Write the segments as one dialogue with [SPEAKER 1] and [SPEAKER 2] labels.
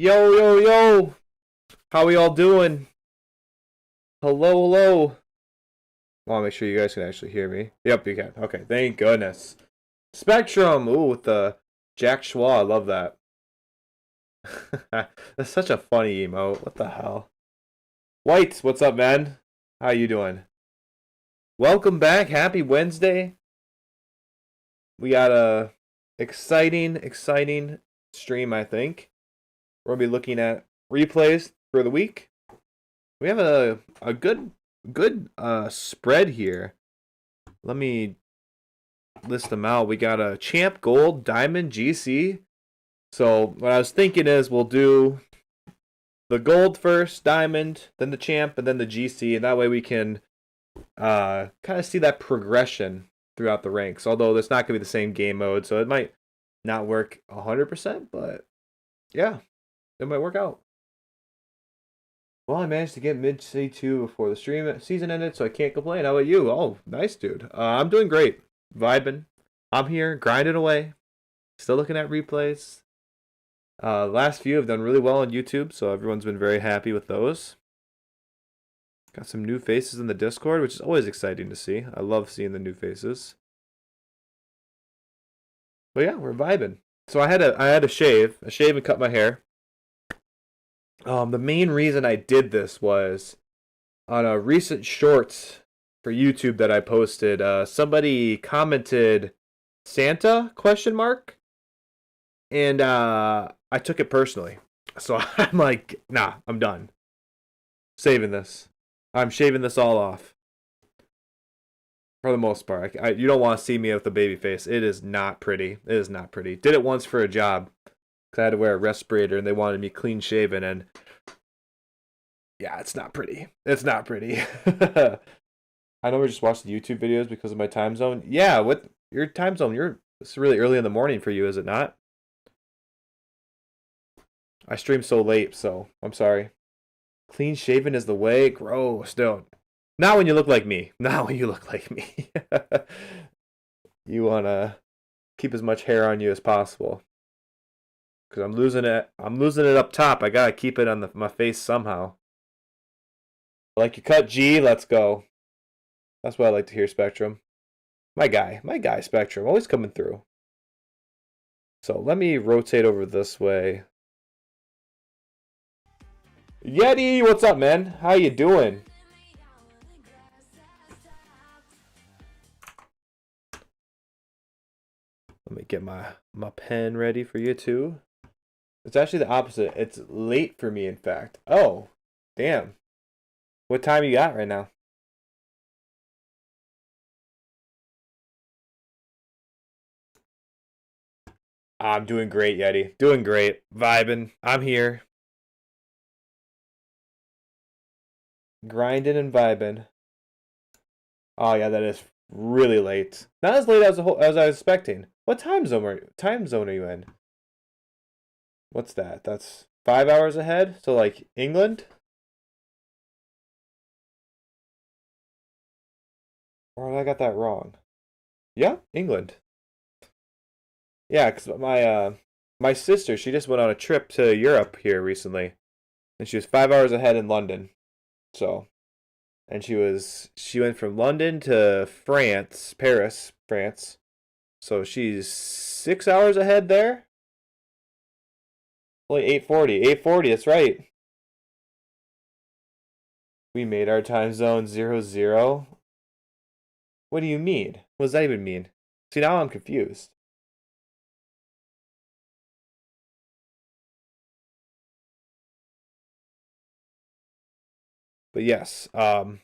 [SPEAKER 1] Yo, yo, yo! How we all doing? Hello, hello. I want to make sure you guys can actually hear me. Yep, you can. Okay, thank goodness. Spectrum! Ooh, with the Jack Schwa. I love that. That's such a funny emote. What the hell? White, what's up, man? How you doing? Welcome back. Happy Wednesday. We got a exciting stream, I think. We're gonna be looking at replays for the week. We have a good spread here. Let me list them out. We got a champ, gold, diamond, GC. So what I was thinking is we'll do the gold first, diamond, then the champ, and then the GC, and that way we can kind of see that progression throughout the ranks. Although there's not gonna be the same game mode, so it might not work 100%, but yeah, it might work out. Well, I managed to get mid C2 before the stream season ended, so I can't complain. How about you? Oh, nice, dude. I'm doing great. Vibing. I'm here, grinding away. Still looking at replays. Last few have done really well on YouTube, so everyone's been very happy with those. Got some new faces in the Discord, which is always exciting to see. I love seeing the new faces. But yeah, we're vibing. So I had a shave and cut my hair. The main reason I did this was on a recent shorts for YouTube that I posted. Somebody commented Santa question mark, and I took it personally. So I'm like, nah, I'm done. Saving this. I'm shaving this all off. For the most part, you don't want to see me with a baby face. It is not pretty. It is not pretty. Did it once for a job because I had to wear a respirator and they wanted me clean shaven, and yeah, it's not pretty. It's not pretty. I know we're just watching YouTube videos because of my time zone. Yeah, what your time zone? It's really early in the morning for you, is it not? I stream so late, so I'm sorry. Clean shaven is the way. Gross, dude. Not when you look like me. Not when you look like me. You wanna keep as much hair on you as possible. Cause I'm losing it. I'm losing it up top. I gotta keep it on my face somehow. Like you cut G, let's go. That's what I like to hear, Spectrum. My guy, Spectrum, always coming through. So let me rotate over this way. Yeti, what's up, man? How you doing? Let me get my pen ready for you too. It's actually the opposite. It's late for me, in fact. Oh, damn. What time you got right now? I'm doing great, Yeti. Doing great. Vibing. I'm here. Grinding and vibing. Oh yeah, that is really late. Not as late as I was expecting. What time zone are you in? What's that? That's 5 hours ahead. So like England, or I got that wrong? Yeah, England. Yeah, cause my sister, she just went on a trip to Europe here recently, and she was 5 hours ahead in London. So, and she went from London to France, Paris, France. So she's 6 hours ahead there. Only 8:40. 8:40. That's right. We made our time zone 00. What do you mean? What does that even mean? See, now I'm confused. But yes, that's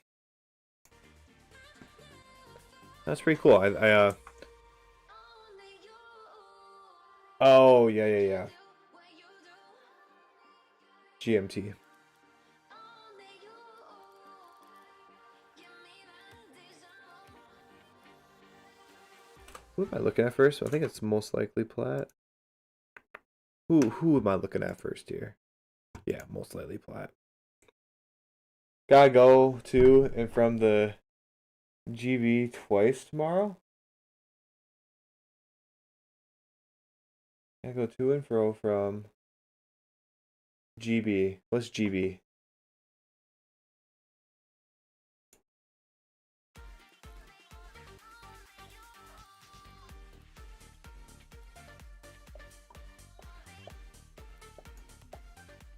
[SPEAKER 1] pretty cool. Oh yeah, yeah, yeah. GMT. Who am I looking at first? I think it's most likely Plat. Who am I looking at first here? Yeah, most likely Plat. Gotta go to and from the GB twice tomorrow. Gotta go to and fro from GB. What's GB?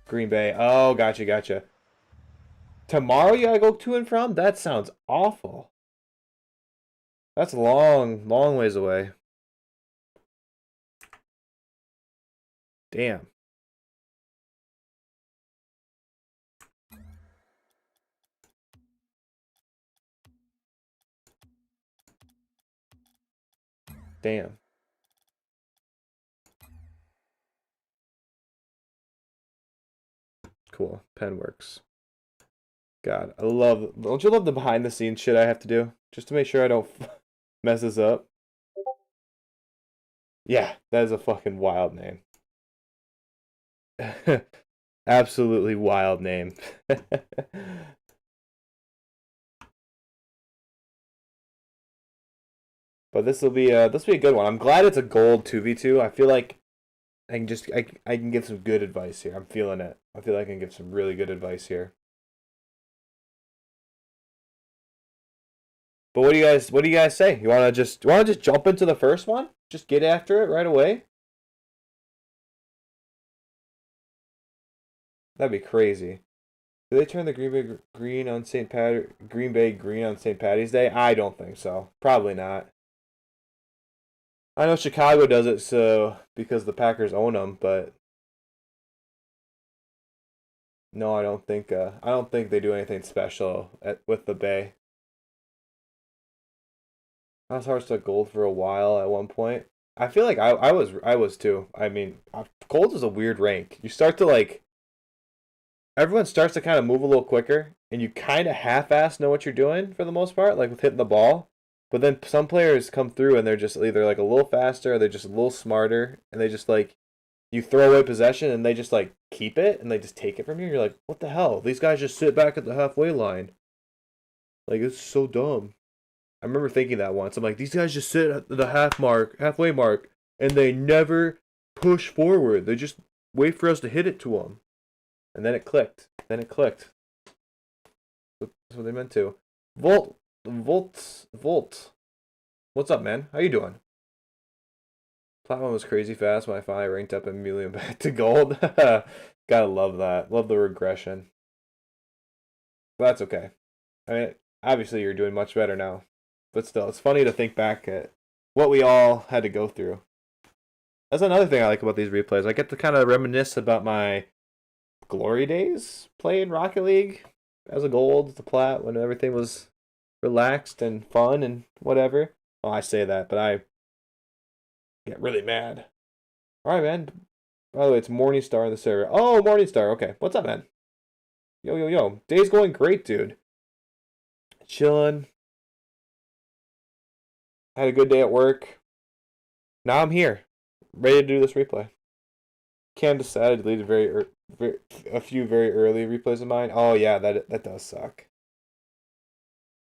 [SPEAKER 1] Green Bay. Oh, gotcha. Tomorrow you gotta go to and from? That sounds awful. That's long ways away. Damn. Damn. Cool. Pen works. God, don't you love the behind the scenes shit I have to do? Just to make sure I don't mess this up. Yeah, that is a fucking wild name. Absolutely wild name. But this will be a good one. I'm glad it's a gold 2v2. I feel like I can give some good advice here. I'm feeling it. I feel like I can give some really good advice here. But what do you guys say? You wanna just jump into the first one? Just get after it right away? That'd be crazy. Do they turn the Green Bay green on Green Bay green on St. Patty's Day? I don't think so. Probably not. I know Chicago does it so because the Packers own them, but no, I don't think they do anything special with the Bay. I was Hearthstone Gold for a while at one point. I feel like I was too. I mean, Gold is a weird rank. You start to like everyone starts to kind of move a little quicker, and you kind of half-ass know what you're doing for the most part, like with hitting the ball. But then some players come through and they're just either like a little faster or they're just a little smarter, and they just like you throw away possession and they just like keep it and they just take it from you. You're like, what the hell? These guys just sit back at the halfway line. Like it's so dumb. I remember thinking that once. I'm like, these guys just sit at the halfway mark, and they never push forward. They just wait for us to hit it to them. And then it clicked. That's what they meant to. Volt. What's up, man? How you doing? Platform was crazy fast when I finally ranked up and immediately back to gold. Gotta love that. Love the regression. But that's okay. I mean, obviously you're doing much better now. But still, it's funny to think back at what we all had to go through. That's another thing I like about these replays. I get to kind of reminisce about my glory days playing Rocket League as a gold, the plat, when everything was relaxed and fun and whatever. Oh, I say that, but I get really mad. All right, man. By the way, it's Morningstar in the server. Oh, Morningstar. Okay, what's up, man? Yo. Day's going great, dude. Chilling. Had a good day at work. Now I'm here, ready to do this replay. Cam decided to delete a few very early replays of mine. Oh yeah, that does suck.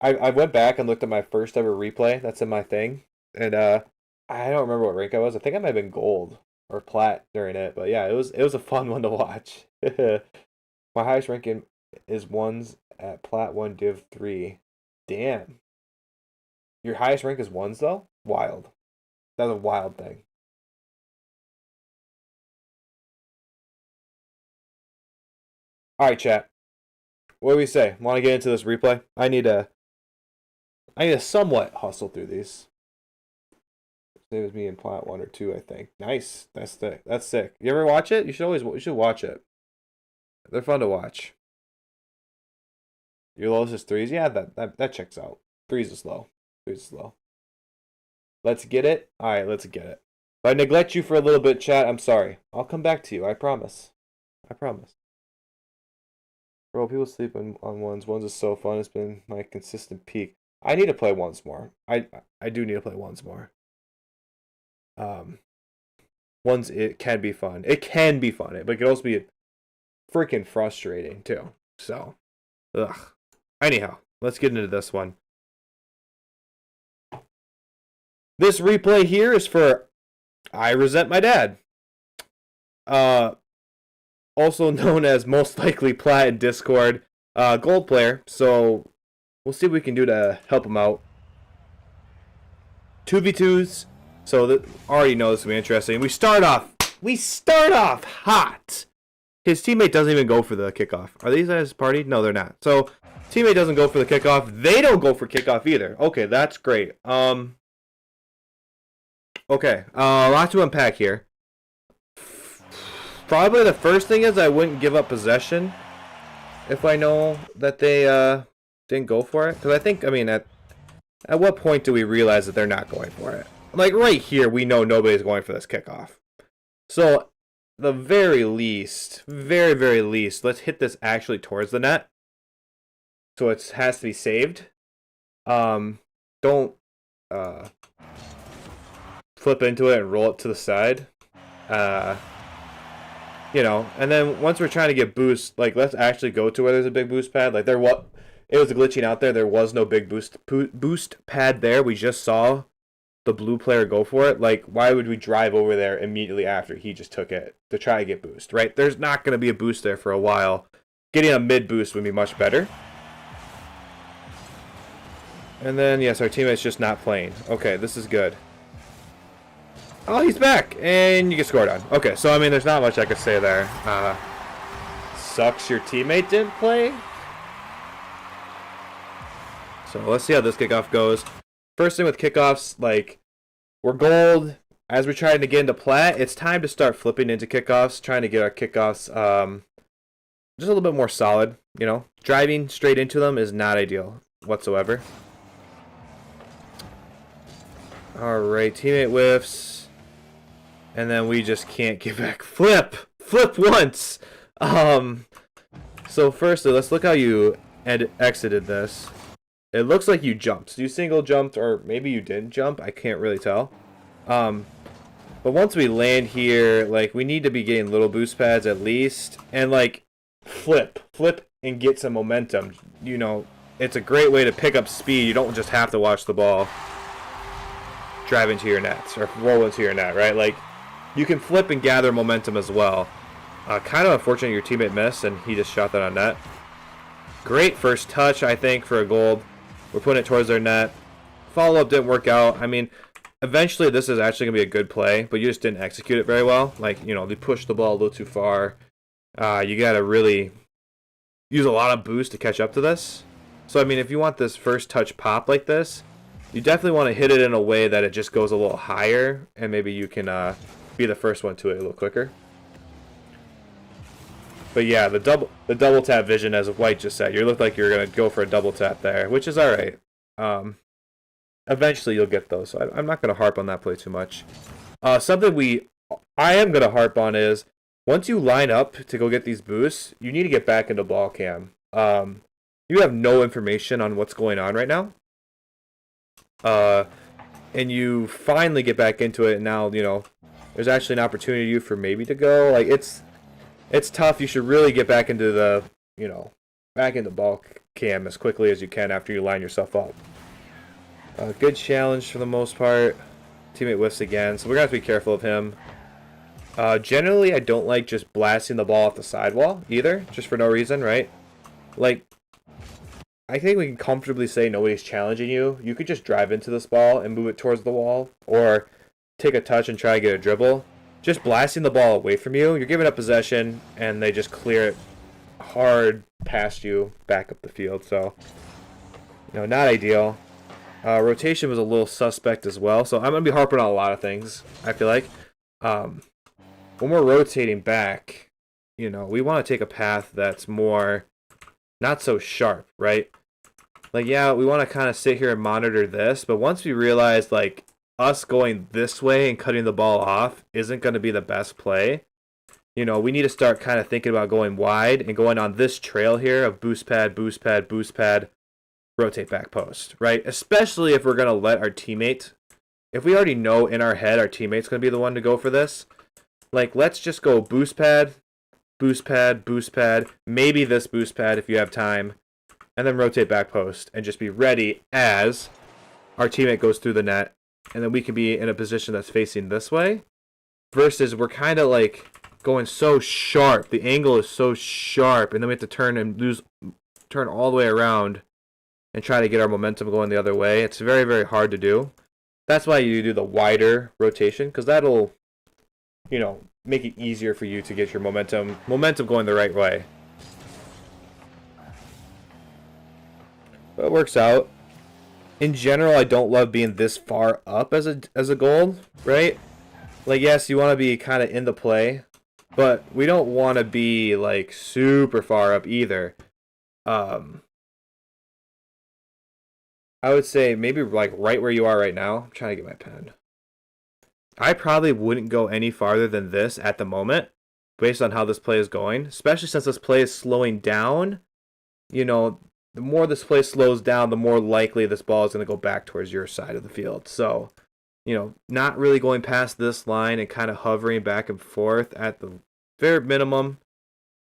[SPEAKER 1] I went back and looked at my first ever replay that's in my thing, and I don't remember what rank I was. I think I might have been gold or plat during it, but yeah, it was a fun one to watch. My highest ranking is ones at plat 1 div 3. Damn. Your highest rank is ones though? Wild. That's a wild thing. All right, chat. What do we say? Want to get into this replay? I need to somewhat hustle through these. Same as me in plat 1 or 2, I think. Nice. That's sick. That's sick. You ever watch it? You should watch it. They're fun to watch. Your lowest is threes? Yeah, that checks out. Threes is low. Let's get it? Alright, let's get it. If I neglect you for a little bit, chat, I'm sorry. I'll come back to you, I promise. Bro, people sleep on ones. Ones is so fun. It's been my consistent peak. I need to play once more. I do need to play once more. Ones, it can be fun. It can be fun, but it can also be freaking frustrating too. So, ugh. Anyhow, let's get into this one. This replay here is for I Resent My Dad. also known as most likely Plat in Discord, gold player. So we'll see what we can do to help him out. 2v2s. So that already know this will be interesting. We start off hot. His teammate doesn't even go for the kickoff. Are these guys party? No, they're not. So teammate doesn't go for the kickoff. They don't go for kickoff either. Okay, that's great. Okay, a lot to unpack here. Probably the first thing is I wouldn't give up possession if I know that they didn't go for it. Because I think, I mean, at what point do we realize that they're not going for it? Like right here, we know nobody's going for this kickoff. So, the very least, very least, let's hit this actually towards the net. So it has to be saved. Don't flip into it and roll it to the side. You know, and then once we're trying to get boost, like let's actually go to where there's a big boost pad. Like it was glitching out there. There was no big boost pad there. We just saw the blue player go for it. Like, why would we drive over there immediately after he just took it to try to get boost, right? There's not going to be a boost there for a while. Getting a mid boost would be much better. And then, yes, our teammate's just not playing. Okay, this is good. Oh, he's back! And you get scored on. Okay, so, I mean, there's not much I could say there. Sucks your teammate didn't play. So, let's see how this kickoff goes. First thing with kickoffs, like, we're gold. As we're trying to get into plat, it's time to start flipping into kickoffs, trying to get our kickoffs just a little bit more solid, you know. Driving straight into them is not ideal whatsoever. Alright, teammate whiffs. And then we just can't get back. Flip! Flip once! So firstly, let's look how you exited this. It looks like you jumped. So you single jumped, or maybe you didn't jump. I can't really tell. But once we land here, like, we need to be getting little boost pads at least. And, like, flip and get some momentum. You know, it's a great way to pick up speed. You don't just have to watch the ball drive into your nets or roll into your net, right? Like, you can flip and gather momentum as well. Kind of unfortunate your teammate missed, and he just shot that on net. Great first touch, I think, for a gold. We're putting it towards their net. Follow-up didn't work out. I mean, eventually this is actually going to be a good play, but you just didn't execute it very well. Like, you know, they pushed the ball a little too far. You got to really use a lot of boost to catch up to this. So, I mean, if you want this first touch pop like this, you definitely want to hit it in a way that it just goes a little higher, and maybe you can be the first one to it a little quicker. But yeah, the double tap vision, as White just said, you look like you're gonna go for a double tap there, which is all right. Eventually you'll get those, so I'm not gonna harp on that play too much. Something I am gonna harp on is once you line up to go get these boosts, you need to get back into ball cam. You have no information on what's going on right now, and you finally get back into it, and now you know there's actually an opportunity for maybe to go. Like it's tough. You should really get back into the, you know, back into ball cam as quickly as you can after you line yourself up. Good challenge for the most part. Teammate whiffs again, so we're going to have to be careful of him. Generally, I don't like just blasting the ball off the sidewall either, just for no reason, right? Like, I think we can comfortably say nobody's challenging you. You could just drive into this ball and move it towards the wall, or take a touch and try to get a dribble. Just blasting the ball away from you, you're giving up possession, and they just clear it hard past you back up the field. So, you know, not ideal. Rotation was a little suspect as well, so I'm going to be harping on a lot of things, I feel like. When we're rotating back, you know, we want to take a path that's more not so sharp, right? Like, yeah, we want to kind of sit here and monitor this, but once we realize, like, us going this way and cutting the ball off isn't going to be the best play. You know, we need to start kind of thinking about going wide and going on this trail here of boost pad, boost pad, boost pad, rotate back post, right? Especially if we're going to let our teammate, if we already know in our head our teammate's going to be the one to go for this, like, let's just go boost pad, boost pad, boost pad, maybe this boost pad if you have time, and then rotate back post and just be ready as our teammate goes through the net. And then we can be in a position that's facing this way, versus we're kind of like going so sharp. The angle is so sharp, and then we have to turn all the way around and try to get our momentum going the other way. It's very, very hard to do. That's why you do the wider rotation, because that'll, make it easier for you to get your momentum going the right way. But it works out. In general, I don't love being this far up as a goal, right? Like, yes, you want to be kind of in the play, but we don't want to be like super far up either. I would say maybe like right where you are right now. I'm trying to get my pen. I probably wouldn't go any farther than this at the moment, based on how this play is going, especially since this play is slowing down. The more this play slows down, the more likely this ball is going to go back towards your side of the field. So, not really going past this line and kind of hovering back and forth at the very minimum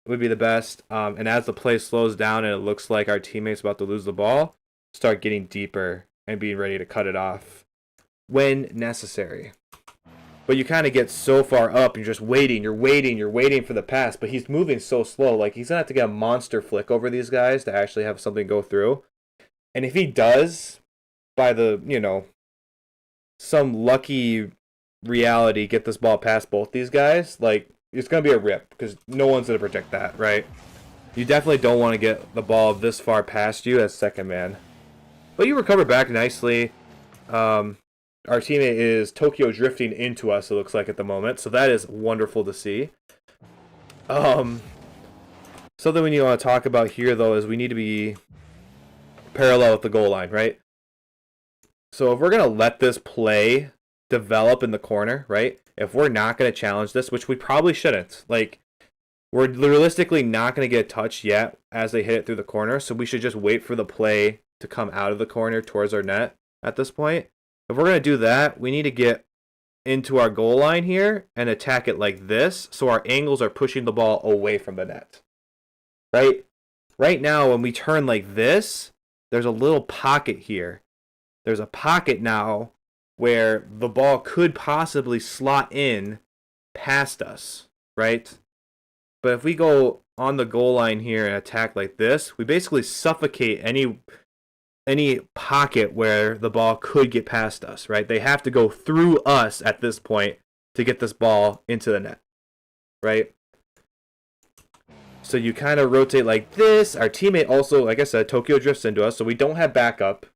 [SPEAKER 1] would be the best. And as the play slows down and it looks like our teammate's about to lose the ball, start getting deeper and being ready to cut it off when necessary. But you kind of get so far up, you're just waiting, you're waiting for the pass, but he's moving so slow. Like, he's going to have to get a monster flick over these guys to actually have something go through. And if he does, by the, some lucky reality, get this ball past both these guys, like, it's going to be a rip, because no one's going to protect that, right? You definitely don't want to get the ball this far past you as second man. But you recover back nicely. Our teammate is Tokyo drifting into us, it looks like, at the moment. So that is wonderful to see. Something we need to want to talk about here, though, is we need to be parallel with the goal line, right? So if we're going to let this play develop in the corner, right? If we're not going to challenge this, which we probably shouldn't. Like, we're realistically not going to get a touch yet as they hit it through the corner. So we should just wait for the play to come out of the corner towards our net at this point. If we're going to do that, we need to get into our goal line here and attack it like this, so our angles are pushing the ball away from the net. Right now, when we turn like this, there's a little pocket here. There's a pocket now where the ball could possibly slot in past us, right? But if we go on the goal line here and attack like this, we basically suffocate any pocket where the ball could get past us, right? They have to go through us at this point to get this ball into the net, right? So you kind of rotate like this. Our teammate also, like I said, Tokyo drifts into us, so we don't have backup.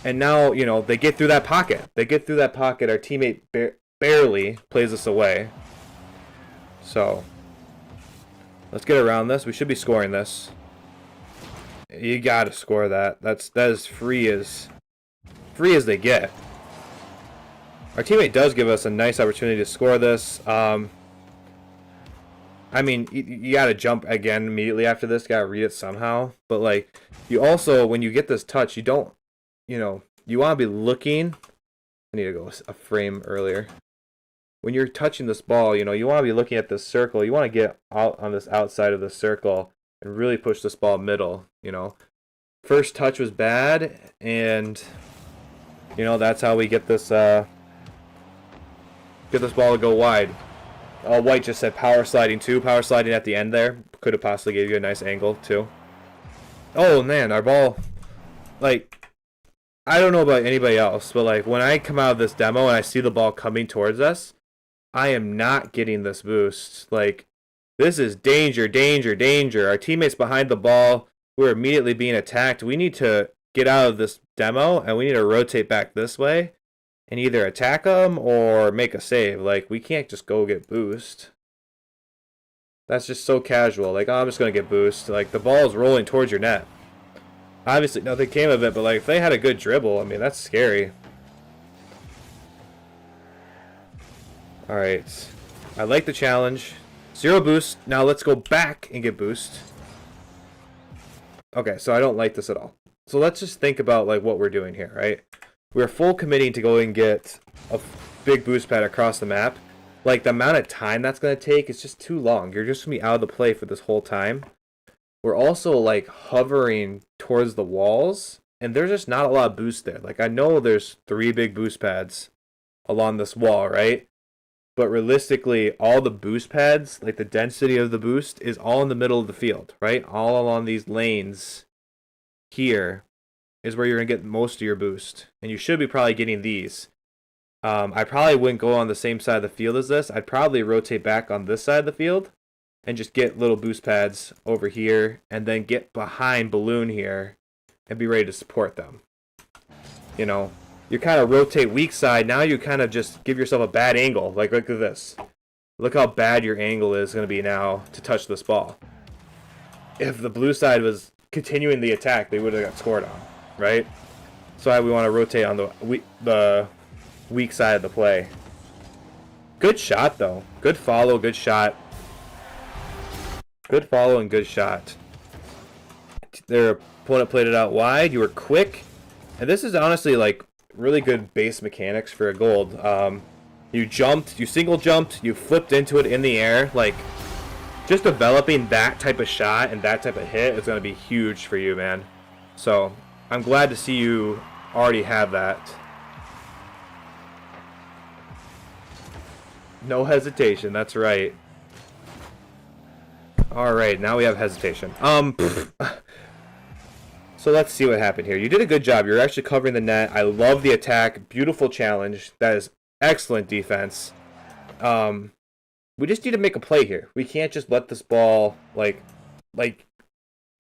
[SPEAKER 1] And now, they get through that pocket. Our teammate barely plays us away. So let's get around this. We should be scoring this. You gotta score that. That is free as they get. Our teammate does give us a nice opportunity to score this. I mean, you gotta jump again immediately after this. Gotta read it somehow. But like, you also, when you get this touch, you don't, you want to be looking. I need to go a frame earlier. When you're touching this ball, you want to be looking at this circle. You want to get out on this outside of the circle and really push this ball middle, First touch was bad, and, that's how we get this ball to go wide. White just said power sliding too. Power sliding at the end there. Could have possibly gave you a nice angle too. Oh, man, our ball, like, I don't know about anybody else, but, like, when I come out of this demo and I see the ball coming towards us, I am not getting this boost. Like, this is danger, danger, danger. Our teammates behind the ball, we're immediately being attacked. We need to get out of this demo, and we need to rotate back this way and either attack them or make a save. Like, we can't just go get boost. That's just so casual. Like, oh, I'm just going to get boost. Like, the ball is rolling towards your net. Obviously, nothing came of it, but, like, if they had a good dribble, I mean, that's scary. All right. I like the challenge. 0 boost. Now let's go back and get boost. Okay, so I don't like this at all. So let's just think about like what we're doing here, right? We're full committing to go and get a big boost pad across the map. Like, the amount of time that's going to take is just too long. You're just going to be out of the play for this whole time. We're also like hovering towards the walls, and there's just not a lot of boost there. Like, I know there's 3 big boost pads along this wall, right? but realistically, all the boost pads, like the density of the boost, is all in the middle of the field, right? All along these lanes here is where you're going to get most of your boost. And you should be probably getting these. I probably wouldn't go on the same side of the field as this. I'd probably rotate back on this side of the field and just get little boost pads over here and then get behind Balloon here and be ready to support them. You know, you kind of rotate weak side. Now you kind of just give yourself a bad angle. Like, look at this. Look how bad your angle is going to be now to touch this ball. If the blue side was continuing the attack, they would have got scored on, right? So we want to rotate on the weak side of the play. Good shot, though. Good follow, good shot. Good follow and good shot. Their opponent played it out wide. You were quick. And this is honestly, like, really good base mechanics for a gold. You jumped, you single jumped, you flipped into it in the air. Like, just developing that type of shot and that type of hit is going to be huge for you, man. So, I'm glad to see you already have that. No hesitation, that's right. Alright, now we have hesitation. So let's see what happened here. You did a good job. You're actually covering the net. I love the attack. Beautiful challenge. That is excellent defense. We just need to make a play here. We can't just let this ball, like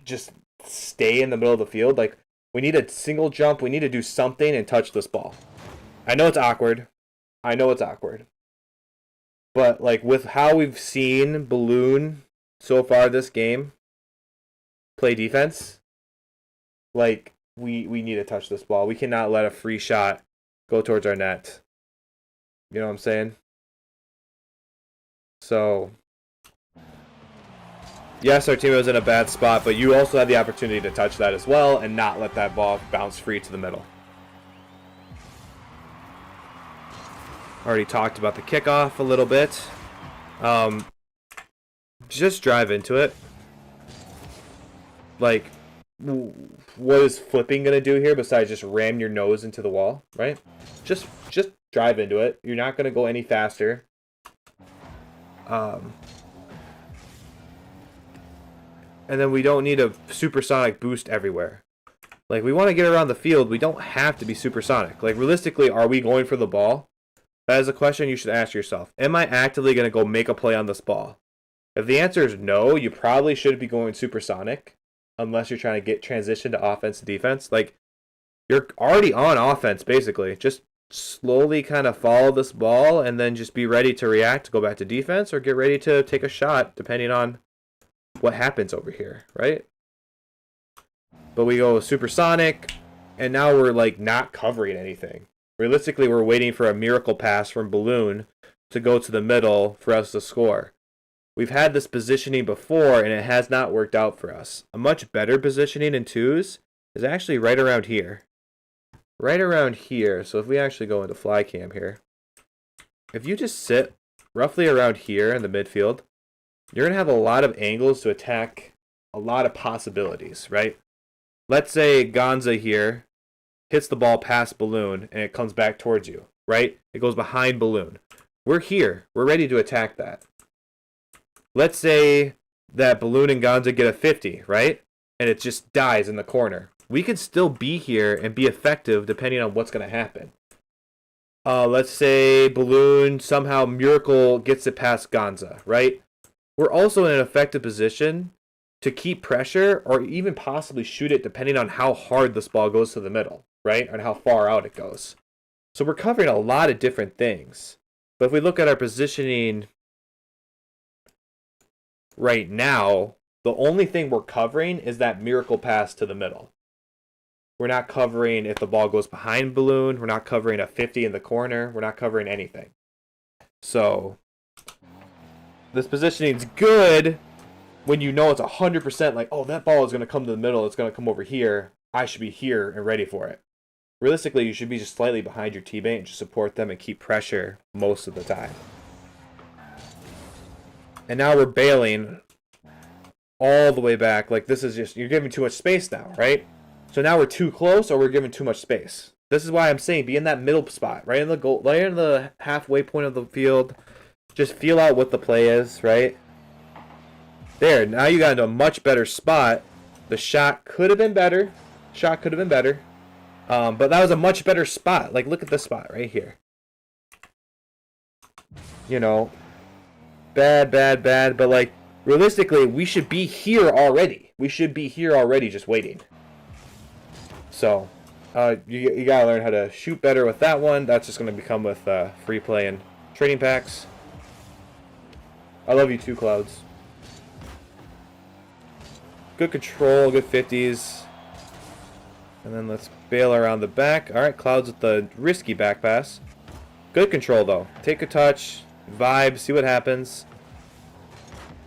[SPEAKER 1] just stay in the middle of the field. Like, we need a single jump. We need to do something and touch this ball. I know it's awkward. I know it's awkward. But, like, with how we've seen Balloon so far this game play defense, like, we need to touch this ball. We cannot let a free shot go towards our net. You know what I'm saying? So, yes, our team was in a bad spot, but you also had the opportunity to touch that as well and not let that ball bounce free to the middle. Already talked about the kickoff a little bit. Just drive into it. Like, what is flipping going to do here besides just ram your nose into the wall, right? Just drive into it. You're not going to go any faster. And then we don't need a supersonic boost everywhere. Like, we want to get around the field. We don't have to be supersonic. Like, realistically, are we going for the ball? That is a question you should ask yourself. Am I actively going to go make a play on this ball? If the answer is no, you probably should be going supersonic. Unless you're trying to get transition to offense and defense. Like, you're already on offense, basically. Just slowly kind of follow this ball and then just be ready to react, to go back to defense, or get ready to take a shot, depending on what happens over here, right? But we go supersonic, and now we're, like, not covering anything. Realistically, we're waiting for a miracle pass from Balloon to go to the middle for us to score. We've had this positioning before, and it has not worked out for us. A much better positioning in twos is actually right around here. Right around here. So if we actually go into fly cam here, if you just sit roughly around here in the midfield, you're going to have a lot of angles to attack a lot of possibilities, right? Let's say Gonza here hits the ball past Balloon, and it comes back towards you, right? It goes behind Balloon. We're here. We're ready to attack that. Let's say that Balloon and Gonza get a 50, right? And it just dies in the corner. We could still be here and be effective depending on what's going to happen. Let's say Balloon somehow miracle gets it past Gonza, right? We're also in an effective position to keep pressure or even possibly shoot it depending on how hard this ball goes to the middle, right? And how far out it goes. So we're covering a lot of different things. But if we look at our positioning right now, the only thing we're covering is that miracle pass to the middle. We're not covering if the ball goes behind Balloon. We're not covering a 50 in the corner. We're not covering anything. So this positioning is good when you know it's 100% like, oh, that ball is going to come to the middle. It's going to come over here. I should be here and ready for it. Realistically, you should be just slightly behind your teammate and just support them and keep pressure most of the time. And now we're bailing all the way back. Like, this is just, you're giving too much space now, right? So now we're too close or we're giving too much space. This is why I'm saying be in that middle spot, right in the goal, right in the halfway point of the field. Just feel out what the play is, right? There, now you got into a much better spot. The shot could have been better. But that was a much better spot. Like, look at this spot right here. You know, bad. But, like, realistically, we should be here already. Just waiting. So, you gotta learn how to shoot better with that one. That's just gonna become with free play and trading packs. I love you too, Clouds. Good control, good 50s. And then let's bail around the back. Alright, Clouds with the risky back pass. Good control, though. Take a touch, vibe, see what happens.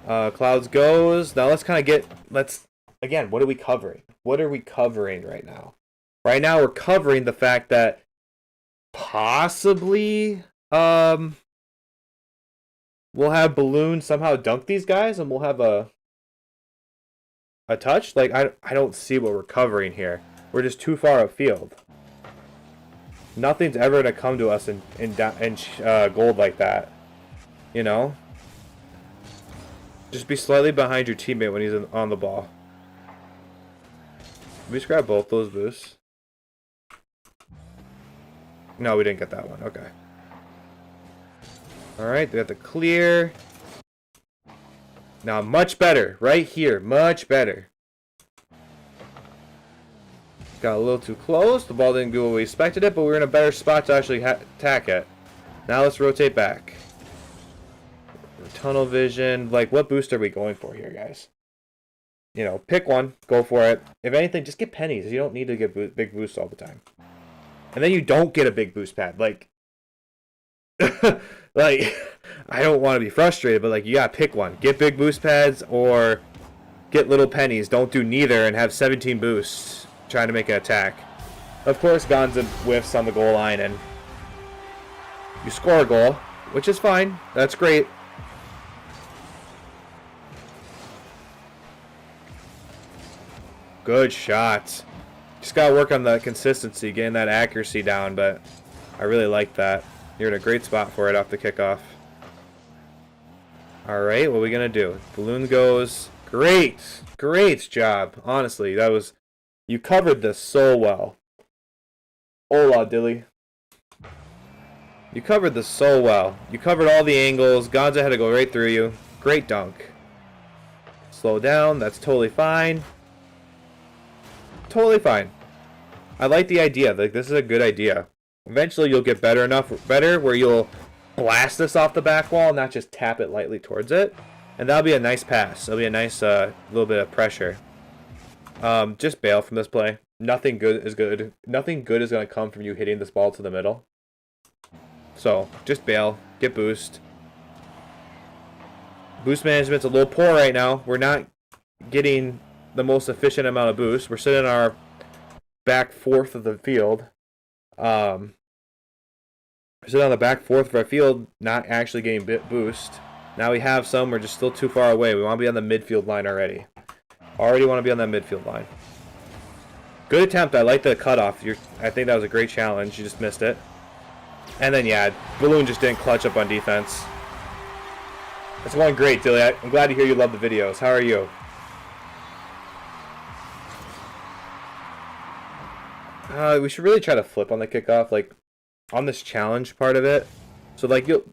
[SPEAKER 1] Clouds goes. Now let's kind of get... Again, what are we covering? What are we covering right now? Right now we're covering the fact that possibly we'll have Balloon somehow dunk these guys and we'll have a touch. Like, I don't see what we're covering here. We're just too far upfield. Nothing's ever going to come to us in gold like that. You know? Just be slightly behind your teammate when he's on the ball. We just grab both those boosts. No, we didn't get that one. Okay. Alright, they got the clear. Now, much better. Right here. Much better. Got a little too close. The ball didn't go where we expected it, but we're in a better spot to actually attack it. Now let's rotate back. Tunnel vision. Like, what boost are we going for here, guys? You know, pick one. Go for it. If anything, just get pennies. You don't need to get big boosts all the time. And then you don't get a big boost pad. Like, like, I don't want to be frustrated, but, like, you gotta pick one. Get big boost pads or get little pennies. Don't do neither and have 17 boosts trying to make an attack. Of course, Gonza whiffs on the goal line and you score a goal, which is fine. That's great. Good shots. Just gotta work on the consistency, getting that accuracy down, but I really like that. You're in a great spot for it off the kickoff. Alright, what are we gonna do? Balloon goes. Great! Great job. Honestly, that was... You covered this so well. Hola, Dilly. You covered this so well. You covered all the angles. Gonza had to go right through you. Great dunk. Slow down. That's totally fine. Totally fine. I like the idea. Like, this is a good idea. Eventually, you'll get better where you'll blast this off the back wall, not just tap it lightly towards it. And that'll be a nice pass. It'll be a nice little bit of pressure. Just bail from this play. Nothing good is going to come from you hitting this ball to the middle. So, just bail. Get boost. Boost management's a little poor right now. We're not getting the most efficient amount of boost. We're sitting in our back fourth of the field. We're sitting on the back fourth of our field, not actually getting boost. Now we have some. We're just still too far away. We want to be on the midfield line already. Already want to be on that midfield line. Good attempt. I like the cutoff. I think that was a great challenge. You just missed it. And then, yeah, Balloon just didn't clutch up on defense. It's going great, Dilly. I'm glad to hear you love the videos. How are you? We should really try to flip on the kickoff, like, on this challenge part of it. So, like, you'll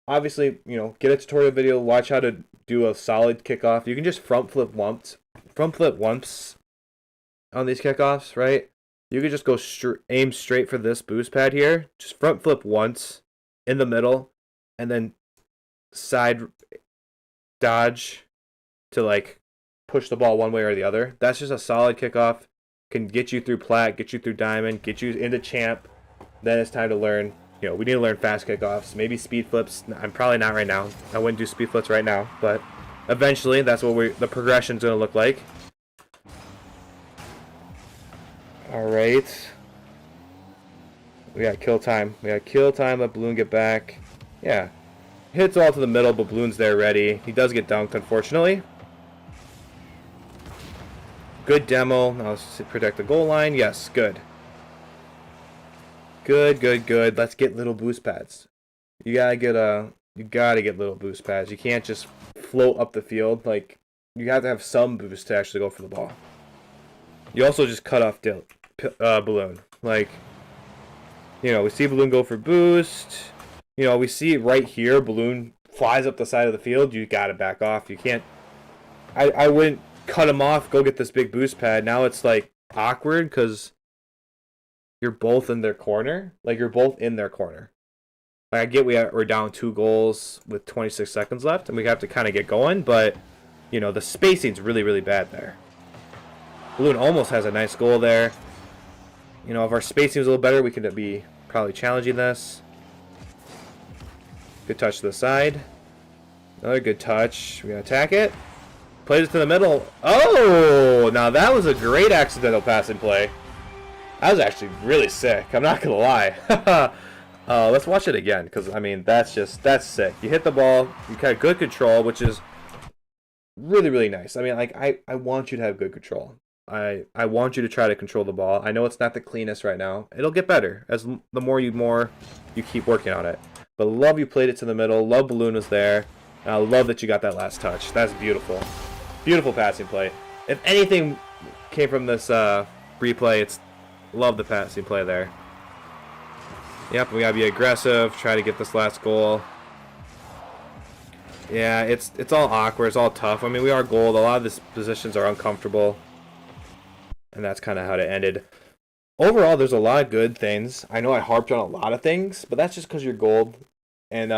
[SPEAKER 1] obviously, you know, get a tutorial video, watch how to do a solid kickoff. You can just front flip once on these kickoffs, right? You could just go aim straight for this boost pad here. Just front flip once in the middle, and then side dodge to, like, push the ball one way or the other. That's just a solid kickoff. Can get you through plat, get you through diamond, get you into champ. Then it's time to learn. You know, we need to learn fast kickoffs. Maybe speed flips. I'm probably not right now. I wouldn't do speed flips right now, but eventually that's what the progression's going to look like. All right. We got kill time. Let Balloon get back. Yeah. Hits all to the middle, but Balloon's there ready. He does get dunked, unfortunately. Good demo. Now let's protect the goal line. Yes, good. Good. Let's get little boost pads. You gotta get You gotta get little boost pads. You can't just float up the field. Like, you have to have some boost to actually go for the ball. You also just cut off Balloon. Like, you know, we see Balloon go for boost. You know, we see right here, Balloon flies up the side of the field. You gotta back off. You can't. I wouldn't cut him off, go get this big boost pad. Now it's like awkward because you're both in their corner. Like, you're both in their corner. Like, I get we're down 2 goals with 26 seconds left, and we have to kind of get going, but, you know, the spacing's really, really bad there. Balloon almost has a nice goal there. You know, if our spacing was a little better, we could be probably challenging this. Good touch to the side. Another good touch. We're going to attack it. Plays it to the middle. Oh! Now that was a great accidental passing play. That was actually really sick. I'm not going to lie. Let's watch it again, because, I mean, that's sick. You hit the ball. You got good control, which is really, really nice. I mean, like, I want you to have good control. I want you to try to control the ball. I know it's not the cleanest right now. It'll get better as the more you keep working on it. But love you played it to the middle. Love Balloon was there. And I love that you got that last touch. That's beautiful. Beautiful passing play. If anything came from this replay, it's love the passing play there. Yep, we gotta be aggressive. Try to get this last goal. Yeah, it's all awkward. It's all tough. I mean, we are gold. A lot of these positions are uncomfortable. And that's kind of how it ended. Overall, there's a lot of good things. I know I harped on a lot of things, but that's just because you're gold. And,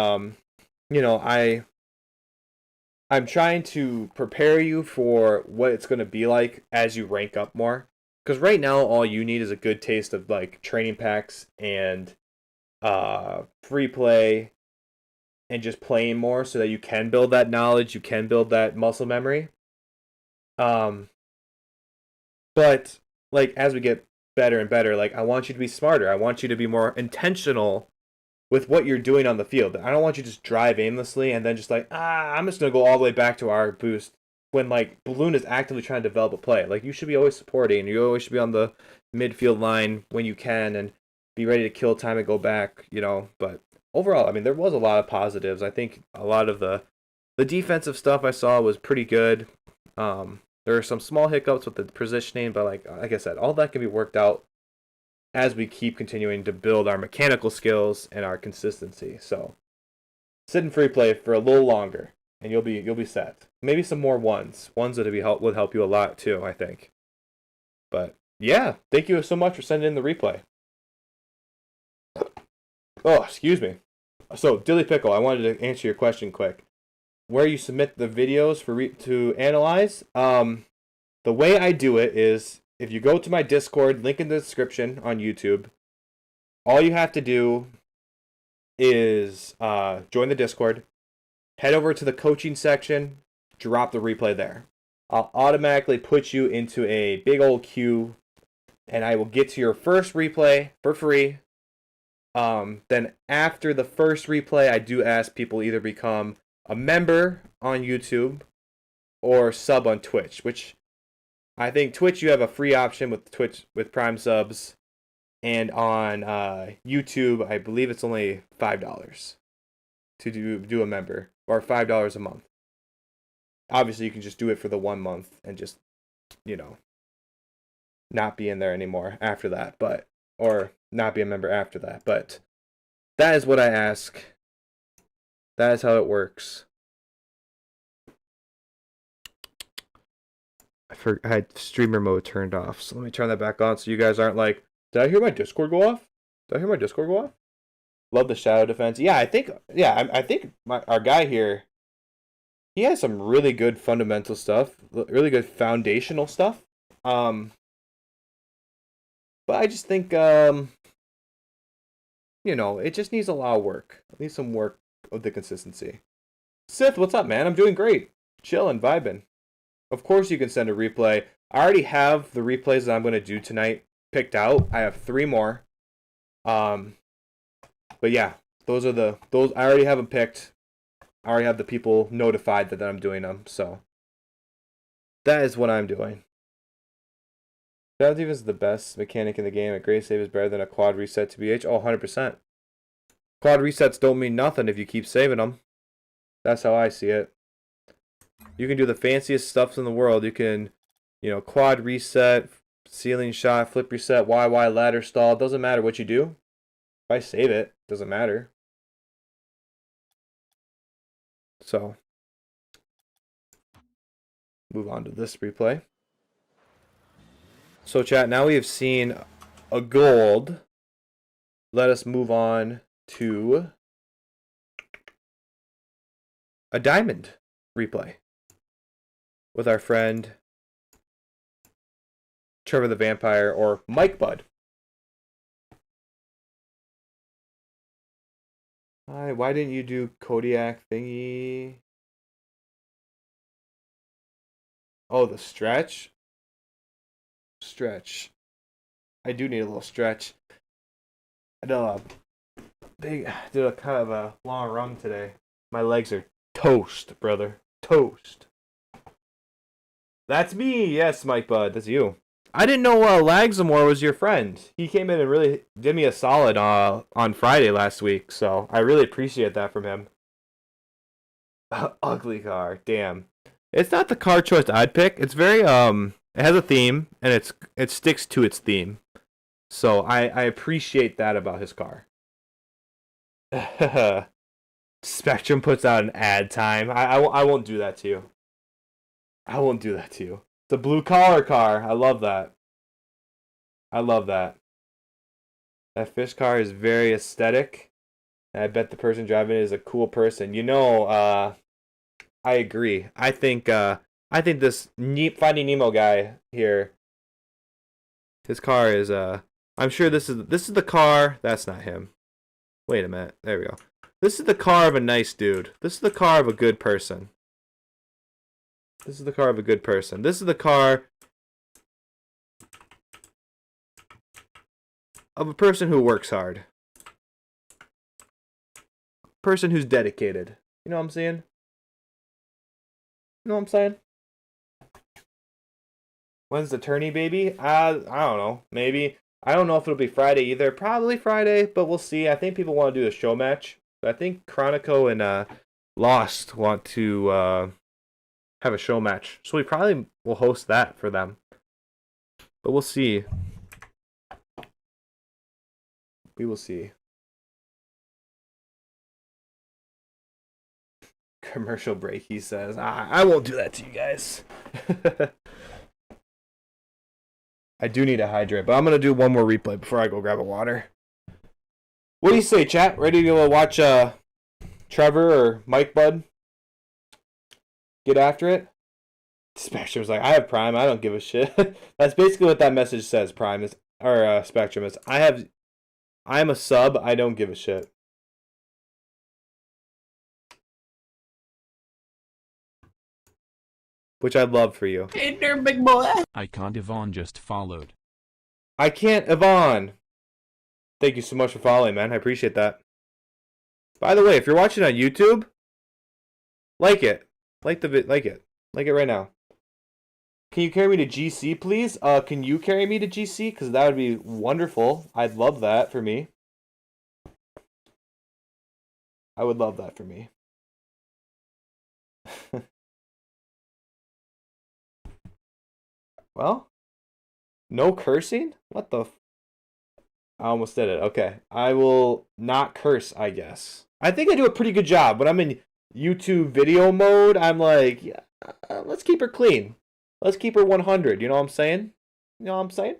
[SPEAKER 1] you know, I'm trying to prepare you for what it's going to be like as you rank up more. Because right now, all you need is a good taste of, like, training packs and free play and just playing more so that you can build that knowledge, you can build that muscle memory. But, like, as we get better and better, like, I want you to be smarter. I want you to be more intentional with what you're doing on the field. I don't want you to just drive aimlessly and then just like, I'm just going to go all the way back to our boost when, like, Balloon is actively trying to develop a play. Like, you should be always supporting. You always should be on the midfield line when you can and be ready to kill time and go back, you know. But overall, I mean, there was a lot of positives. I think a lot of the defensive stuff I saw was pretty good. There are some small hiccups with the positioning, but like I said, all that can be worked out as we keep continuing to build our mechanical skills and our consistency. So sit in free play for a little longer, and you'll be set. Maybe some more ones that would help you a lot too, I think. But yeah, thank you so much for sending in the replay. Oh, excuse me. So Dilly Pickle, I wanted to answer your question quick. Where you submit the videos to analyze. The way I do it is if you go to my Discord, link in the description on YouTube, all you have to do is join the Discord, head over to the coaching section, drop the replay there. I'll automatically put you into a big old queue, and I will get to your first replay for free. Then after the first replay, I do ask people either become a member on YouTube or sub on Twitch, which I think Twitch you have a free option with Prime subs, and on YouTube I believe it's only $5 to do a member, or $5 a month. Obviously you can just do it for the 1 month and just, you know, not be in there anymore after that, or not be a member after that. But that is what I ask. That is how it works. I had streamer mode turned off, so let me turn that back on so you guys aren't like, did I hear my Discord go off? Love the shadow defense. Yeah, I think our guy here, he has some really good fundamental stuff, really good foundational stuff. But I just think you know, it just needs a lot of work. It needs some work with the consistency. Sith, what's up, man? I'm doing great. Chilling, vibing. Of course you can send a replay. I already have the replays that I'm going to do tonight picked out. I have 3 more. But yeah, those I already have them picked. I already have the people notified that I'm doing them. So that is what I'm doing. Shadow Thief is the best mechanic in the game. A great save is better than a quad reset to BH. Oh, 100%. Quad resets don't mean nothing if you keep saving them. That's how I see it. You can do the fanciest stuff in the world. You can, quad reset, ceiling shot, flip reset, YY ladder stall. It doesn't matter what you do. If I save it, it doesn't matter. So, move on to this replay. So, chat, now we have seen a gold. Let us move on to a diamond replay with our friend Trevor the Vampire, or Mike Bud. Hi, why didn't you do Kodiak thingy? Oh, the stretch? Stretch. I do need a little stretch. I did a kind of a long run today. My legs are toast, brother. Toast. That's me. Yes, Mike Bud. That's you. I didn't know Lagzamore was your friend. He came in and really did me a solid on Friday last week, so I really appreciate that from him. Ugly car. Damn. It's not the car choice I'd pick. It's very it has a theme and it sticks to its theme. So I appreciate that about his car. Spectrum puts out an ad time. I won't do that to you. I won't do that to you. The blue collar car. I love that. I love that. That fish car is very aesthetic. And I bet the person driving it is a cool person. I agree. I think this Finding Nemo guy here, his car is I'm sure this is the car. That's not him. Wait a minute. There we go. This is the car of a nice dude. This is the car of a good person. This is the car of a good person. This is the car of a person who works hard. Person who's dedicated. You know what I'm saying? You know what I'm saying? When's the tourney, baby? I don't know. Maybe. I don't know if it'll be Friday either. Probably Friday, but we'll see. I think people want to do a show match. I think Chronico and Lost want to have a show match. So we probably will host that for them. But we'll see. We will see. Commercial break, he says. I won't do that to you guys. I do need to hydrate, but I'm going to do one more replay before I go grab a water. What do you say, chat? Ready to watch Trevor or Mike Bud get after it? Spectrum's like, I have Prime. I don't give a shit. That's basically what that message says, Prime is, or Spectrum is. I'm a sub. I don't give a shit. Which I'd love for you.
[SPEAKER 2] Hey there, big boy.
[SPEAKER 3] Icon Yvonne just followed.
[SPEAKER 1] I can't, Yvonne. Thank you so much for following, man. I appreciate that. By the way, if you're watching on YouTube, like it. Like it. Like it right now. Can you carry me to GC, please? Can you carry me to GC? Because that would be wonderful. I'd love that for me. I would love that for me. Well, no cursing? What the I almost did it. Okay. I will not curse, I guess. I think I do a pretty good job. When I'm in YouTube video mode, I'm like, yeah, let's keep her clean. Let's keep her 100. You know what I'm saying? You know what I'm saying?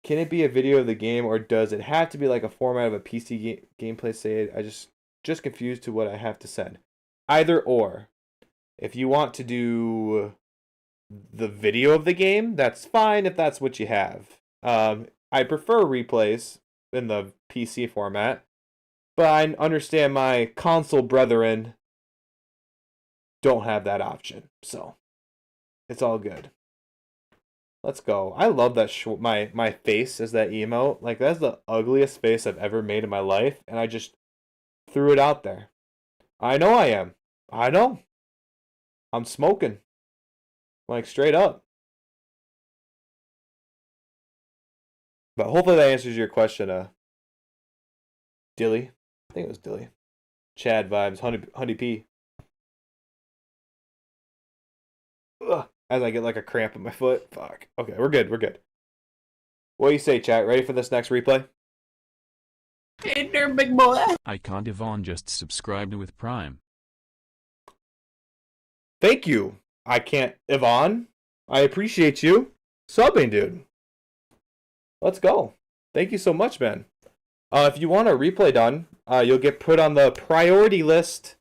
[SPEAKER 1] Can it be a video of the game, or does it have to be like a format of a PC gameplay save? I just confused to what I have to send. Either or. If you want to do the video of the game, that's fine if that's what you have. I prefer replays in the PC format, but I understand my console brethren don't have that option, so it's all good. Let's go. I love that my face as that emote. Like, that's the ugliest face I've ever made in my life, and I just threw it out there. I know I am. I know. I'm smoking. Like, straight up. But hopefully that answers your question, Dilly. I think it was Dilly. Chad vibes. Honey P. Ugh, as I get like a cramp in my foot. Fuck. Okay, we're good. We're good. What do you say, chat? Ready for this next replay?
[SPEAKER 2] Hey there, big boy.
[SPEAKER 3] Icon Devon just subscribed with Prime.
[SPEAKER 1] Thank you. I can't. Yvonne, I appreciate you subbing, dude. Let's go. Thank you so much, man. If you want a replay done, you'll get put on the priority list.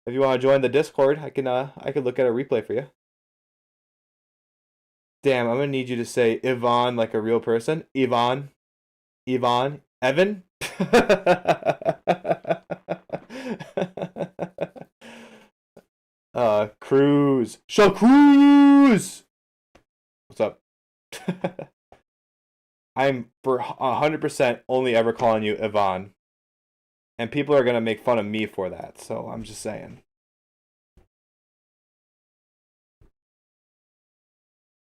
[SPEAKER 1] If you want to join the Discord, I can look at a replay for you. Damn, I'm gonna need you to say Yvonne like a real person. Yvonne, Evan. Cruz. Cruz. What's up? I'm for 100% only ever calling you Yvonne. And people are gonna make fun of me for that, so I'm just saying.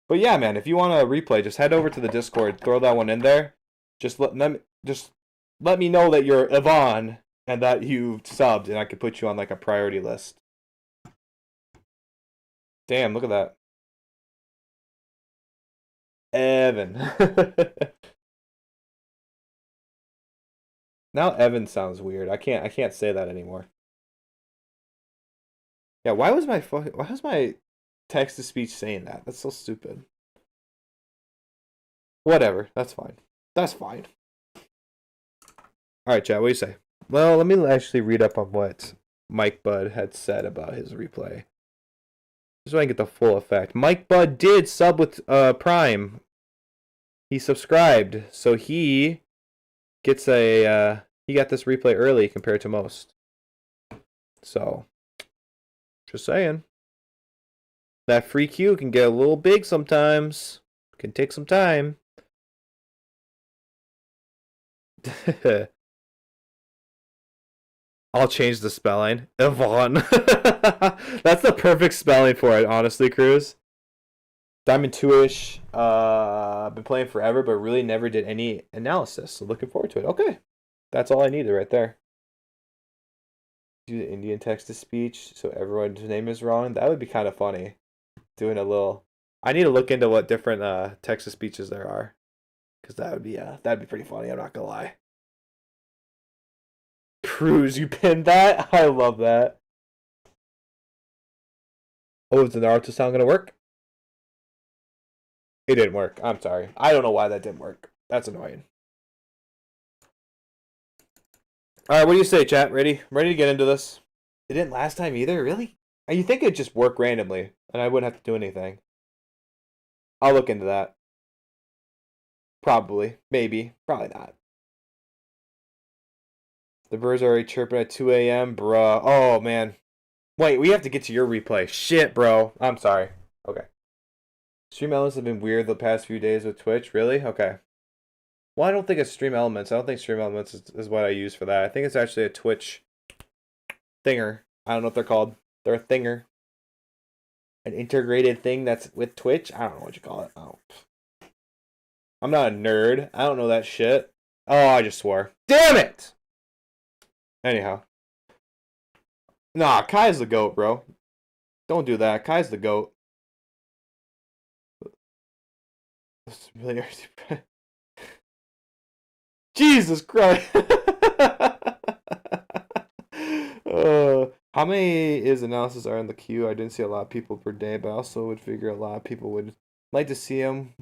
[SPEAKER 1] But yeah, man, if you want a replay, just head over to the Discord, throw that one in there. Just let me know that you're Yvonne and that you've subbed, and I could put you on like a priority list. Damn, look at that. Evan. Now Evan sounds weird. I can't say that anymore. Yeah, why was my text to speech saying that? That's so stupid. Whatever, that's fine. That's fine. Alright, chat, what do you say? Well, let me actually read up on what Mike Bud had said about his replay. Just so I can get the full effect. Mike Bud did sub with Prime. He subscribed, so he gets he got this replay early compared to most. So, just saying. That free queue can get a little big sometimes. Can take some time. I'll change the spelling. Yvonne. That's the perfect spelling for it, honestly, Cruz. Diamond 2-ish. I've been playing forever, but really never did any analysis. So looking forward to it. Okay. That's all I needed right there. Do the Indian text-to-speech so everyone's name is wrong. That would be kind of funny. Doing a little... I need to look into what different text-to-speeches there are. Because that'd be pretty funny, I'm not gonna lie. Cruz, you pinned that? I love that. Oh, is the Naruto sound gonna work? It didn't work. I'm sorry. I don't know why that didn't work. That's annoying. Alright, what do you say, chat? Ready? Ready to get into this? It didn't last time either, really? You think it'd just work randomly, and I wouldn't have to do anything. I'll look into that. Probably. Maybe. Probably not. The birds are already chirping at 2 a.m. Bruh. Oh, man. Wait, we have to get to your replay. Shit, bro. I'm sorry. Okay. Stream Elements have been weird the past few days with Twitch. Really? Okay. Well, I don't think it's Stream Elements. I don't think Stream Elements is what I use for that. I think it's actually a Twitch thinger. I don't know what they're called. They're a thinger. An integrated thing that's with Twitch? I don't know what you call it. Oh. I'm not a nerd. I don't know that shit. Oh, I just swore. Damn it! Anyhow. Nah, Kai's the GOAT, bro. Don't do that. Kai's the GOAT. Jesus Christ! How many analysis are in the queue? I didn't see a lot of people per day, but I also would figure a lot of people would like to see them.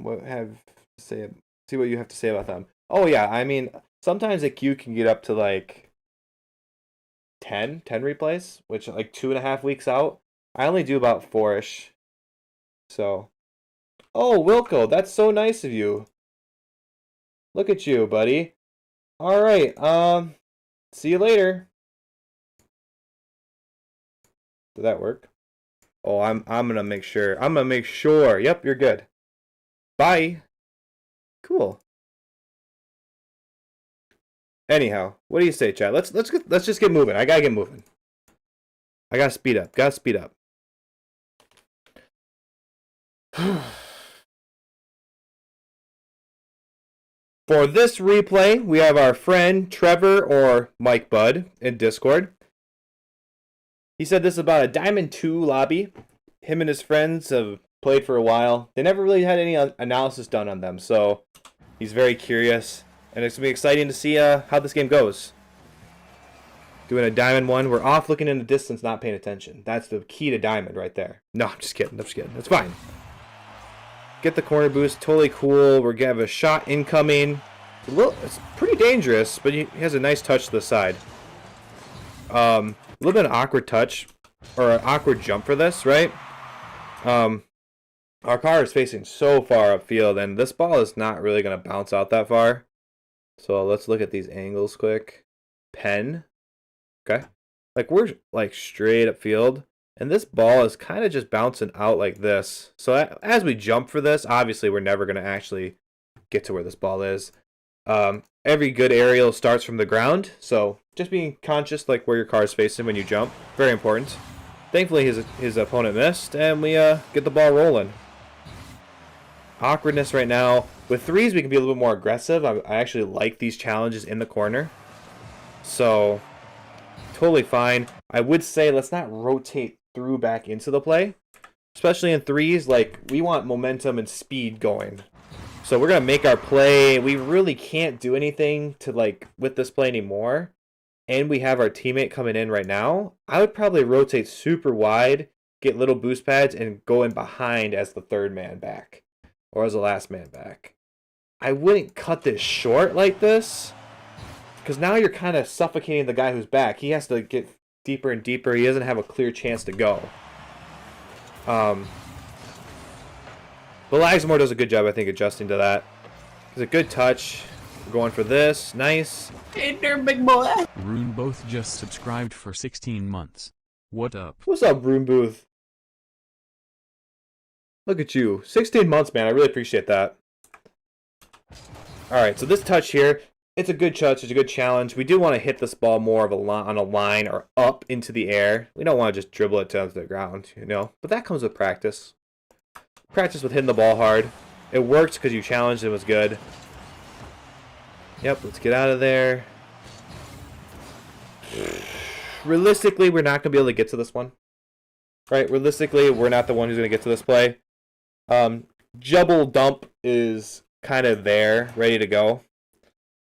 [SPEAKER 1] See what you have to say about them. Oh yeah, I mean sometimes a queue can get up to like 10 replays, which like 2.5 weeks out. I only do about 4-ish. So, oh Wilco, that's so nice of you. Look at you, buddy. All right, see you later. Did that work? Oh, I'm gonna make sure. I'm gonna make sure. Yep, you're good. Bye. Cool. Anyhow, what do you say, chat? Let's just get moving. I gotta get moving. I gotta speed up. Gotta speed up. For this replay, we have our friend Trevor, or Mike Bud, in Discord. He said this is about a Diamond 2 lobby. Him and his friends have played for a while. They never really had any analysis done on them, so he's very curious. And it's going to be exciting to see how this game goes. Doing a Diamond 1. We're off looking in the distance, not paying attention. That's the key to Diamond right there. No, I'm just kidding. I'm just kidding. It's fine. Get the corner boost. Totally cool. We're going to have a shot incoming. It's pretty dangerous, but he has a nice touch to the side. A little bit of awkward touch. Or an awkward jump for this, right? Our car is facing so far upfield, and this ball is not really going to bounce out that far. So let's look at these angles quick. Pen. Okay. Like, we're like straight upfield, and this ball is kind of just bouncing out like this. So as we jump for this, obviously we're never going to actually get to where this ball is. Every good aerial starts from the ground, so just being conscious like where your car is facing when you jump. Very important. Thankfully his opponent missed, and we get the ball rolling. Awkwardness right now. With threes, we can be a little bit more aggressive. I actually like these challenges in the corner. So, totally fine. I would say let's not rotate through back into the play. Especially in threes, like, we want momentum and speed going. So we're going to make our play. We really can't do anything to, like, with this play anymore. And we have our teammate coming in right now. I would probably rotate super wide, get little boost pads, and go in behind as the third man back. Or as the last man back. I wouldn't cut this short like this, because now you're kind of suffocating the guy who's back. He has to get deeper and deeper. He doesn't have a clear chance to go. But Lagsmore does a good job, I think, adjusting to that. It's a good touch. We're going for this. Nice.
[SPEAKER 2] Hey there, big boy.
[SPEAKER 3] Rune both just subscribed for 16 months. What up?
[SPEAKER 1] What's up, Room Booth? Look at you. 16 months, man. I really appreciate that. Alright, so this touch here, it's a good touch. It's a good challenge. We do want to hit this ball more of on a line or up into the air. We don't want to just dribble it down to the ground, you know. But that comes with practice. Practice with hitting the ball hard. It worked because you challenged and it was good. Yep, let's get out of there. Realistically, we're not going to be able to get to this one. Right? Realistically, we're not the one who's going to get to this play. Jubble Dump is kind of there, ready to go.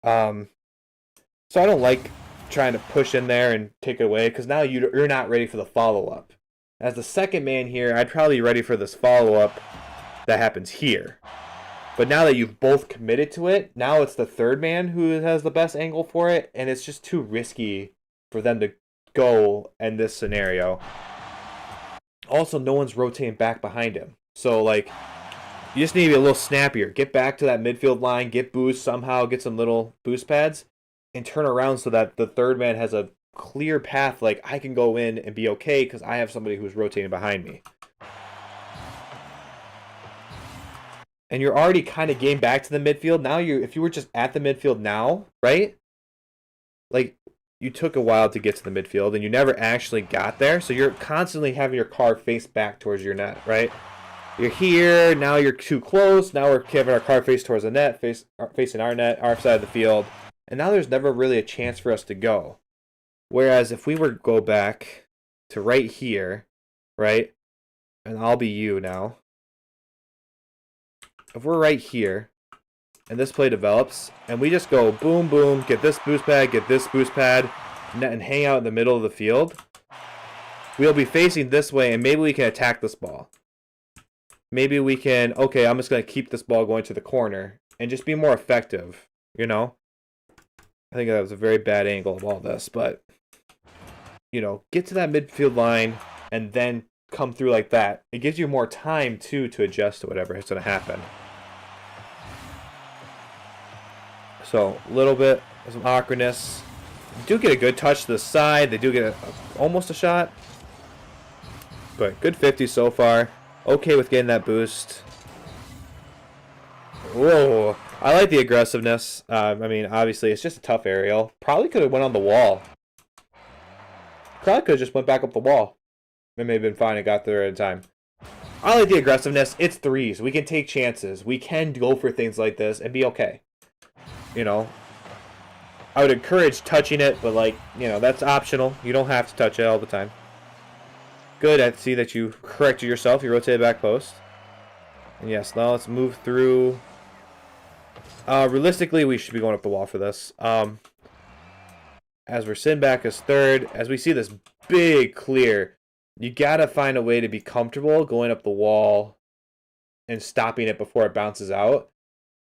[SPEAKER 1] So I don't like trying to push in there and take it away, because now you're not ready for the follow-up. As the second man here, I'd probably be ready for this follow-up that happens here. But now that you've both committed to it, now it's the third man who has the best angle for it, and it's just too risky for them to go in this scenario. Also, no one's rotating back behind him. So, like, you just need to be a little snappier. Get back to that midfield line, get boost somehow, get some little boost pads, and turn around so that the third man has a clear path, like, I can go in and be okay because I have somebody who's rotating behind me. And you're already kind of getting back to the midfield. Now, if you were just at the midfield now, right? Like, you took a while to get to the midfield, and you never actually got there, so you're constantly having your car face back towards your net, right? You're here, now you're too close, now we're having our car face towards the net, facing our net, our side of the field, and now there's never really a chance for us to go. Whereas if we were to go back to right here, right, and I'll be you now. If we're right here, and this play develops, and we just go boom, boom, get this boost pad, and hang out in the middle of the field, we'll be facing this way, and maybe we can attack this ball. Maybe we can, okay, I'm just going to keep this ball going to the corner, and just be more effective, you know? I think that was a very bad angle of all this, but, you know, get to that midfield line, and then come through like that. It gives you more time, too, to adjust to whatever is going to happen. So, a little bit of some awkwardness. They do get a good touch to the side. They do get almost a shot. But good 50 so far. Okay with getting that boost. Whoa. I like the aggressiveness. I mean, obviously, it's just a tough aerial. Probably could have went on the wall. Probably could have just went back up the wall. It may have been fine and got there in time. I like the aggressiveness. It's threes. We can take chances. We can go for things like this and be okay. you know, I would encourage touching it, but like, you know, that's optional. You don't have to touch it all the time. Good, I see that you corrected yourself. You rotated back post. And yes, now let's move through. Realistically, we should be going up the wall for this. As we're sitting back as third, as we see this big clear, you gotta find a way to be comfortable going up the wall and stopping it before it bounces out.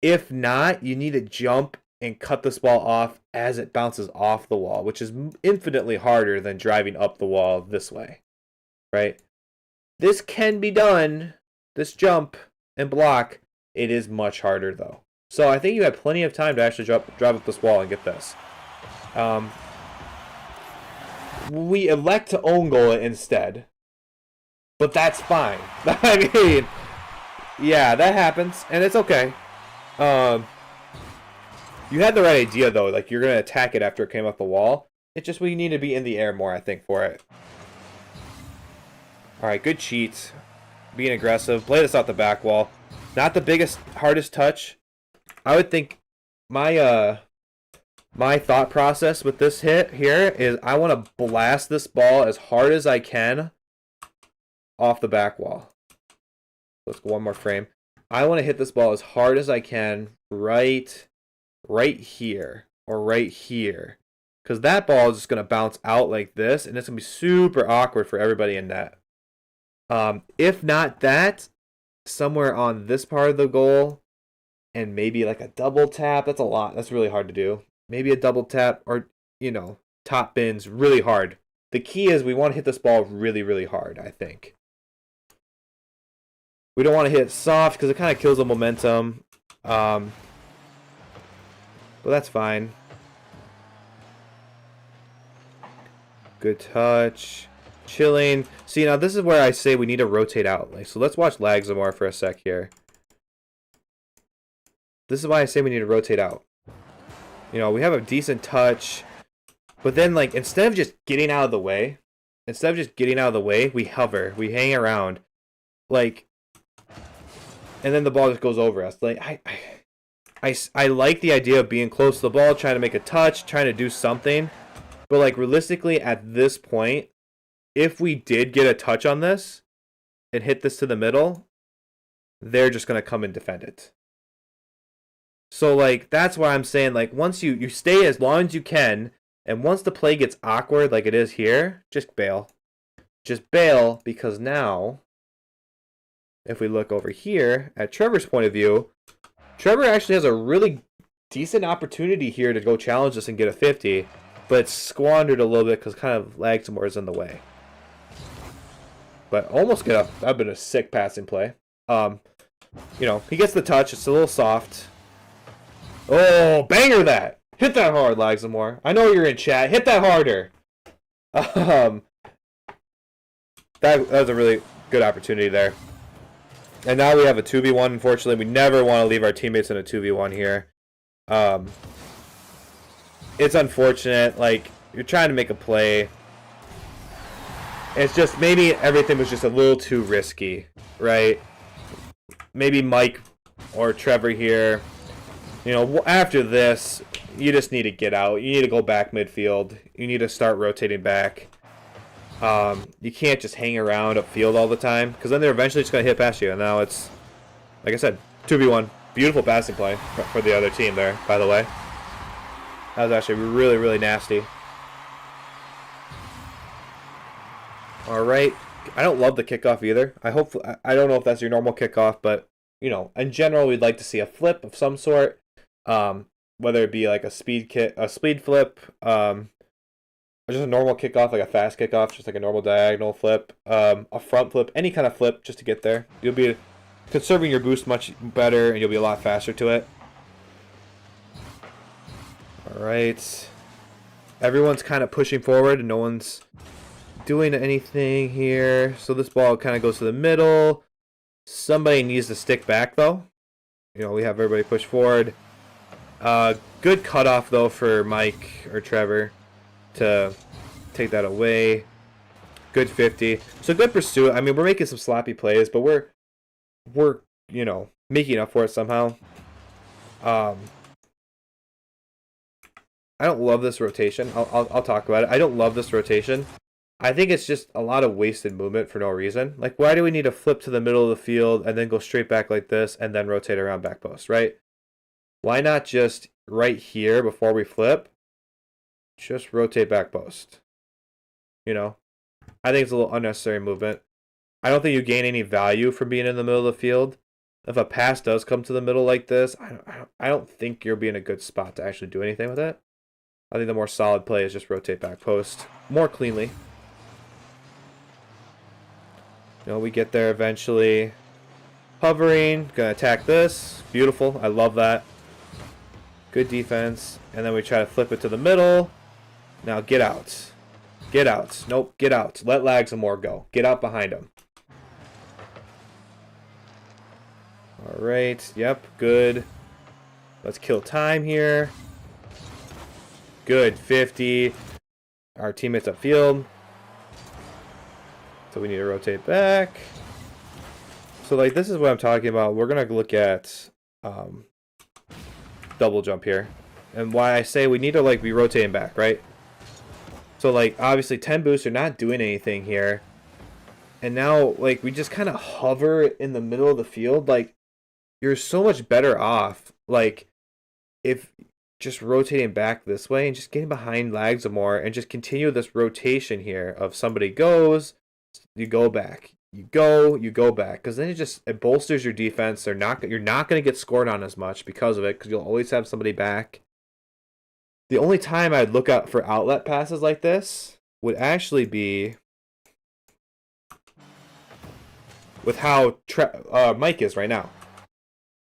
[SPEAKER 1] If not, you need to jump and cut this ball off as it bounces off the wall, which is infinitely harder than driving up the wall this way, right? This can be done, this jump and block. It is much harder though. So I think you have plenty of time to actually drive up this wall and get this. We elect to own goal it instead, but that's fine. I mean, yeah, that happens, and it's okay. You had the right idea though, like you're gonna attack it after it came off the wall. It's just we need to be in the air more, I think, for it. Alright, good cheat. Being aggressive. Play this off the back wall. Not the biggest, hardest touch. I would think my my thought process with this hit here is I want to blast this ball as hard as I can off the back wall. Let's go one more frame. I want to hit this ball as hard as I can right here or right here, because that ball is just going to bounce out like this, and it's going to be super awkward for everybody in net. If not that, somewhere on this part of the goal, and maybe like a double tap. That's a lot. That's really hard to do. Maybe a double tap, or, you know, top bins really hard. The key is we want to hit this ball really, really hard, I think. We don't want to hit it soft because it kind of kills the momentum. But that's fine. Good touch. Chilling. See, now this is where I say we need to rotate out. Like, so let's watch lag some more for a sec here. This is why I say we need to rotate out. You know, we have a decent touch. But then, like, instead of just getting out of the way, we hover. We hang around. Like, and then the ball just goes over us. Like, I like the idea of being close to the ball, trying to make a touch, trying to do something. But, like, realistically, at this point, if we did get a touch on this and hit this to the middle, they're just going to come and defend it. So, like, that's why I'm saying, like, once you stay as long as you can, and once the play gets awkward like it is here, just bail. Just bail, because now, if we look over here at Trevor's point of view, Trevor actually has a really decent opportunity here to go challenge this and get a 50, but it's squandered a little bit because kind of Lagsmore is in the way. But almost get up. That'd been a sick passing play. You know, he gets the touch. It's a little soft. Oh, banger that! Hit that hard, Lagsmore. I know you're in chat. Hit that harder. That was a really good opportunity there. And now we have a 2v1. Unfortunately, we never want to leave our teammates in a 2v1 here. It's unfortunate. Like, you're trying to make a play. It's just maybe everything was just a little too risky, right? Maybe Mike or Trevor here. You know, after this, you just need to get out. You need to go back midfield. You need to start rotating back. You can't just hang around upfield all the time, because then they're eventually just going to hit past you. And now it's, like I said, 2v1. Beautiful passing play for the other team there, by the way. That was actually really, really nasty. Alright. I don't love the kickoff either. I don't know if that's your normal kickoff, but, you know, in general, we'd like to see a flip of some sort. Whether it be like a speed flip, or just a normal kickoff, like a fast kickoff, just like a normal diagonal flip, a front flip, any kind of flip just to get there. You'll be conserving your boost much better, and you'll be a lot faster to it. Alright. Everyone's kind of pushing forward, and no one's doing anything here. So this ball kind of goes to the middle. Somebody needs to stick back, though. You know, we have everybody push forward. Good cutoff, though, for Mike or Trevor to take that away. Good 50. So good pursuit. I mean, we're making some sloppy plays, but we're you know, making up for it somehow. I don't love this rotation. I'll talk about it. I don't love this rotation. I think it's just a lot of wasted movement for no reason. Like, why do we need to flip to the middle of the field and then go straight back like this and then rotate around back post, right? Why not just right here before we flip, just rotate back post? You know, I think it's a little unnecessary movement. I don't think you gain any value from being in the middle of the field. If a pass does come to the middle like this, I don't think you'll be in a good spot to actually do anything with it. I think the more solid play is just rotate back post more cleanly. You know, we get there eventually. Hovering, gonna attack this. Beautiful, I love that. Good defense. And then we try to flip it to the middle. Now get out. Get out. Nope, get out. Let Lagzamore go. Get out behind him. Alright, yep, good. Let's kill time here. Good, 50. Our teammates upfield. So we need to rotate back. So like this is what I'm talking about. We're gonna look at double jump here. And why I say we need to like be rotating back, right? So like obviously 10 boosts are not doing anything here. And now like we just kind of hover in the middle of the field. Like you're so much better off like if just rotating back this way and just getting behind Lagzamore and just continue this rotation here of somebody goes, you go back, you go back, because then it bolsters your defense. You're not going to get scored on as much because of it, because you'll always have somebody back. The only time I'd look out for outlet passes like this would actually be with how Mike is right now.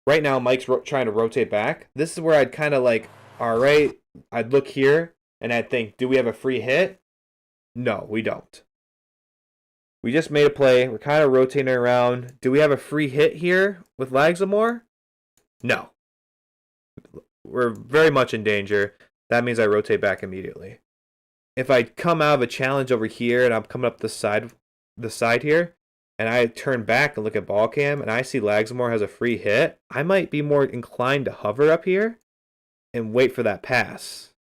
[SPEAKER 1] Right now, Mike's trying to rotate back. This is where I'd kind of like, all right, I'd look here and I'd think, do we have a free hit? No, we don't. We just made a play. We're kind of rotating around. Do we have a free hit here with Lagzamore? No. We're very much in danger. That means I rotate back immediately. If I come out of a challenge over here and I'm coming up the side here, and I turn back and look at ball cam and I see Lagzamore has a free hit, I might be more inclined to hover up here and wait for that pass.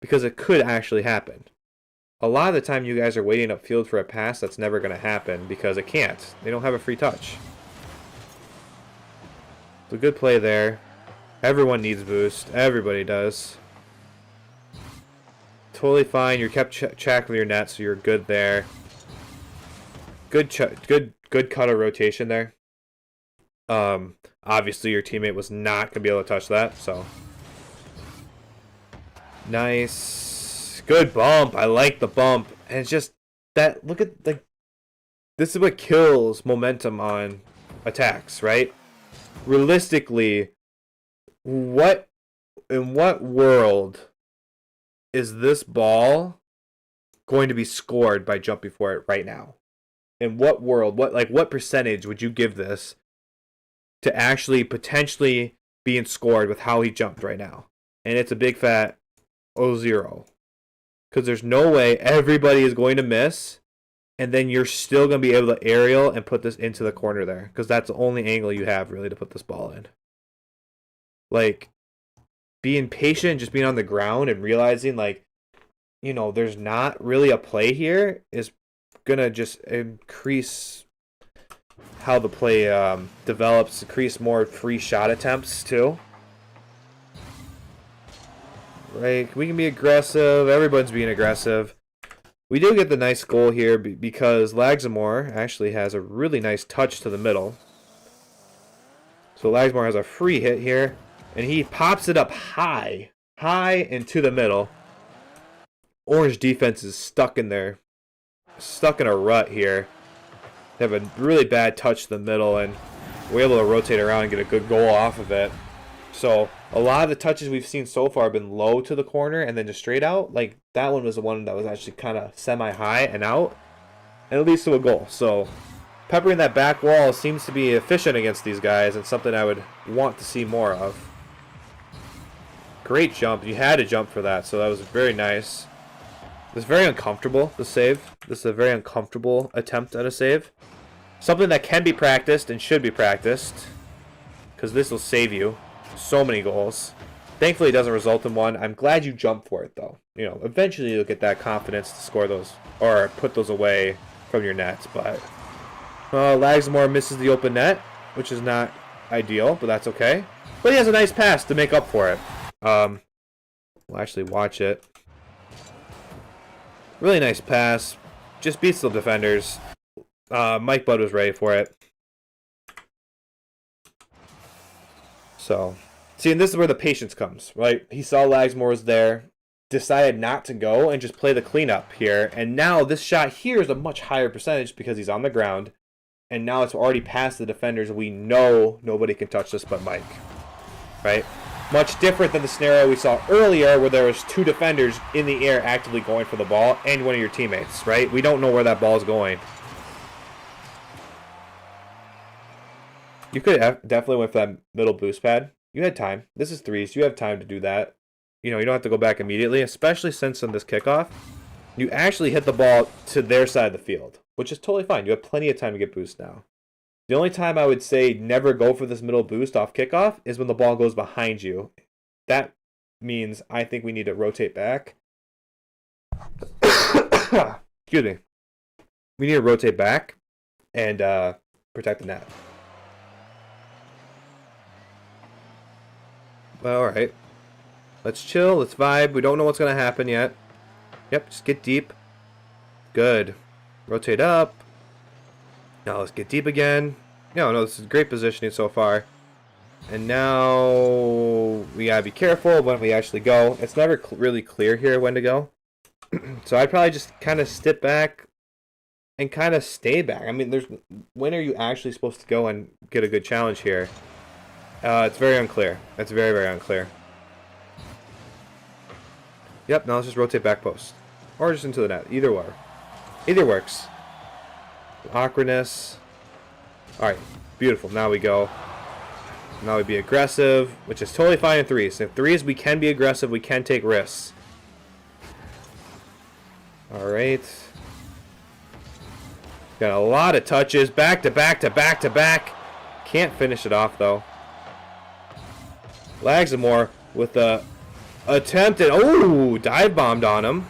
[SPEAKER 1] Because it could actually happen. A lot of the time you guys are waiting upfield for a pass that's never going to happen because it can't. They don't have a free touch. It's a good play there. Everyone needs boost. Everybody does. Totally fine. You're kept track of your net, so you're good there. Good cut of rotation there. Obviously your teammate was not going to be able to touch that, so. Nice. Good bump. I like the bump. And it's just that, look at like this is what kills momentum on attacks, right? Realistically, in what world is this ball going to be scored by jumping for it right now? In what world, what percentage would you give this to actually potentially being scored with how he jumped right now? And it's a big fat 0. Because there's no way everybody is going to miss, and then you're still going to be able to aerial and put this into the corner there. Because that's the only angle you have, really, to put this ball in. Like, being patient, just being on the ground and realizing, like, you know, there's not really a play here is going to just increase how the play develops, increase more free shot attempts, too. Right, we can be aggressive. Everyone's being aggressive. We do get the nice goal here because Lagzamore actually has a really nice touch to the middle. So Lagzamore has a free hit here, and he pops it up high into the middle. Orange defense is stuck in there, stuck in a rut here. They have a really bad touch to the middle, and we're able to rotate around and get a good goal off of it. So a lot of the touches we've seen so far have been low to the corner and then just straight out. Like that one was the one that was actually kind of semi-high and out, and it leads to a goal. So peppering that back wall seems to be efficient against these guys and something I would want to see more of. Great jump. You had to jump for that, so that was very nice. It was very uncomfortable, the save. This is a very uncomfortable attempt at a save. Something that can be practiced and should be practiced, because this will save you so many goals. Thankfully, it doesn't result in one. I'm glad you jumped for it, though. You know, eventually you'll get that confidence to score those or put those away from your nets. But Lagsmore misses the open net, which is not ideal, but that's okay. But he has a nice pass to make up for it. We'll actually watch it. Really nice pass. Just beats the defenders. Mike Budd was ready for it. So, see, and this is where the patience comes, right? He saw Lagsmore was there, decided not to go, and just play the cleanup here. And now this shot here is a much higher percentage because he's on the ground. And now it's already past the defenders. We know nobody can touch this but Mike, right? Much different than the scenario we saw earlier where there was 2 defenders in the air actively going for the ball and one of your teammates, right? We don't know where that ball is going. You could have definitely went for that middle boost pad. You had time. This is threes. You have time to do that. You know, you don't have to go back immediately, especially since on this kickoff, you actually hit the ball to their side of the field, which is totally fine. You have plenty of time to get boost now. The only time I would say never go for this middle boost off kickoff is when the ball goes behind you. That means I think we need to rotate back. Excuse me. We need to rotate back and protect the net. Alright. Let's chill. Let's vibe. We don't know what's going to happen yet. Yep, just get deep. Good. Rotate up. Now let's get deep again. No, this is great positioning so far. And now we gotta be careful when we actually go. It's never really clear here when to go. So I'd probably just kind of step back and kind of stay back. I mean, when are you actually supposed to go and get a good challenge here? It's very unclear. It's very, very unclear. Yep, now let's just rotate back post. Or just into the net. Either way. Either works. Awkwardness. Alright, beautiful. Now we go. Now we be aggressive, which is totally fine in threes. In threes, we can be aggressive. We can take risks. Alright. Got a lot of touches. Back to back to back to back. Can't finish it off, though. Lagsmore with the attempt and dive bombed on him.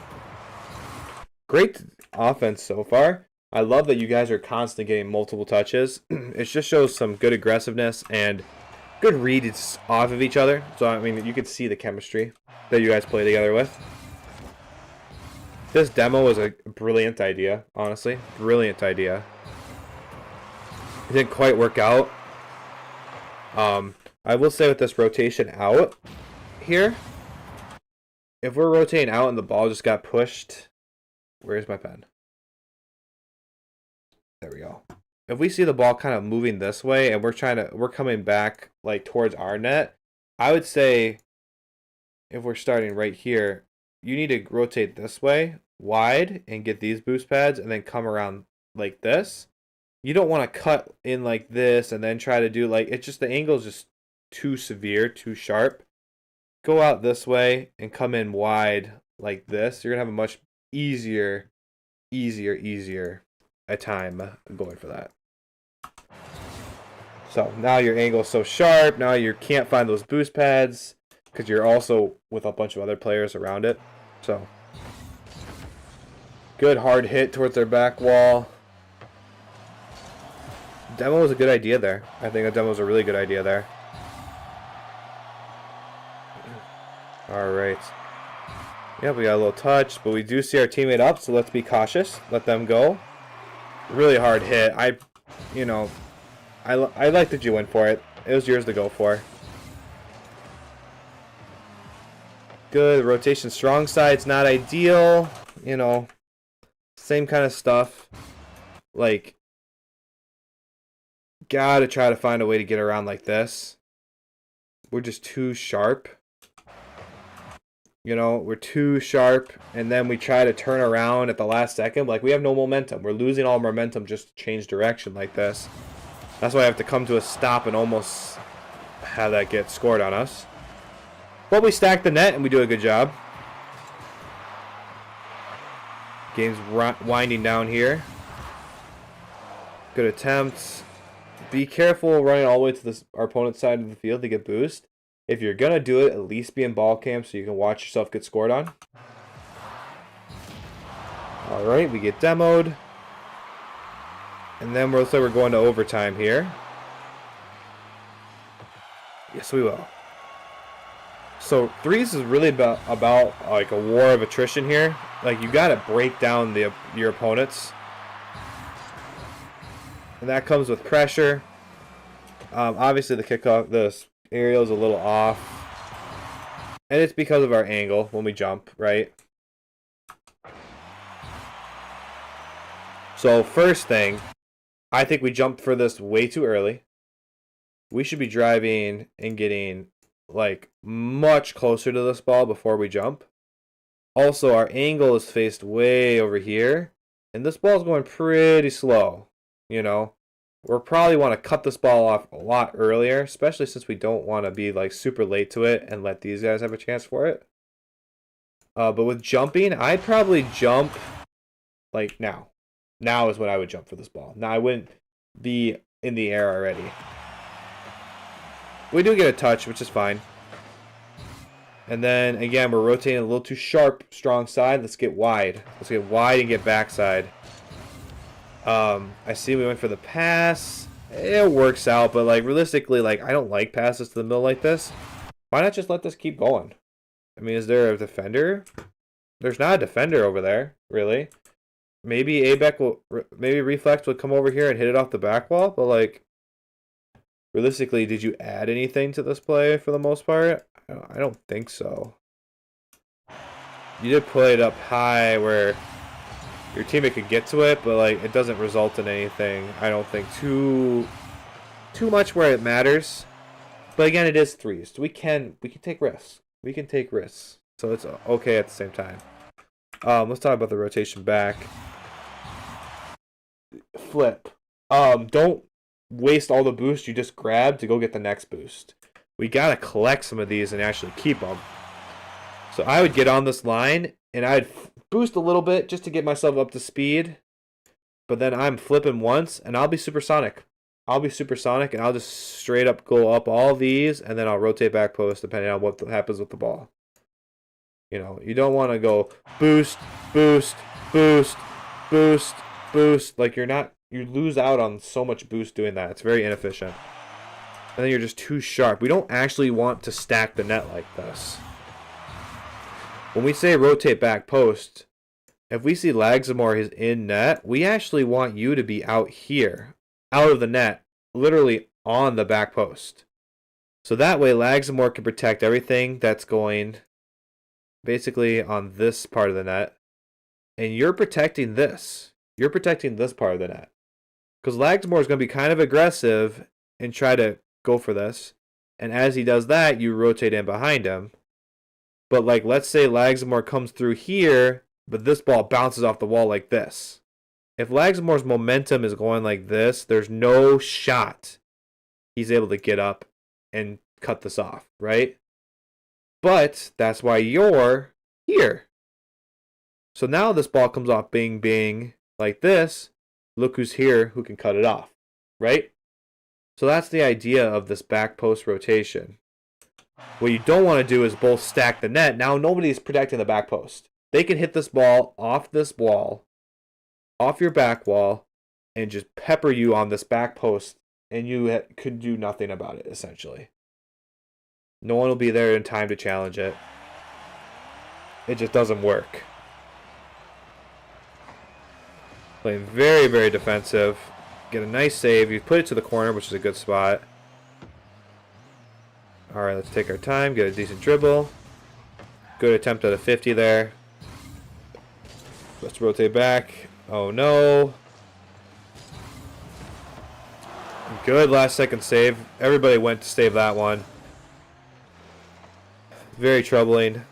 [SPEAKER 1] Great offense so far. I love that you guys are constantly getting multiple touches. It just shows some good aggressiveness and good reads off of each other. So, I mean, you could see the chemistry that you guys play together with. This demo was a brilliant idea, honestly. Brilliant idea. It didn't quite work out. I will say with this rotation out here, if we're rotating out and the ball just got pushed, where's my pen? There we go. If we see the ball kind of moving this way and we're coming back like towards our net, I would say if we're starting right here, you need to rotate this way wide and get these boost pads and then come around like this. You don't want to cut in like this and then try to do like, it's just the angle is just too severe, too sharp. Go out this way and come in wide like this. You're gonna have a much easier a time going for that. So now your angle is so sharp. Now you can't find those boost pads because you're also with a bunch of other players around it. So good hard hit towards their back wall. Demo was a good idea there. I think the demo was a really good idea there. Alright. Yeah, we got a little touch, but we do see our teammate up, so let's be cautious. Let them go. Really hard hit. I like that you went for it. It was yours to go for. Good. Rotation strong side's not ideal. You know, same kind of stuff. Like, gotta try to find a way to get around like this. We're just too sharp. You know, we're too sharp, and then we try to turn around at the last second. Like, we have no momentum. We're losing all momentum just to change direction like this. That's why I have to come to a stop and almost have that get scored on us. But we stack the net, and we do a good job. Game's winding down here. Good attempts. Be careful running all the way to our opponent's side of the field to get boost. If you're going to do it, at least be in ball camp so you can watch yourself get scored on. All right, we get demoed. And then looks like we're going to overtime here. Yes, we will. So threes is really about like a war of attrition here. Like you got to break down your opponents. And that comes with pressure. Obviously the kickoff, the aerial is a little off. And it's because of our angle when we jump, right? So first thing, I think we jumped for this way too early. We should be driving and getting like much closer to this ball before we jump. Also, our angle is faced way over here. And this ball's going pretty slow, you know. We'll probably want to cut this ball off a lot earlier, especially since we don't want to be like super late to it and let these guys have a chance for it. But with jumping, I'd probably jump like now. Now is when I would jump for this ball. Now I wouldn't be in the air already. We do get a touch, which is fine. And then again, we're rotating a little too sharp, strong side. Let's get wide. Let's get wide and get backside. I see we went for the pass. It works out, but like realistically, like I don't like passes to the middle like this. Why not just let this keep going? I mean, is there a defender? There's not a defender over there, really. Maybe Abeck will, maybe Reflex will come over here and hit it off the back wall, but like, realistically, did you add anything to this play for the most part? I don't think so. You did play it up high where your teammate could get to it, but like it doesn't result in anything. I don't think too much where it matters. But again, it is threes. We can take risks. We can take risks, so it's okay at the same time. Let's talk about the rotation back. Flip. Don't waste all the boost you just grabbed to go get the next boost. We gotta collect some of these and actually keep them. So I would get on this line and I'd boost a little bit just to get myself up to speed. But then I'm flipping once and I'll be supersonic. I'll be supersonic and I'll just straight up go up all these and then I'll rotate back post depending on what happens with the ball. You know, you don't want to go boost, boost, boost, boost, boost. Like you lose out on so much boost doing that. It's very inefficient. And then you're just too sharp. We don't actually want to stack the net like this. When we say rotate back post, if we see Lagzamore is in net, we actually want you to be out here, out of the net, literally on the back post. So that way Lagzamore can protect everything that's going basically on this part of the net. And you're protecting this. You're protecting this part of the net. Because Lagzamore is going to be kind of aggressive and try to go for this. And as he does that, you rotate in behind him. But like, let's say Lagzamore comes through here, but this ball bounces off the wall like this. If Lagzamore's momentum is going like this, there's no shot he's able to get up and cut this off, right? But that's why you're here. So now this ball comes off bing, bing, like this. Look who's here who can cut it off, right? So that's the idea of this back post rotation. What you don't want to do is both stack the net. Now nobody's protecting the back post. They can hit this ball off this wall, off your back wall, and just pepper you on this back post, and you could do nothing about it, essentially. No one will be there in time to challenge it. It just doesn't work. Playing very, very defensive. Get a nice save. You put it to the corner, which is a good spot. Alright, let's take our time. Get a decent dribble. Good attempt at a 50 there. Let's rotate back. Oh no. Good last second save. Everybody went to save that one. Very troubling.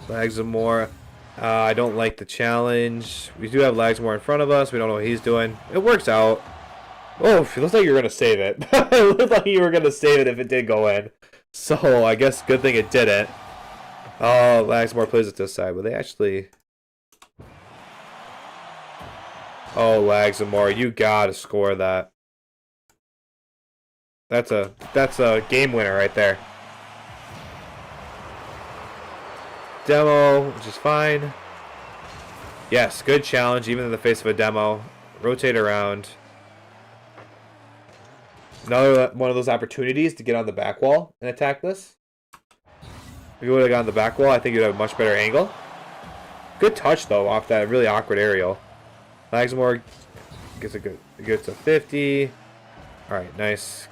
[SPEAKER 1] Lagzamore. I don't like the challenge. We do have Lagzamore in front of us. We don't know what he's doing. It works out. Oh, it looks like you were going to save it. It looked like you were going to save it if it did go in. So, I guess good thing it didn't. Oh, Lagzamore plays it this side. But they actually... Oh, Lagzamore, you got to score that. That's a game winner right there. Demo, which is fine. Yes, good challenge, even in the face of a demo. Rotate around. Another one of those opportunities to get on the back wall and attack this. If you would have gotten the back wall, I think you'd have a much better angle. Good touch though off that really awkward aerial. Lagsmore gets a 50. All right, nice.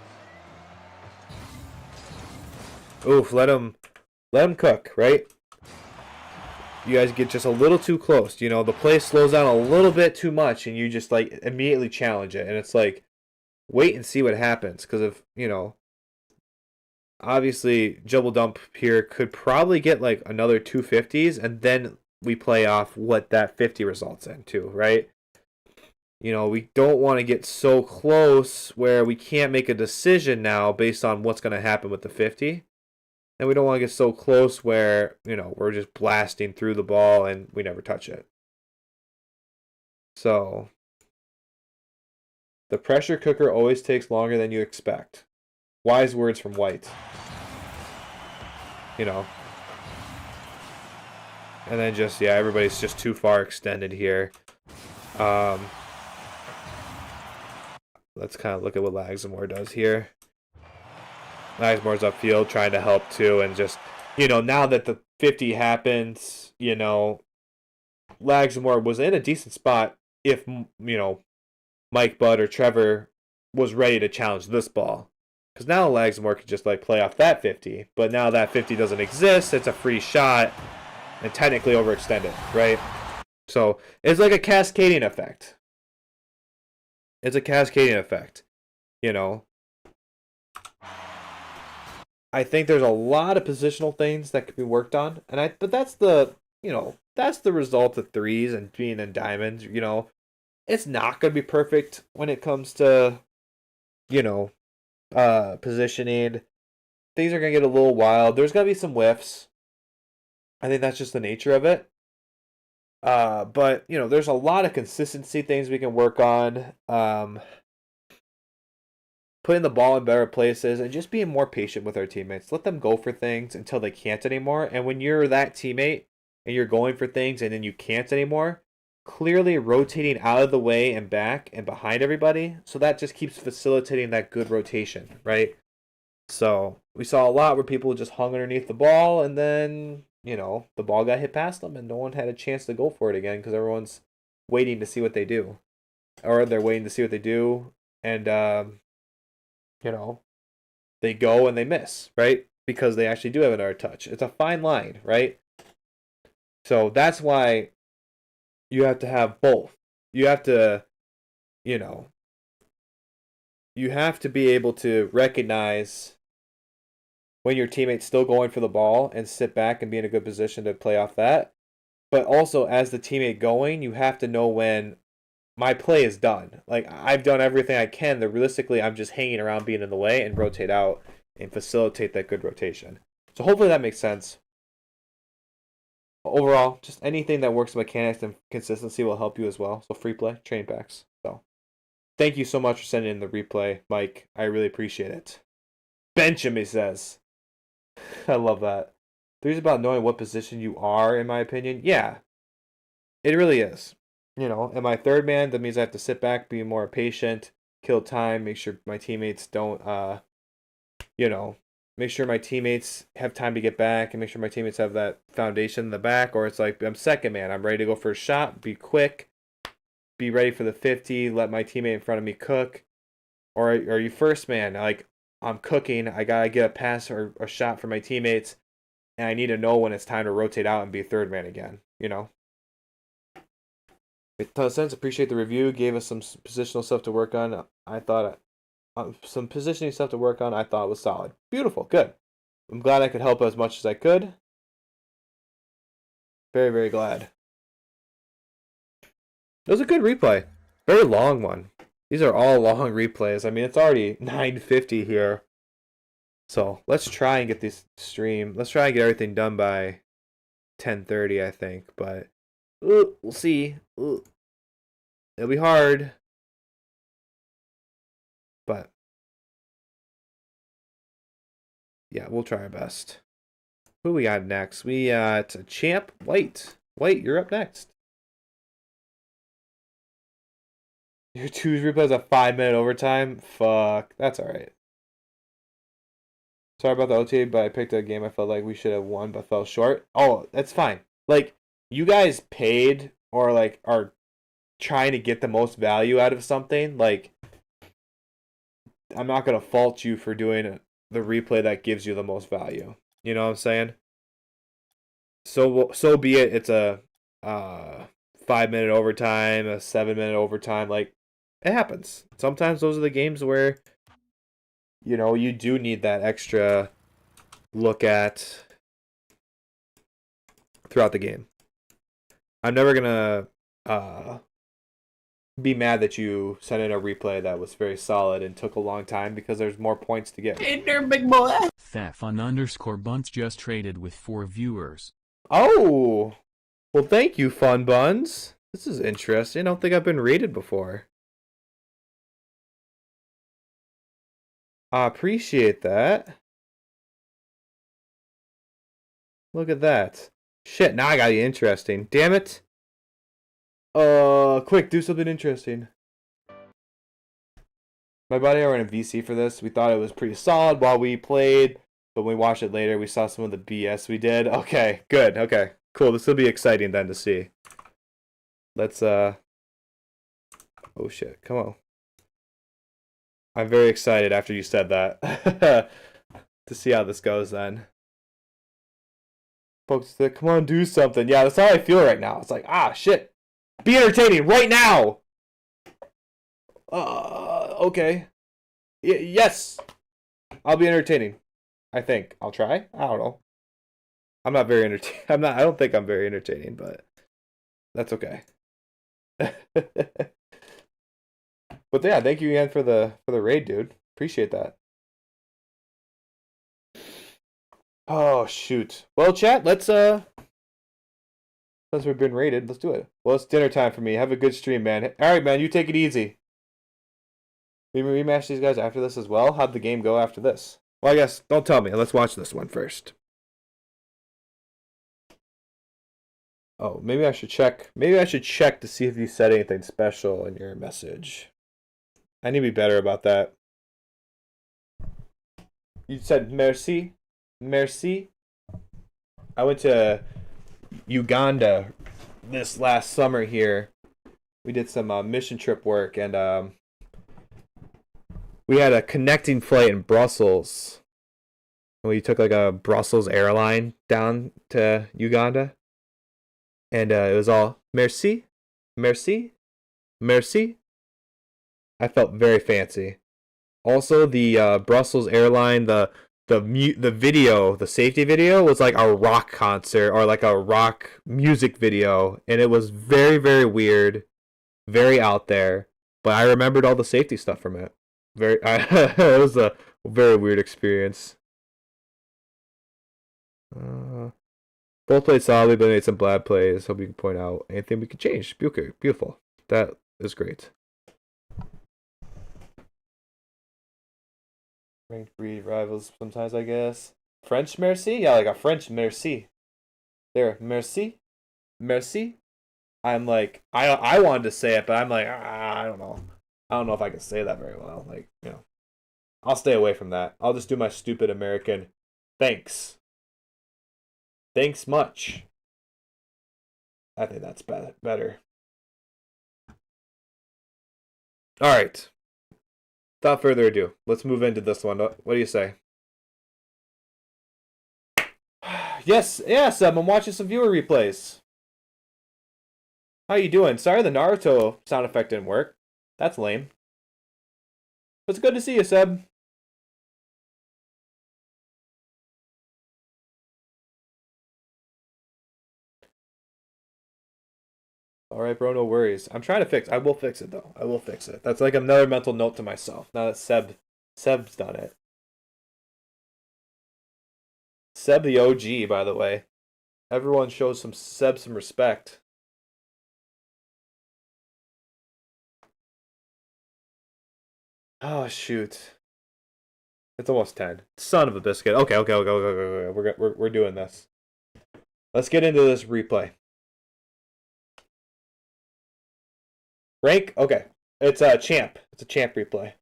[SPEAKER 1] Oof, let him cook, right? You guys get just a little too close. You know, the play slows down a little bit too much, and you just like immediately challenge it, and it's like, wait and see what happens, because if you know, obviously Jubble Dump here could probably get like another 250s, and then we play off what that 50 results in too, right? You know, we don't want to get so close where we can't make a decision now based on what's going to happen with the 50. And we don't want to get so close where, you know, we're just blasting through the ball and we never touch it. So, the pressure cooker always takes longer than you expect. Wise words from White. You know. And then just, yeah, everybody's just too far extended here. Let's kind of look at what Lagsmore does here. Lagsmore's upfield trying to help too, and just, you know, now that the 50 happens, you know, Lagsmore was in a decent spot if, you know, Mike Budd or Trevor was ready to challenge this ball. Because now Lagsmore could just like play off that 50, but now that 50 doesn't exist, it's a free shot and technically overextended, right? So it's like a cascading effect. It's a cascading effect, you know. I think there's a lot of positional things that could be worked on, but that's the, you know, that's the result of threes and being in diamonds. You know, it's not gonna be perfect when it comes to, you know, positioning. Things are gonna get a little wild. There's gonna be some whiffs. I think that's just the nature of it. But you know, there's a lot of consistency things we can work on. Putting the ball in better places and just being more patient with our teammates. Let them go for things until they can't anymore. And when you're that teammate and you're going for things and then you can't anymore, clearly rotating out of the way and back and behind everybody. So that just keeps facilitating that good rotation, right? So we saw a lot where people just hung underneath the ball and then, you know, the ball got hit past them and no one had a chance to go for it again because everyone's waiting to see what they do. Or they're waiting to see what they do. And, you know, they go and they miss, right? Because they actually do have another touch. It's a fine line, right? So that's why you have to have both. You have to, you know, you have to be able to recognize when your teammate's still going for the ball and sit back and be in a good position to play off that. But also, as the teammate going, you have to know when my play is done. Like, I've done everything I can. That realistically, I'm just hanging around being in the way and rotate out and facilitate that good rotation. So hopefully that makes sense. Overall, just anything that works mechanics and consistency will help you as well. So free play, train packs. So thank you so much for sending in the replay, Mike. I really appreciate it. Bench him, he says. I love that. Three's about knowing what position you are, in my opinion. Yeah, it really is. You know, am I third man? That means I have to sit back, be more patient, kill time, make sure my teammates don't, you know, make sure my teammates have time to get back and make sure my teammates have that foundation in the back. Or it's like, I'm second man. I'm ready to go for a shot, be quick, be ready for the 50, let my teammate in front of me cook. Or are you first man? Like, I'm cooking, I gotta get a pass or a shot for my teammates, and I need to know when it's time to rotate out and be third man again, you know? It a ton of sense. Appreciate the review. Gave us some positional stuff to work on. I thought some positioning stuff to work on. I thought was solid. Beautiful. Good. I'm glad I could help as much as I could. Very, very glad. It was a good replay. Very long one. These are all long replays. I mean, it's already 9:50 here. So let's try and get this stream. Let's try and get everything done by 10:30, I think. But we'll see. It'll be hard. But yeah, we'll try our best. Who we got next? We got Champ White. White, you're up next. Your 2's replays a 5-minute overtime? Fuck, that's alright. Sorry about the OT, but I picked a game I felt like we should have won but fell short. Oh, that's fine. Like, you guys paid or like are trying to get the most value out of something. Like, I'm not gonna fault you for doing the replay that gives you the most value. You know what I'm saying? So be it. It's a 5-minute overtime, a 7-minute overtime. Like, it happens. Sometimes those are the games where, you know, you do need that extra look at throughout the game. I'm never gonna be mad that you sent in a replay that was very solid and took a long time because there's more points to get.
[SPEAKER 2] Hey there, big boy.
[SPEAKER 3] Thefun_bunts just traded with 4 viewers.
[SPEAKER 1] Oh, well, thank you, Fun Buns. This is interesting. I don't think I've been rated before. I appreciate that. Look at that. Shit, now I got you interesting. Damn it. Quick, do something interesting. My buddy and I were in a VC for this. We thought it was pretty solid while we played, but when we watched it later, we saw some of the BS we did. Okay, good. Okay, cool. This will be exciting then to see. Let's, oh shit, come on. I'm very excited after you said that to see how this goes then. Folks said, come on, do something. Yeah, that's how I feel right now. It's like, ah, shit. Be entertaining right now. Okay. Yes. I'll be entertaining. I think. I'll try. I don't know. I'm not very entertaining. I don't think I'm very entertaining, but that's okay. But yeah, thank you again for the raid, dude. Appreciate that. Oh shoot. Well, chat, let's since we've been raided, let's do it. Well, it's dinner time for me. Have a good stream, man. All right, man, you take it easy. We rematch these guys after this as well. How'd the game go after this? Well, I guess don't tell me. Let's watch this one first. Oh, maybe I should check. Maybe I should check to see if you said anything special in your message. I need to be better about that. You said merci. Merci. I went to Uganda this last summer here. We did some mission trip work, and we had a connecting flight in Brussels. We took like a Brussels airline down to Uganda. And it was all merci, merci, merci. I felt very fancy. Also, the Brussels airline, the video, the safety video was like a rock concert or like a rock music video, and it was very, very weird, very out there. But I remembered all the safety stuff from it. It was a very weird experience. Both played solidly, but made some bad plays. Hope you can point out anything we can change. Beautiful. That is great. Ranked breed rivals sometimes, I guess. French merci? Yeah, like a French merci. There, merci? Merci? I'm like, I wanted to say it, but I'm like, I don't know. I don't know if I can say that very well. Like, you know, I'll stay away from that. I'll just do my stupid American thanks. Thanks much. I think that's better. All right. Without further ado, let's move into this one. What do you say? Yes, I'm watching some viewer replays. How you doing? Sorry the Naruto sound effect didn't work. That's lame. But it's good to see you, Seb. All right, bro, no worries. I'm trying to fix. I will fix it though. I will fix it. That's like another mental note to myself. Now that Seb's done it. Seb the OG, by the way. Everyone shows Seb some respect. Oh shoot. It's almost 10. Son of a biscuit. Okay. We're doing this. Let's get into this replay. Rank? Okay. It's a champ. It's a champ replay.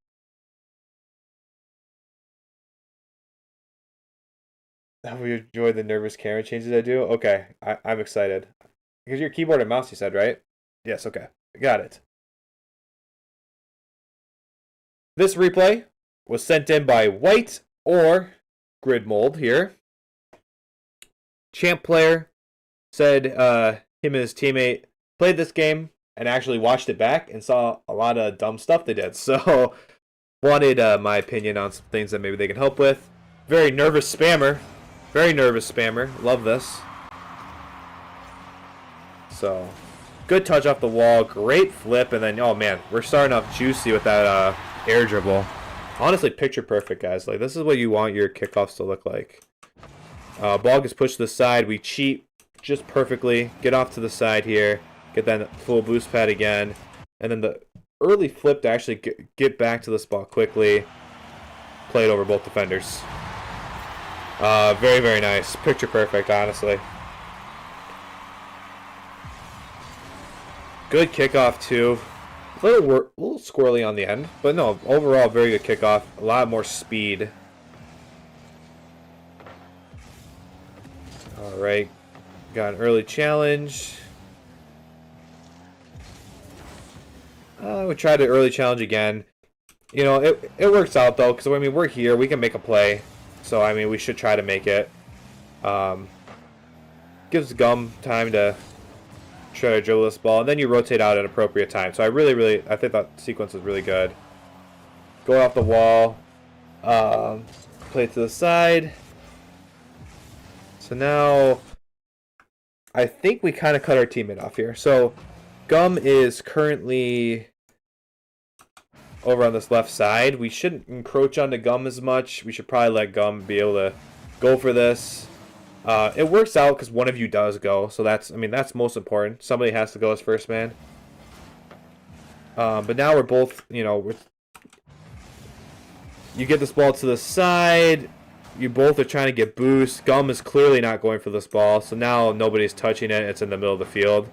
[SPEAKER 1] Have you enjoyed the nervous camera changes I do? Okay. I'm excited. Because your keyboard and mouse, you said, right? Yes, okay. Got it. This replay was sent in by White or Grid Mold here. Champ player said him and his teammate played this game and actually watched it back and saw a lot of dumb stuff they did. So wanted my opinion on some things that maybe they can help with. Very nervous spammer. Very nervous spammer. Love this. So good touch off the wall. Great flip. And then, oh man, we're starting off juicy with that air dribble. Honestly, picture perfect, guys. Like, this is what you want your kickoffs to look like. Ball gets pushed to the side. We cheat just perfectly. Get off to the side here. Get that full boost pad again. And then the early flip to actually get back to this ball quickly. Play it over both defenders. Very, very nice. Picture perfect, honestly. Good kickoff, too. A little squirrely on the end. But no, overall, very good kickoff. A lot more speed. Alright. Got an early challenge. We tried the early challenge again. You know, it works out, though. Because, I mean, we're here. We can make a play. So, I mean, we should try to make it. Gives Gum time to try to dribble this ball. And then you rotate out at appropriate time. So, I think that sequence is really good. Going off the wall. Play it to the side. So, now I think we kind of cut our teammate off here. So, Gum is currently over on this left side. We shouldn't encroach onto Gum as much. We should probably let Gum be able to go for this. It works out because one of you does go. So that's most important. Somebody has to go as first man. But now we're both, you get this ball to the side. You both are trying to get boost. Gum is clearly not going for this ball. So now nobody's touching it. It's in the middle of the field.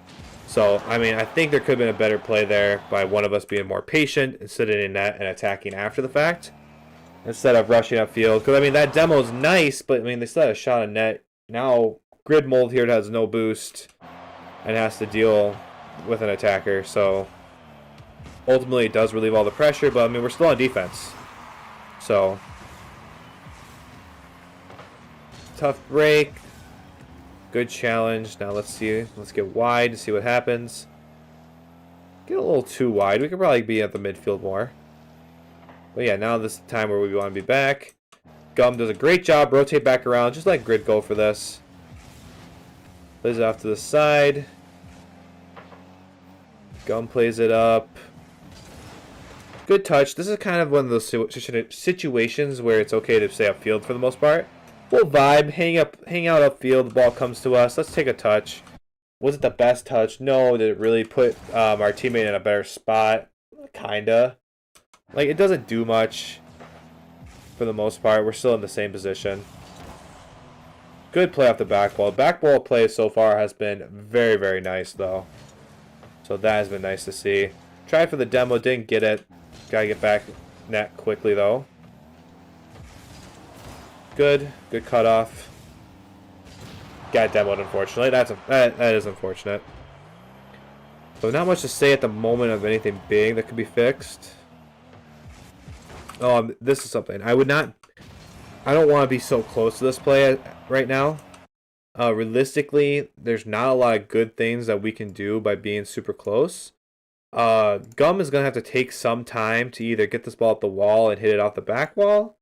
[SPEAKER 1] So, I mean, I think there could have been a better play there by one of us being more patient and sitting in net and attacking after the fact instead of rushing upfield. Because, I mean, that demo is nice, but, I mean, they still had a shot on net. Now, Grid Mold here has no boost and has to deal with an attacker. So, ultimately, it does relieve all the pressure, but, I mean, we're still on defense. So, tough break. Good challenge. Now let's see. Let's get wide to see what happens. Get a little too wide. We could probably be at the midfield more. But yeah, now this is the time where we want to be back. Gum does a great job. Rotate back around. Just let Grid go for this. Plays it off to the side. Gum plays it up. Good touch. This is kind of one of those situations where it's okay to stay upfield for the most part. We'll vibe, hang out upfield. The ball comes to us. Let's take a touch. Was it the best touch? No. Did it really put our teammate in a better spot? Kinda. Like, it doesn't do much for the most part. We're still in the same position. Good play off the back wall. Back wall play so far has been very, very nice, though. So that has been nice to see. Tried for the demo, didn't get it. Gotta get back net quickly, though. Good cutoff. Got demoed, unfortunately. That is unfortunate. So not much to say at the moment of anything big that could be fixed. Oh, this is something I don't want to be so close to this play right now. Realistically, there's not a lot of good things that we can do by being super close. Gum is gonna have to take some time to either get this ball at the wall and hit it off the back wall,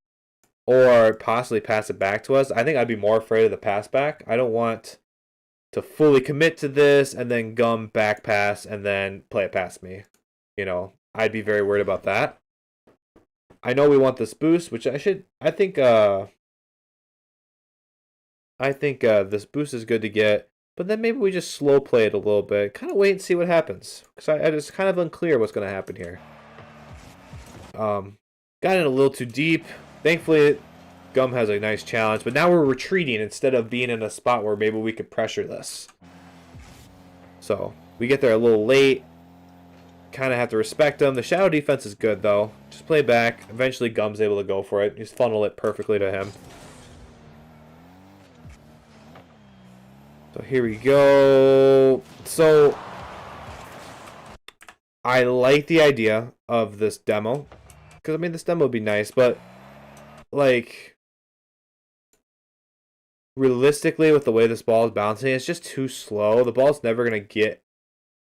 [SPEAKER 1] or possibly pass it back to us. I think I'd be more afraid of the pass back. I don't want to fully commit to this and then Gum back pass and then play it past me. I'd be very worried about that. I know we want this boost, which I think this boost is good to get, but then maybe we just slow play it a little bit. Kind of wait and see what happens. Because it's kind of unclear what's going to happen here. Got in a little too deep. Thankfully, Gum has a nice challenge, but now we're retreating instead of being in a spot where maybe we could pressure this. So, we get there a little late. Kind of have to respect them. The shadow defense is good, though. Just play back. Eventually, Gum's able to go for it. Just funnel it perfectly to him. So, here we go. So, I like the idea of this demo. Because, I mean, this demo would be nice, but, like, realistically, with the way this ball is bouncing, it's just too slow. The ball's never going to get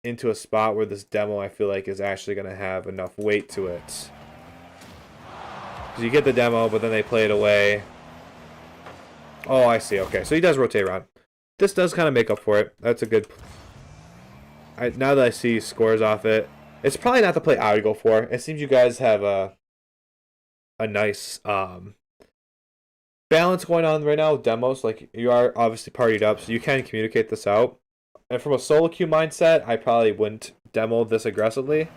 [SPEAKER 1] into a spot where this demo, I feel like, is actually going to have enough weight to it. Because you get the demo, but then they play it away. Oh, I see. Okay, so he does rotate around. This does kind of make up for it. That's a good... now that I see scores off it, it's probably not the play I would go for. It seems you guys have a nice balance going on right now with demos. Like, you are obviously partied up, so you can communicate this out. And from a solo queue mindset, I probably wouldn't demo this aggressively.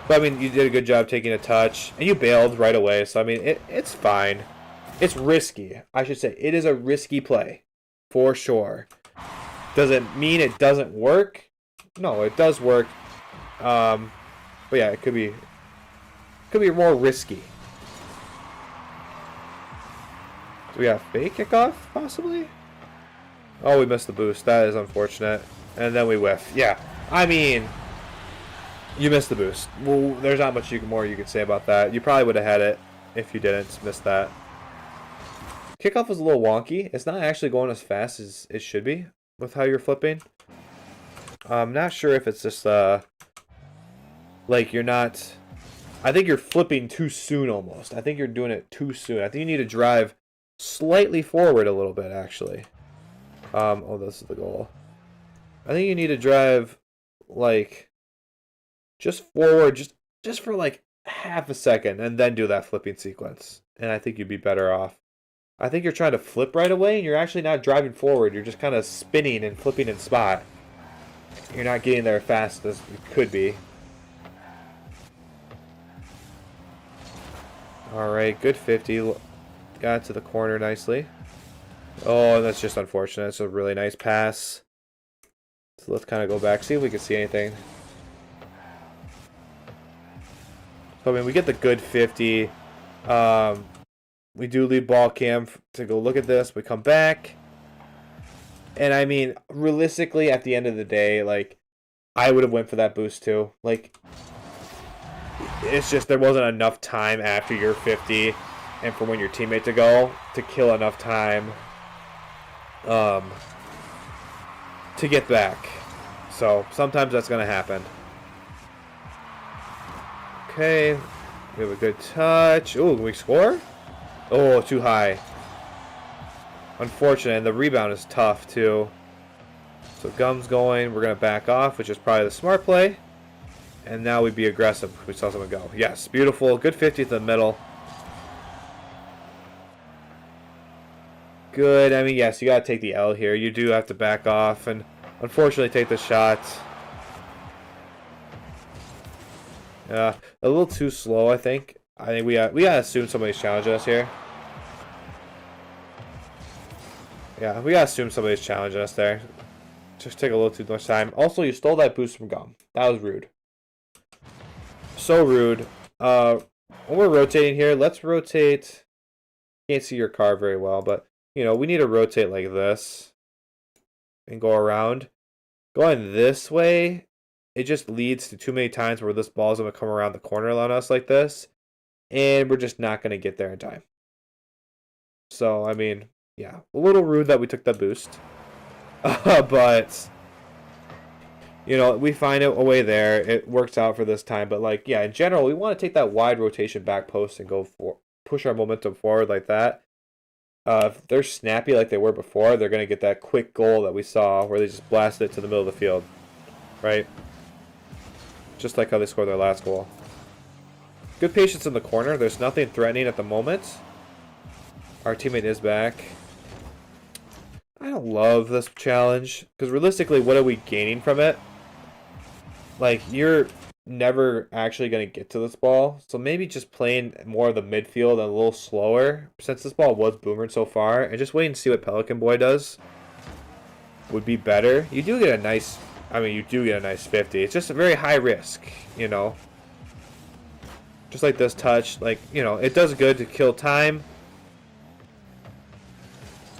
[SPEAKER 1] But, I mean, you did a good job taking a touch, and you bailed right away. So, I mean, it's fine. It's risky, I should say. It is a risky play, for sure. Does it mean it doesn't work? No, it does work. But yeah, it could be more risky. Do we have fake kickoff, possibly? Oh, we missed the boost. That is unfortunate. And then we whiff. Yeah, I mean, you missed the boost. Well, there's not much more you could say about that. You probably would have had it if you didn't miss that. Kickoff was a little wonky. It's not actually going as fast as it should be with how you're flipping. I'm not sure if it's just like you're not... I think you're flipping too soon almost. I think you're doing it too soon. I think you need to drive slightly forward a little bit, actually. Oh, this is the goal. I think you need to drive, like, just forward, just for, like, half a second, and then do that flipping sequence. And I think you'd be better off. I think you're trying to flip right away, and you're actually not driving forward. You're just kind of spinning and flipping in spot. You're not getting there fast as you could be. Alright, good 50. Got to the corner nicely. Oh, that's just unfortunate. It's a really nice pass. So let's kind of go back, see if we can see anything. So, I mean, we get the good 50. We do leave ball cam to go look at this. We come back. And, I mean, realistically, at the end of the day, like, I would have went for that boost, too. Like, it's just there wasn't enough time after your 50 and for when your teammate to go to kill enough time to get back. So sometimes that's going to happen. Okay, we have a good touch. Ooh, can we score? Oh, too high. Unfortunate, and the rebound is tough too. So Gum's going. We're going to back off, which is probably the smart play. And now we'd be aggressive. We saw someone go. Yes, beautiful. Good 50th in the middle. Good. I mean, yes, you got to take the L here. You do have to back off and unfortunately take the shot. A little too slow, I think. I think we got to assume somebody's challenging us here. Yeah, we got to assume somebody's challenging us there. Just take a little too much time. Also, you stole that boost from Gum. That was rude. So rude. When we're rotating here, let's rotate. Can't see your car very well, but you know, we need to rotate like this and go around. Going this way, it just leads to too many times where this ball's going to come around the corner on us like this, and we're just not going to get there in time. So, I mean, yeah, a little rude that we took that boost. But, you know, we find a way there. It works out for this time. But, like, yeah, in general, we want to take that wide rotation back post and go for push our momentum forward like that. If they're snappy like they were before, they're going to get that quick goal that we saw where they just blasted it to the middle of the field. Right? Just like how they scored their last goal. Good patience in the corner. There's nothing threatening at the moment. Our teammate is back. I don't love this challenge because realistically, what are we gaining from it? Like, you're never actually going to get to this ball. So maybe just playing more of the midfield and a little slower, since this ball was boomered so far, and just waiting to see what Pelican Boy does would be better. You do get a nice, I mean, you do get a nice 50. It's just a very high risk, you know. Just like this touch, like, you know, it does good to kill time.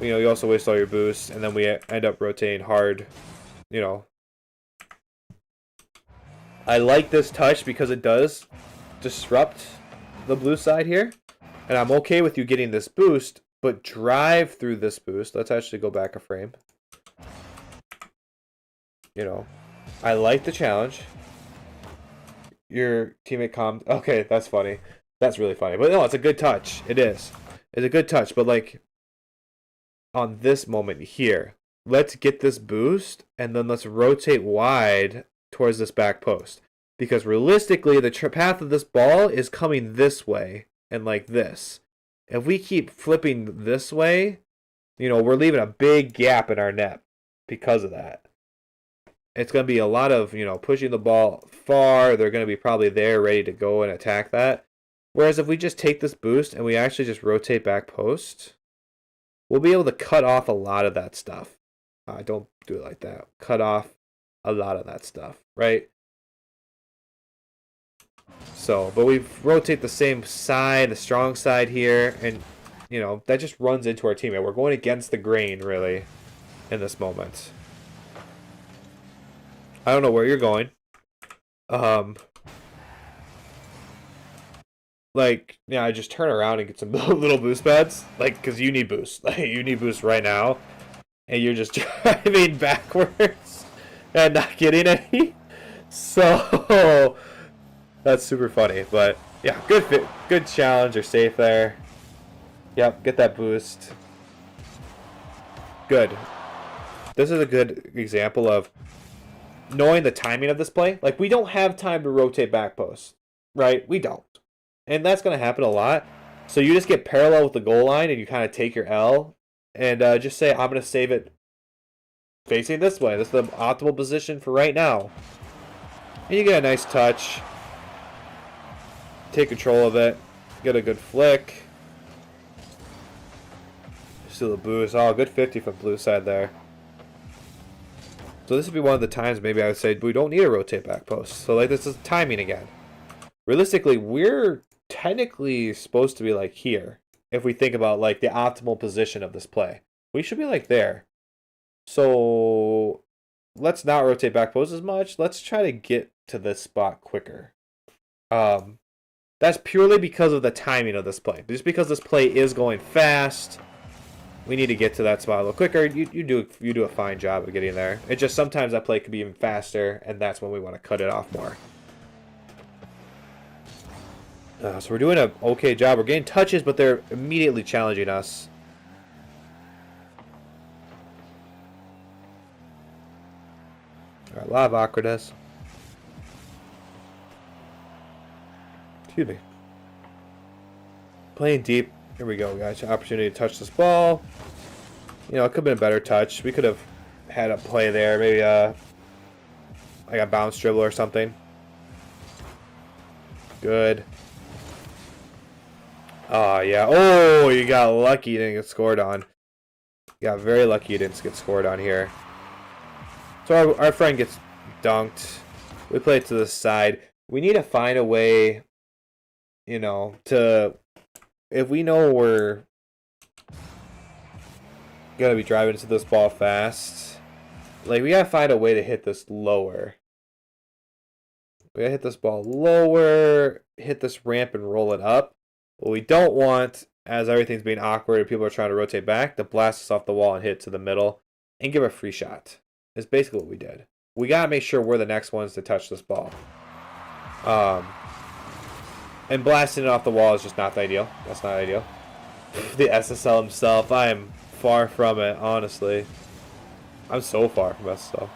[SPEAKER 1] You know, you also waste all your boosts, and then we end up rotating hard, you know. I like this touch because it does disrupt the blue side here. And I'm okay with you getting this boost, but drive through this boost. Let's actually go back a frame. You know, I like the challenge. Your teammate calmed. Okay, that's funny. That's really funny. But no, it's a good touch. It is. It's a good touch. But like, on this moment here, let's get this boost, and then let's rotate wide towards this back post, because realistically the path of this ball is coming this way and like this. If we keep flipping this way, you know, we're leaving a big gap in our net because of that. It's going to be a lot of, you know, pushing the ball far. They're going to be probably there ready to go and attack that. Whereas if we just take this boost and we actually just rotate back post, we'll be able to cut off a lot of that stuff. Don't do it like that. Cut off a lot of that stuff, right? So, but we rotate the same side, the strong side here, and, you know, that just runs into our teammate. We're going against the grain, really, in this moment. I don't know where you're going. Like, yeah, I just turn around and get some little boost pads, like, because you need boost. Like, you need boost right now, and you're just driving backwards and not getting any. So that's super funny. But yeah, good fit, good challenge. You're safe there. Yep, get that boost. Good. This is a good example of knowing the timing of this play. Like, we don't have time to rotate back post, right? We don't. And that's going to happen a lot. So you just get parallel with the goal line and you kind of take your L and just say, I'm going to save it facing this way. This is the optimal position for right now. And you get a nice touch. Take control of it. Get a good flick. Still a boost. Oh, good 50 from blue side there. So this would be one of the times maybe I would say we don't need a rotate back post. So like, this is timing again. Realistically, we're technically supposed to be like here. If we think about like the optimal position of this play, we should be like there. So let's not rotate back post as much. Let's try to get to this spot quicker. That's purely because of the timing of this play. Just because this play is going fast, we need to get to that spot a little quicker. You do a fine job of getting there. It's just sometimes that play could be even faster, and that's when we want to cut it off more. So we're doing an okay job. We're getting touches, but they're immediately challenging us. All right, a lot of awkwardness. Excuse me. Playing deep. Here we go, guys. Opportunity to touch this ball. You know, it could have been a better touch. We could have had a play there. Maybe like a bounce dribble or something. Good. Oh, yeah. Oh, you got lucky you didn't get scored on. You got very lucky you didn't get scored on here. So our friend gets dunked. We play it to the side. We need to find a way, you know, to... If we know we're going to be driving into this ball fast, like, we got to find a way to hit this lower. We got to hit this ball lower, hit this ramp and roll it up. What we don't want, as everything's being awkward and people are trying to rotate back, to blast us off the wall and hit to the middle and give a free shot. Is basically what we did. We got to make sure we're the next ones to touch this ball. And blasting it off the wall is just not the ideal. That's not ideal. The SSL himself, I am far from it, honestly. I'm so far from SSL.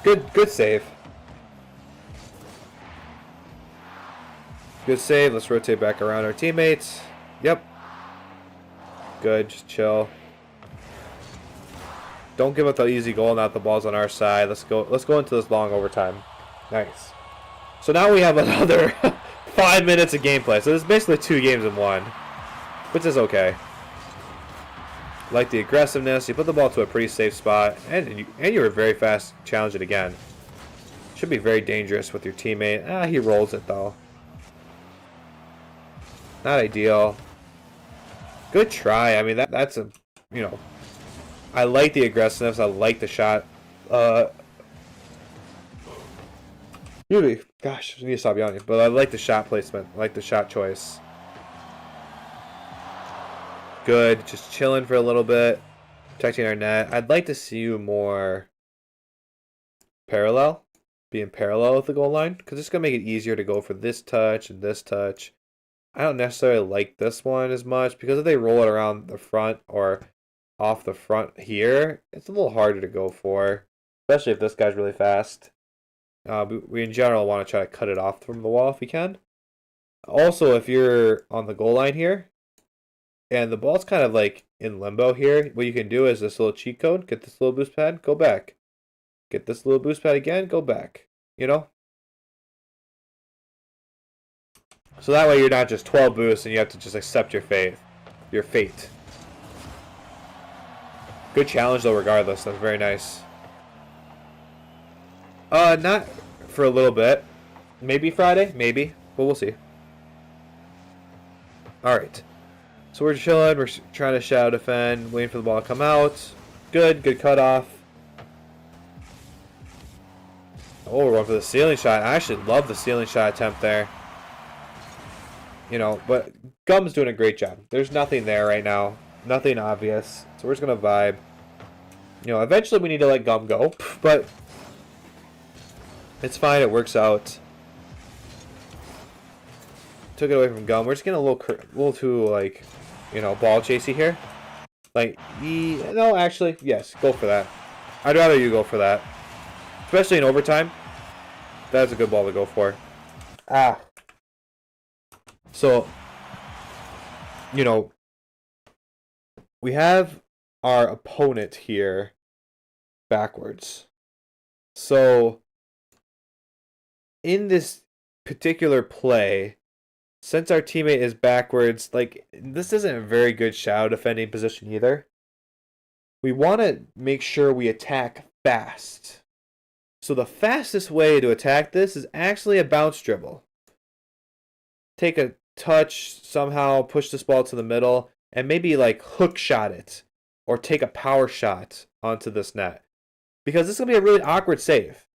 [SPEAKER 1] Good save. Good save. Let's rotate back around our teammates. Yep. Good. Just chill. Don't give up the easy goal. Now the ball's on our side. Let's go into this long overtime. Nice. So now we have another 5 minutes of gameplay. So this is basically 2 games in 1, which is okay. Like the aggressiveness, you put the ball to a pretty safe spot, and you were very fast. Challenge it again. Should be very dangerous with your teammate. He rolls it though. Not ideal. Good try. I mean that's a, you know, I like the aggressiveness. I like the shot. Really, gosh, I need to stop yawning. But I like the shot placement. I like the shot choice. Good. Just chilling for a little bit. Protecting our net. I'd like to see you more parallel. Being parallel with the goal line. Because it's going to make it easier to go for this touch and this touch. I don't necessarily like this one as much. Because if they roll it around the front or off the front here, it's a little harder to go for. Especially if this guy's really fast. We in general want to try to cut it off from the wall if we can. Also, if you're on the goal line here, and the ball's kind of like in limbo here, what you can do is this little cheat code, get this little boost pad, go back. Get this little boost pad again, go back. You know? So that way you're not just 12 boosts and you have to just accept your fate. Your fate. Good challenge though regardless, that's very nice. Not for a little bit. Maybe Friday, maybe, but we'll see. Alright. So we're chilling, we're trying to shadow defend, waiting for the ball to come out. Good cutoff. Oh, we're going for the ceiling shot. I actually love the ceiling shot attempt there. You know, but Gum's doing a great job. There's nothing there right now. Nothing obvious. So we're just going to vibe. You know, eventually we need to let Gum go, but it's fine, it works out. Took it away from Gum. We're just getting a little too, like, you know, ball chasey here. Like, no, actually, yes, go for that. I'd rather you go for that. Especially in overtime. That's a good ball to go for. So, you know, we have our opponent here backwards. So, in this particular play, since our teammate is backwards, like, this isn't a very good shadow defending position either. We want to make sure we attack fast. So the fastest way to attack this is actually a bounce dribble. Take a touch, somehow push this ball to the middle, and maybe like hook shot it. Or take a power shot onto this net. Because this is going to be a really awkward save.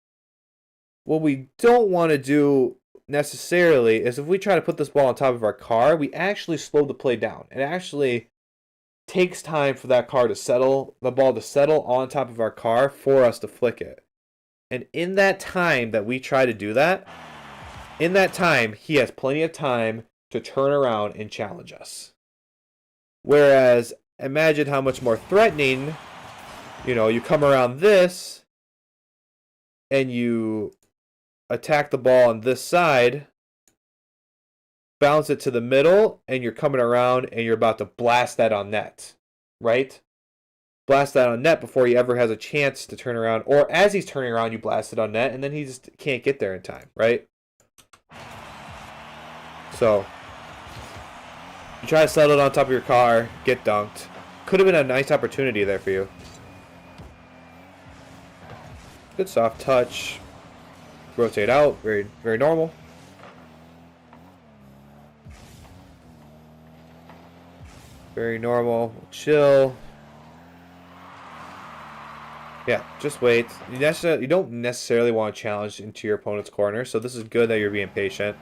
[SPEAKER 1] What we don't want to do necessarily is if we try to put this ball on top of our car, we actually slow the play down. It actually takes time for that car to settle, the ball to settle on top of our car for us to flick it. And in that time that we try to do that, in that time, he has plenty of time to turn around and challenge us. Whereas, imagine how much more threatening, you know, you come around this and you attack the ball on this side, bounce it to the middle, and you're coming around and you're about to blast that on net, right? Blast that on net before he ever has a chance to turn around, or as he's turning around, you blast it on net, and then he just can't get there in time, right? So, you try to settle it on top of your car, get dunked. Could have been a nice opportunity there for you. Good soft touch. Rotate out, very, very normal. Very normal, chill. Yeah, just wait. You don't necessarily want to challenge into your opponent's corner, so this is good that you're being patient.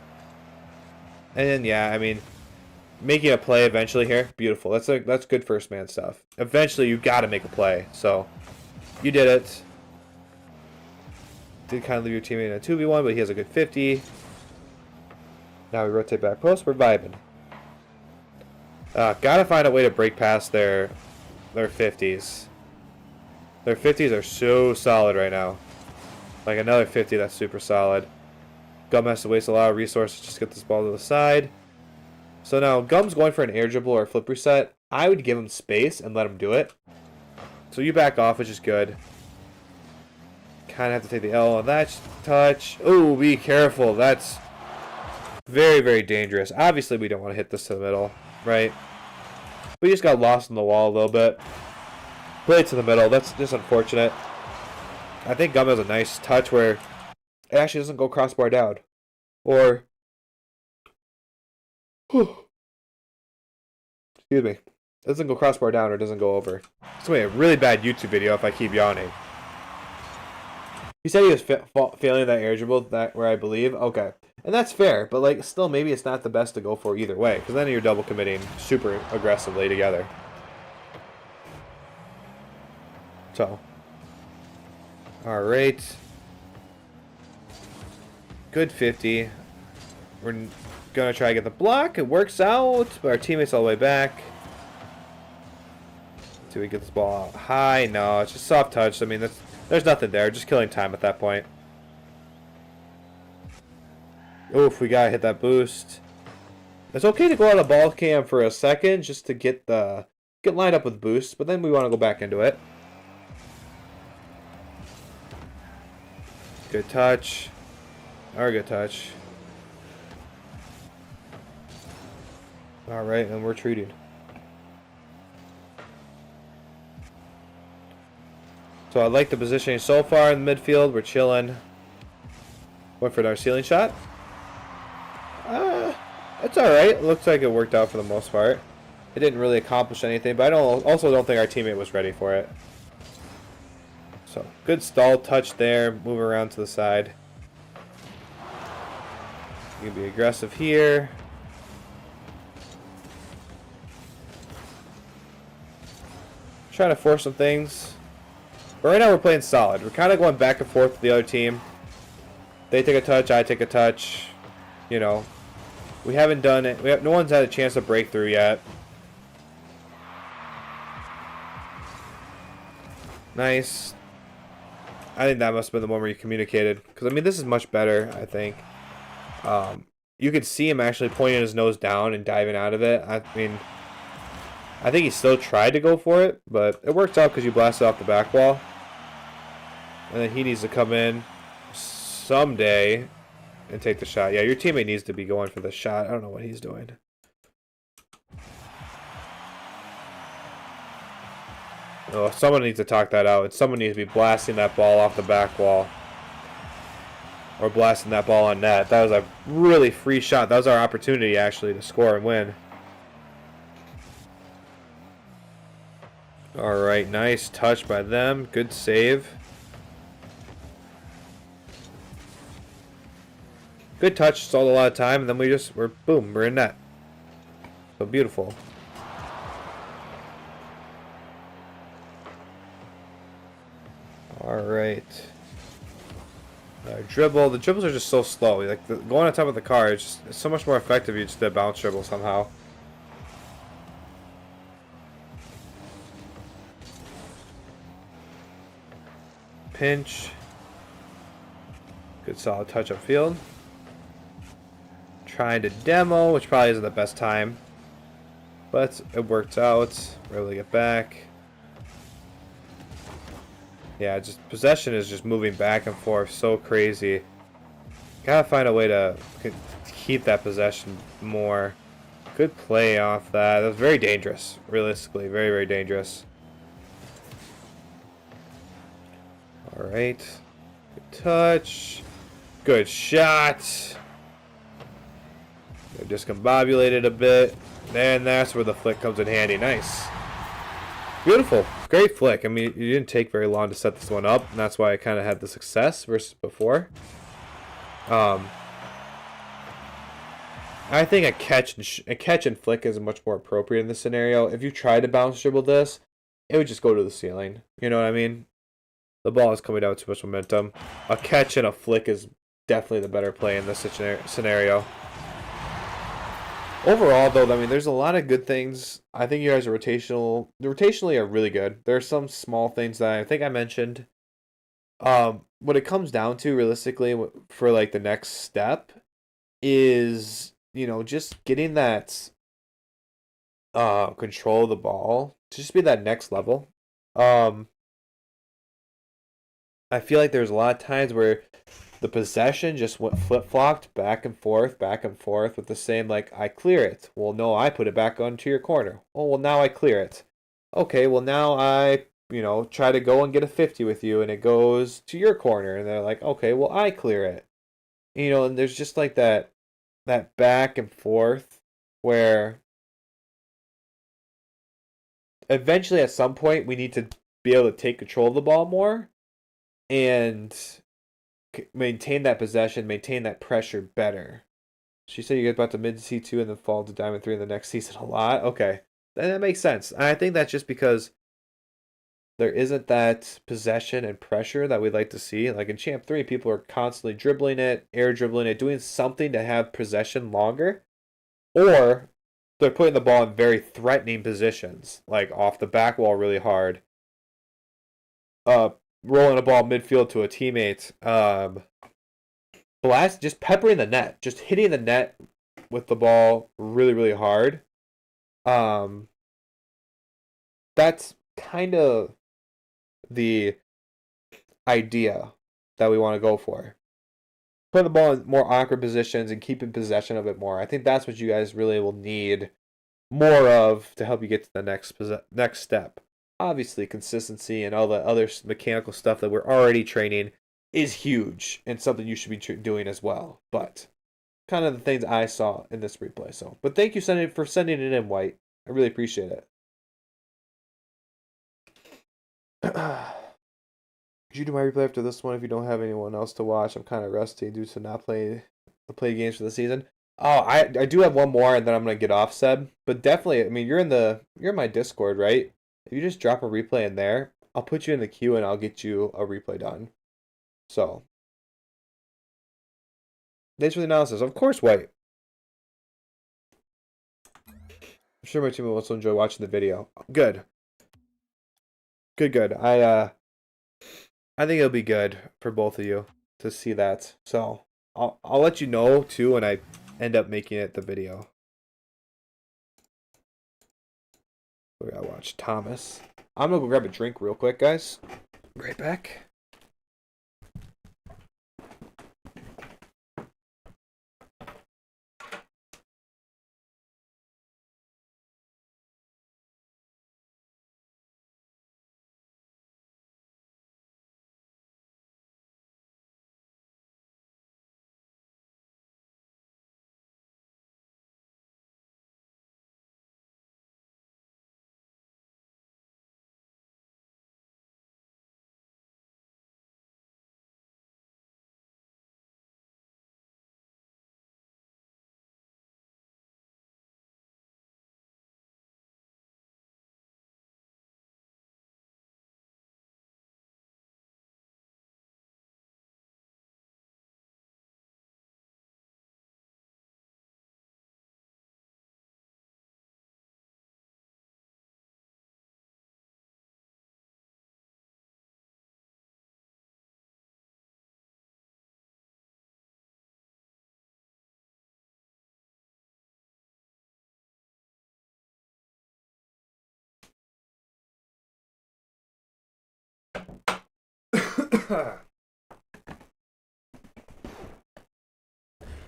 [SPEAKER 1] And then, yeah, I mean, making a play eventually here, beautiful. That's good first man stuff. Eventually, you got to make a play, so you did it. Did kind of leave your teammate in a 2v1, but he has a good 50. Now we rotate back post, we're vibing. Gotta find a way to break past their 50s. Their 50s are so solid right now. Like another 50, that's super solid. Gum has to waste a lot of resources just to get this ball to the side. So now Gum's going for an air dribble or a flip reset. I would give him space and let him do it. So you back off, which is good. kind of have to take the L on that touch. Oh, be careful. That's very, very dangerous. Obviously, we don't want to hit this to the middle, right? We just got lost in the wall a little bit. Played to the middle. That's just unfortunate. I think Gum has a nice touch where it actually doesn't go crossbar down. Or... excuse me. It doesn't go crossbar down or it doesn't go over. It's going to be a really bad YouTube video if I keep yawning. He said he was failing that air dribble, that where I believe. Okay. And that's fair, but like still maybe it's not the best to go for either way, because then you're double committing super aggressively together. So. Alright. Good 50. We're going to try to get the block. It works out, but our teammate's all the way back. Do we get this ball out high? No, it's just soft touch. I mean, there's nothing there. Just killing time at that point. Oof, we gotta hit that boost. It's okay to go out of ball cam for a second just to get lined up with boost, but then we want to go back into it. Good touch. Or good touch. Alright, and we're treating. So I like the positioning so far in the midfield. We're chilling. Went for our ceiling shot. It's alright. Looks like it worked out for the most part. It didn't really accomplish anything, but I also don't think our teammate was ready for it. So, good stall touch there. Move around to the side. You can be aggressive here. Trying to force some things. But right now we're playing solid. We're kind of going back and forth with the other team. They take a touch, I take a touch. You know, we haven't done it. No one's had a chance to break through yet. Nice. I think that must have been the one where you communicated. Because, I mean, this is much better, I think. You could see him actually pointing his nose down and diving out of it. I mean, I think he still tried to go for it, but it worked out because you blasted off the back wall. And then he needs to come in someday and take the shot. Yeah, your teammate needs to be going for the shot. I don't know what he's doing. Oh, someone needs to talk that out. And someone needs to be blasting that ball off the back wall. Or blasting that ball on net. That was a really free shot. That was our opportunity, actually, to score and win. Alright, nice touch by them. Good save. Good touch, stalled a lot of time, and then we're in net. So beautiful. Alright. Dribble. The dribbles are just so slow. Like going on top of the car, it's so much more effective. You just did a bounce dribble somehow. Pinch. Good solid touch up field. Trying to demo, which probably isn't the best time. But it worked out. We're able to get back. Yeah, just possession is just moving back and forth so crazy. Gotta find a way to keep that possession more. Good play off that. That was very dangerous, realistically. Very, very dangerous. Alright. Good touch. Good shot. They're discombobulated a bit. And that's where the flick comes in handy. Nice. Beautiful. Great flick. I mean, you didn't take very long to set this one up, and that's why I kind of had the success versus before. I think a catch and flick is much more appropriate in this scenario. If you tried to bounce dribble this, it would just go to the ceiling. You know what I mean? The ball is coming down with too much momentum. A catch and a flick is definitely the better play in this scenario. Overall, though, I mean, there's a lot of good things. I think you guys are rotationally are really good. There are some small things that I think I mentioned. What it comes down to, realistically, for like the next step is, you know, just getting that control of the ball to just be that next level. I feel like there's a lot of times where the possession just went flip-flopped back and forth with the same, like, I clear it. Well, no, I put it back onto your corner. Oh, well, now I clear it. Okay, well, now I, try to go and get a 50 with you, and it goes to your corner. And they're like, okay, well, I clear it. And there's just like that back and forth where eventually at some point we need to be able to take control of the ball more and maintain that possession, maintain that pressure better. She said you get about to mid C2 and then fall to Diamond 3 in the next season a lot. Okay, that makes sense. And I think that's just because there isn't that possession and pressure that we'd like to see. Like in Champ 3, people are constantly dribbling it, air dribbling it, doing something to have possession longer. Or they're putting the ball in very threatening positions, like off the back wall really hard. Rolling a ball midfield to a teammate. Just peppering the net, just hitting the net with the ball really, really hard. That's kind of the idea that we want to go for. Put the ball in more awkward positions and keeping possession of it more. I think that's what you guys really will need more of to help you get to the next step. Obviously, consistency and all the other mechanical stuff that we're already training is huge and something you should be doing as well. But kind of the things I saw in this replay. So, but thank you for sending it in, White. I really appreciate it. Could you do my replay after this one if you don't have anyone else to watch? I'm kind of rusty due to not play games for the season. Oh, I do have one more and then I'm gonna get off, Seb. But definitely, I mean, you're in my Discord, right? If you just drop a replay in there, I'll put you in the queue and I'll get you a replay done. So, thanks for the analysis. Of course, White. I'm sure my team will also enjoy watching the video. Good. Good. I think it'll be good for both of you to see that. So I'll let you know too when I end up making it the video. We gotta watch Thomas. I'm gonna go grab a drink real quick, guys. Right back.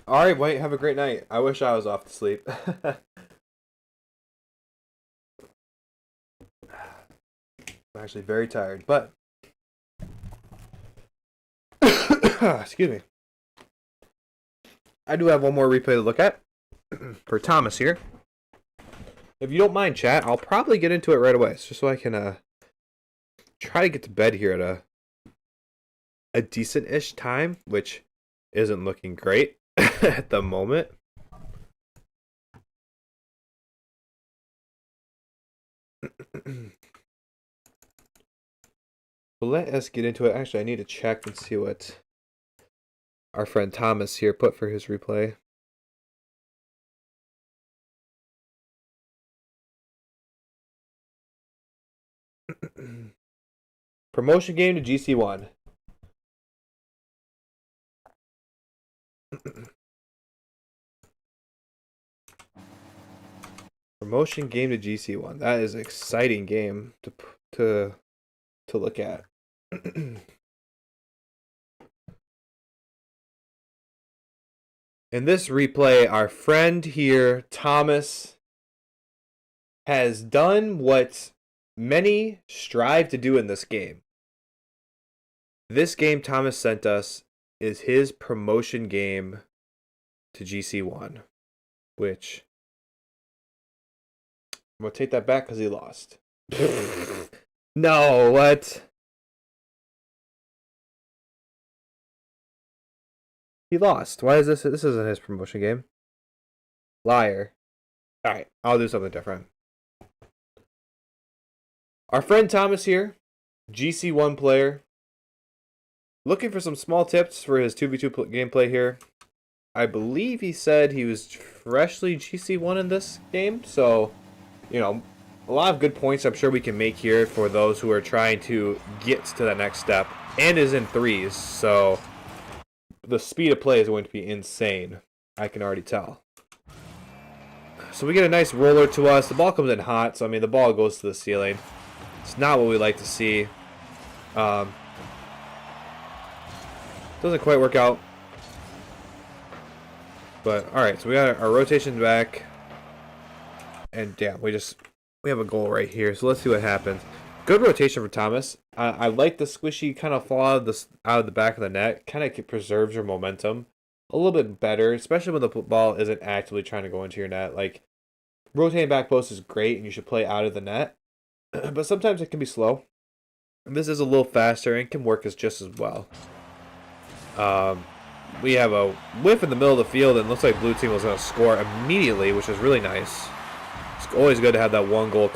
[SPEAKER 1] All right, White. Have a great night. I wish I was off to sleep. I'm actually very tired, but excuse me. I do have one more replay to look at for Thomas here. If you don't mind, chat, I'll probably get into it right away, just so I can try to get to bed here at a decent-ish time, which isn't looking great at the moment. Well, let us get into it. Actually, I need to check and see what our friend Thomas here put for his replay. Promotion game to GC1. Promotion game to GC1. That is an exciting game to look at. In this replay, our friend here, Thomas, has done what many strive to do in this game. This game Thomas sent us is his promotion game to GC1, which I'm going to take that back because he lost. No, what? He lost. Why is this? This isn't his promotion game. Liar. Alright, I'll do something different. Our friend Thomas here, GC1 player, looking for some small tips for his 2v2 gameplay here. I believe he said he was freshly GC1 in this game, so, you know, a lot of good points I'm sure we can make here for those who are trying to get to the next step, and is in threes, so the speed of play is going to be insane. I can already tell. So we get a nice roller to us. The ball comes in hot, so I mean the ball goes to the ceiling. It's not what we like to see. Doesn't quite work out. But alright, so we got our rotation back. And damn, we have a goal right here. So let's see what happens. Good rotation for Thomas. I like the squishy kind of fall out of the back of the net. Kind of preserves your momentum a little bit better, especially when the ball isn't actively trying to go into your net. Like, rotating back post is great, and you should play out of the net. But sometimes it can be slow. And this is a little faster and can work as just as well. We have a whiff in the middle of the field, and looks like blue team was going to score immediately, which is really nice. It's always good to have that one goal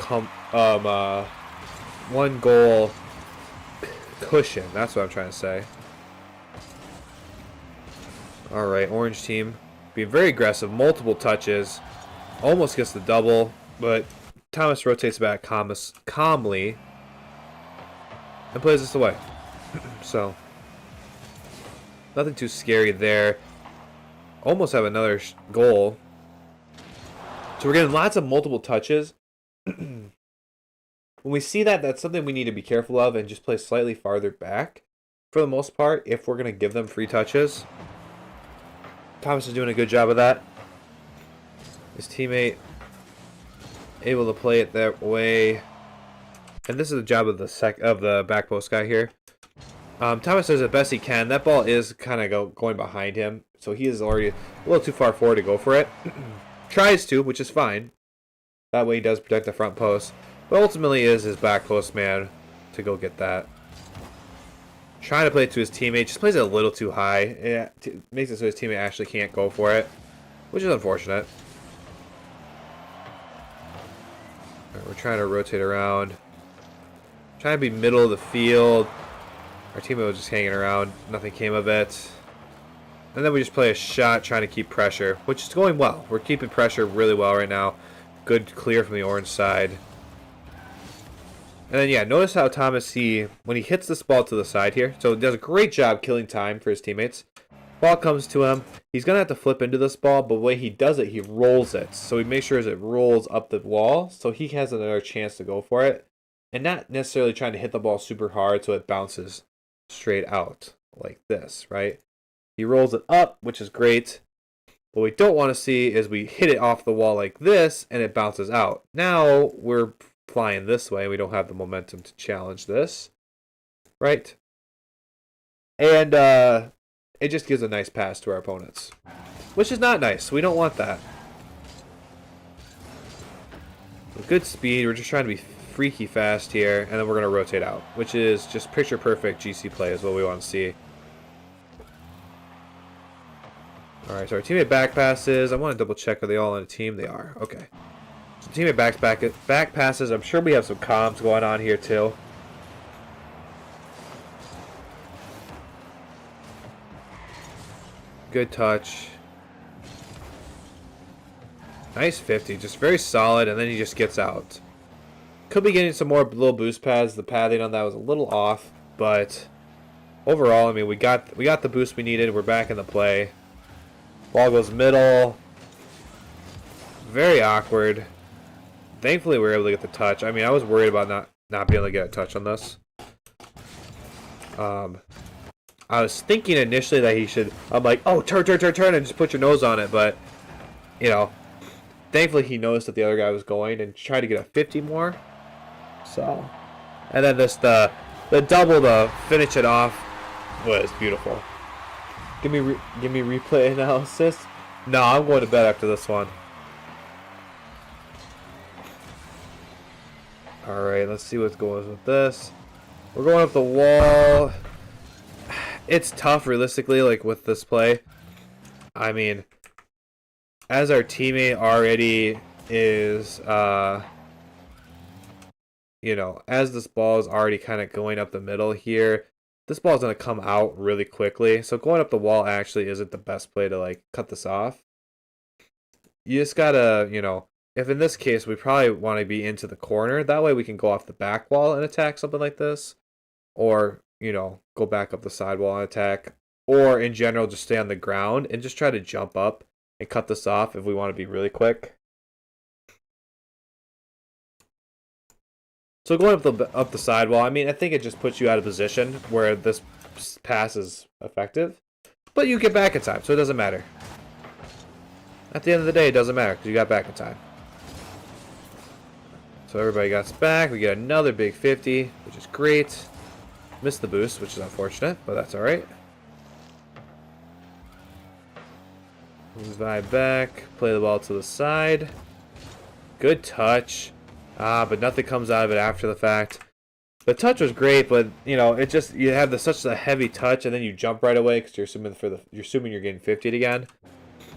[SPEAKER 1] cushion. That's what I'm trying to say. All right, orange team being very aggressive, multiple touches, almost gets the double, but Thomas rotates back calmly and plays this away. So nothing too scary there. Almost have another goal. So we're getting lots of multiple touches. When we see that, that's something we need to be careful of and just play slightly farther back for the most part if we're going to give them free touches. Thomas is doing a good job of that. His teammate able to play it that way. And this is the job of the back post guy here. Thomas does the best he can. That ball is kind of going behind him, so he is already a little too far forward to go for it. Tries to, which is fine. That way he does protect the front post. But ultimately is his back post man to go get that. Trying to play it to his teammate. Just plays it a little too high. It makes it so his teammate actually can't go for it, which is unfortunate. Right, we're trying to rotate around. Trying to be middle of the field. Our teammate was just hanging around. Nothing came of it. And then we just play a shot trying to keep pressure, which is going well. We're keeping pressure really well right now. Good clear from the orange side. And then, yeah, notice how Thomas, when he hits this ball to the side here, so he does a great job killing time for his teammates. Ball comes to him. He's going to have to flip into this ball, but the way he does it, he rolls it. So he makes sure it rolls up the wall, so he has another chance to go for it. And not necessarily trying to hit the ball super hard so it bounces straight out like this, right? He rolls it up, which is great. What we don't want to see is we hit it off the wall like this, and it bounces out. Now we're flying this way. We don't have the momentum to challenge this, right? And it just gives a nice pass to our opponents, which is not nice. We don't want that. With good speed, we're just trying to be freaky fast here, and then we're going to rotate out, which is just picture perfect GC play is what we want to see. Alright, so our teammate back passes. I want to double check, are they all on a team? They are. Okay. So teammate back passes. I'm sure we have some comms going on here too. Good touch. Nice 50. Just very solid, and then he just gets out. Could be getting some more little boost pads. The padding on that was a little off, but overall, I mean, we got the boost we needed. We're back in the play. Ball goes middle. Very awkward. Thankfully, we were able to get the touch. I mean, I was worried about not being able to get a touch on this. I was thinking initially that he should. I'm like, oh, turn, and just put your nose on it. But you know, thankfully he noticed that the other guy was going and tried to get a 50 more. So, and then this the double to finish it off was beautiful. Give me replay analysis. No, I'm going to bed after this one. All right, let's see what's going on with this. We're going up the wall. It's tough, realistically, like with this play. I mean, as our teammate already is, you know, as this ball is already kind of going up the middle here, this ball is going to come out really quickly. So going up the wall actually isn't the best play to like cut this off. You just gotta, you know, if in this case we probably want to be into the corner, that way we can go off the back wall and attack something like this, or you know, go back up the side wall and attack, or in general just stay on the ground and just try to jump up and cut this off if we want to be really quick. So going up the side wall, I mean, I think it just puts you out of position where this pass is effective, but you get back in time, so it doesn't matter. At the end of the day, it doesn't matter because you got back in time. So everybody got us back. We get another big 50, which is great. Missed the boost, which is unfortunate, but that's all right. Move vibe back. Play the ball to the side. Good touch. But nothing comes out of it after the fact. The touch was great, but you know, it just you have such a heavy touch, and then you jump right away because you're assuming you're getting 50'd again.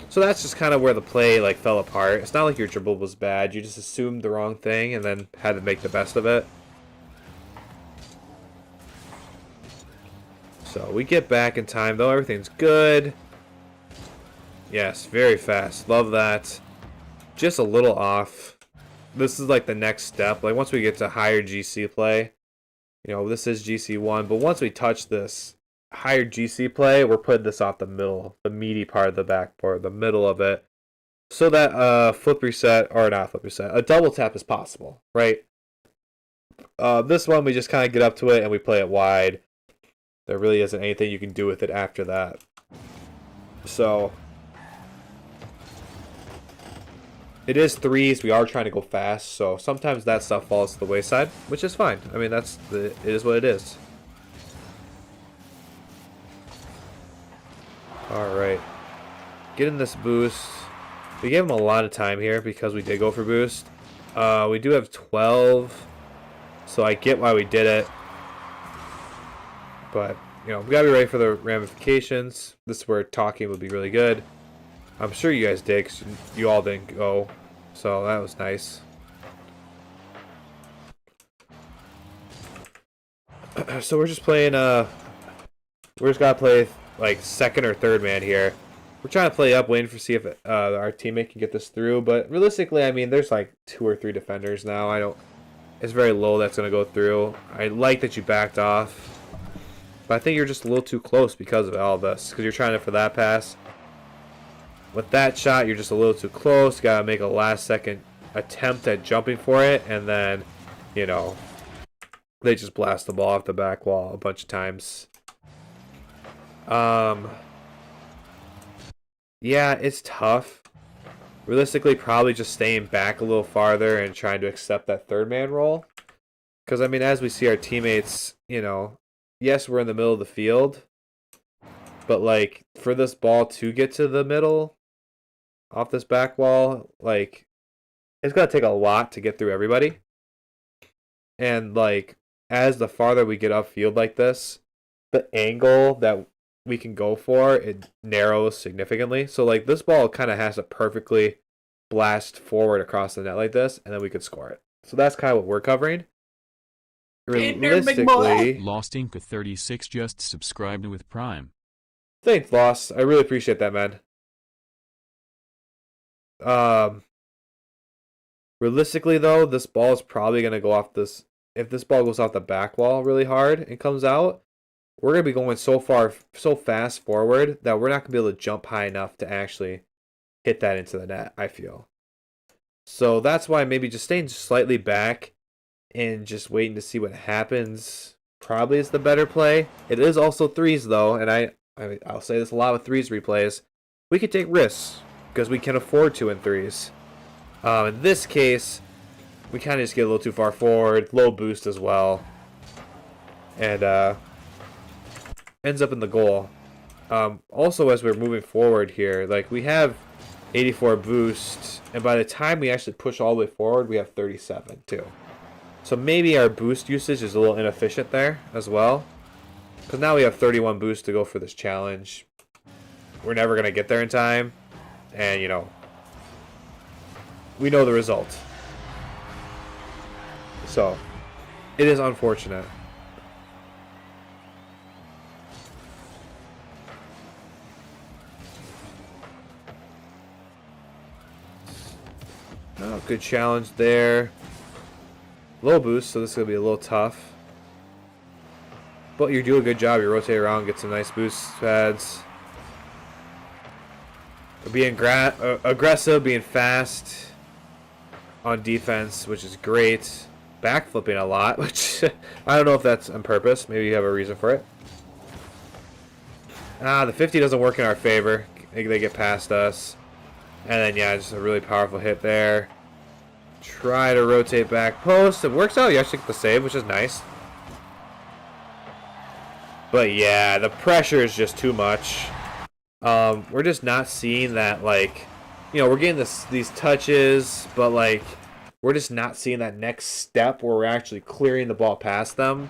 [SPEAKER 1] So that's just kind of where the play like fell apart. It's not like your dribble was bad. You just assumed the wrong thing and then had to make the best of it. So we get back in time though. Everything's good. Yes, very fast. Love that. Just a little off. This is like the next step. Like once we get to higher GC play, you know, this is GC1, but once we touch this higher GC play, we're putting this off the middle, the meaty part of the backboard, the middle of it, so that flip reset, or not flip reset, a double tap is possible, right? This one, we just kind of get up to it and we play it wide. There really isn't anything you can do with it after that. So it is threes. We are trying to go fast, so sometimes that stuff falls to the wayside, which is fine. I mean, it is what it is. Alright. Getting this boost. We gave him a lot of time here because we did go for boost. We do have 12, so I get why we did it. But, you know, we gotta be ready for the ramifications. This is where talking would be really good. I'm sure you guys did, because you all didn't go. So that was nice. So we're just playing, we're just gotta play like second or third man here. We're trying to play up, waiting for see if our teammate can get this through. But realistically, I mean, there's like 2 or 3 defenders now. It's very low that's gonna go through. I like that you backed off, but I think you're just a little too close because of all this. Because you're trying it for that pass. With that shot, you're just a little too close. You gotta make a last second attempt at jumping for it, and then, you know, they just blast the ball off the back wall a bunch of times. Yeah, it's tough. Realistically, probably just staying back a little farther and trying to accept that third man role. Because, I mean, as we see our teammates, you know, yes, we're in the middle of the field, but, like, for this ball to get to the middle, off this back wall, like, it's going to take a lot to get through everybody. And, like, as the farther we get upfield like this, the angle that we can go for, it narrows significantly. So, like, this ball kind of has to perfectly blast forward across the net like this, and then we could score it. So that's kind of what we're covering. Realistically,
[SPEAKER 3] Lost Inca 36 just subscribed with Prime.
[SPEAKER 1] Thanks, Lost. I really appreciate that, man. Realistically, though, this ball is probably going to go off this. If this ball goes off the back wall really hard and comes out, we're going to be going so fast forward that we're not going to be able to jump high enough to actually hit that into the net, I feel. So that's why maybe just staying slightly back and just waiting to see what happens probably is the better play. It is also threes though, and I'll say this a lot with threes replays. We can take risks because we can afford to in threes. In this case, we kind of just get a little too far forward, low boost as well, and ends up in the goal. Also, as we're moving forward here, like we have 84 boost, and by the time we actually push all the way forward, we have 37 too. So maybe our boost usage is a little inefficient there as well, because now we have 31 boost to go for this challenge. We're never gonna get there in time, and you know, we know the result. So it is unfortunate. Oh, good challenge there. Low boost, so this is going to be a little tough. But you do a good job. You rotate around, get some nice boost pads. Being aggressive, being fast on defense, which is great. Backflipping a lot, which I don't know if that's on purpose. Maybe you have a reason for it. The 50 doesn't work in our favor. They get past us. And then, yeah, just a really powerful hit there. Try to rotate back post. It works out. You actually get the save, which is nice. But, yeah, the pressure is just too much. We're just not seeing that, like, you know, we're getting these touches, but, like, we're just not seeing that next step where we're actually clearing the ball past them.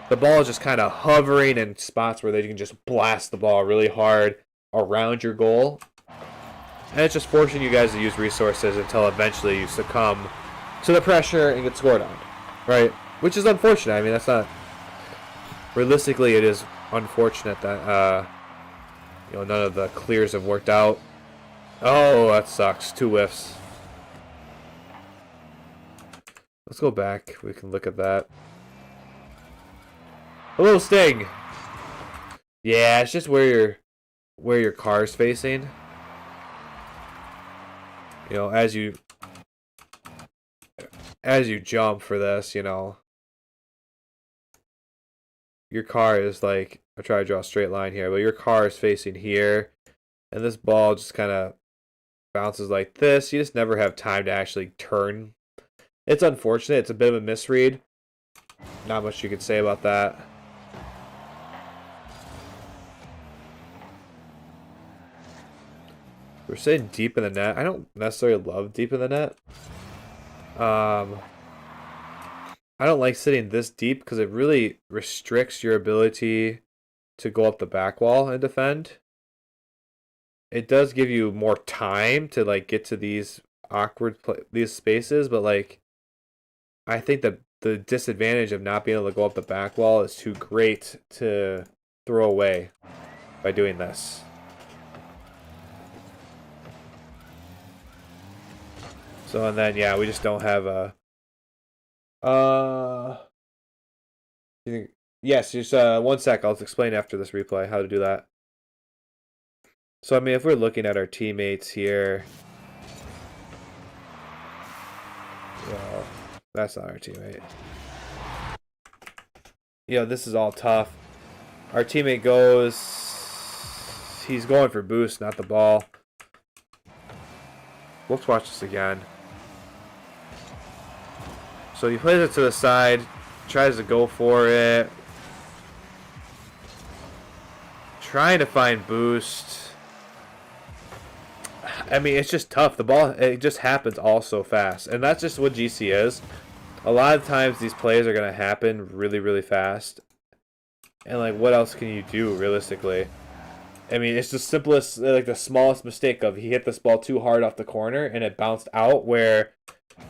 [SPEAKER 1] The ball is just kind of hovering in spots where they can just blast the ball really hard around your goal. And it's just forcing you guys to use resources until eventually you succumb to the pressure and get scored on, right? Which is unfortunate. I mean, that's not... Realistically, it is unfortunate that, you know, none of the clears have worked out. Oh, that sucks. 2 whiffs. Let's go back. We can look at that. A little sting. Yeah, it's just where your car's facing. You know, as you jump for this, you know, your car is like, I try to draw a straight line here, but your car is facing here, and this ball just kind of bounces like this. You just never have time to actually turn. It's unfortunate. It's a bit of a misread. Not much you can say about that. We're sitting deep in the net. I don't necessarily love deep in the net. I don't like sitting this deep because it really restricts your ability to go up the back wall and defend. It does give you more time to like get to these these spaces, but like I think that the disadvantage of not being able to go up the back wall is too great to throw away by doing this. So, and then, yeah, we just don't have a... Yes, just 1 sec. I'll explain after this replay how to do that. So, I mean, if we're looking at our teammates here... Well, that's not our teammate. You know, this is all tough. Our teammate goes... He's going for boost, not the ball. Let's watch this again. So he plays it to the side, tries to go for it. Trying to find boost. I mean, it's just tough. The ball, it just happens all so fast. And that's just what GC is. A lot of times these plays are going to happen really, really fast. And, like, what else can you do, realistically? I mean, it's the simplest, like, the smallest mistake of he hit this ball too hard off the corner and it bounced out, where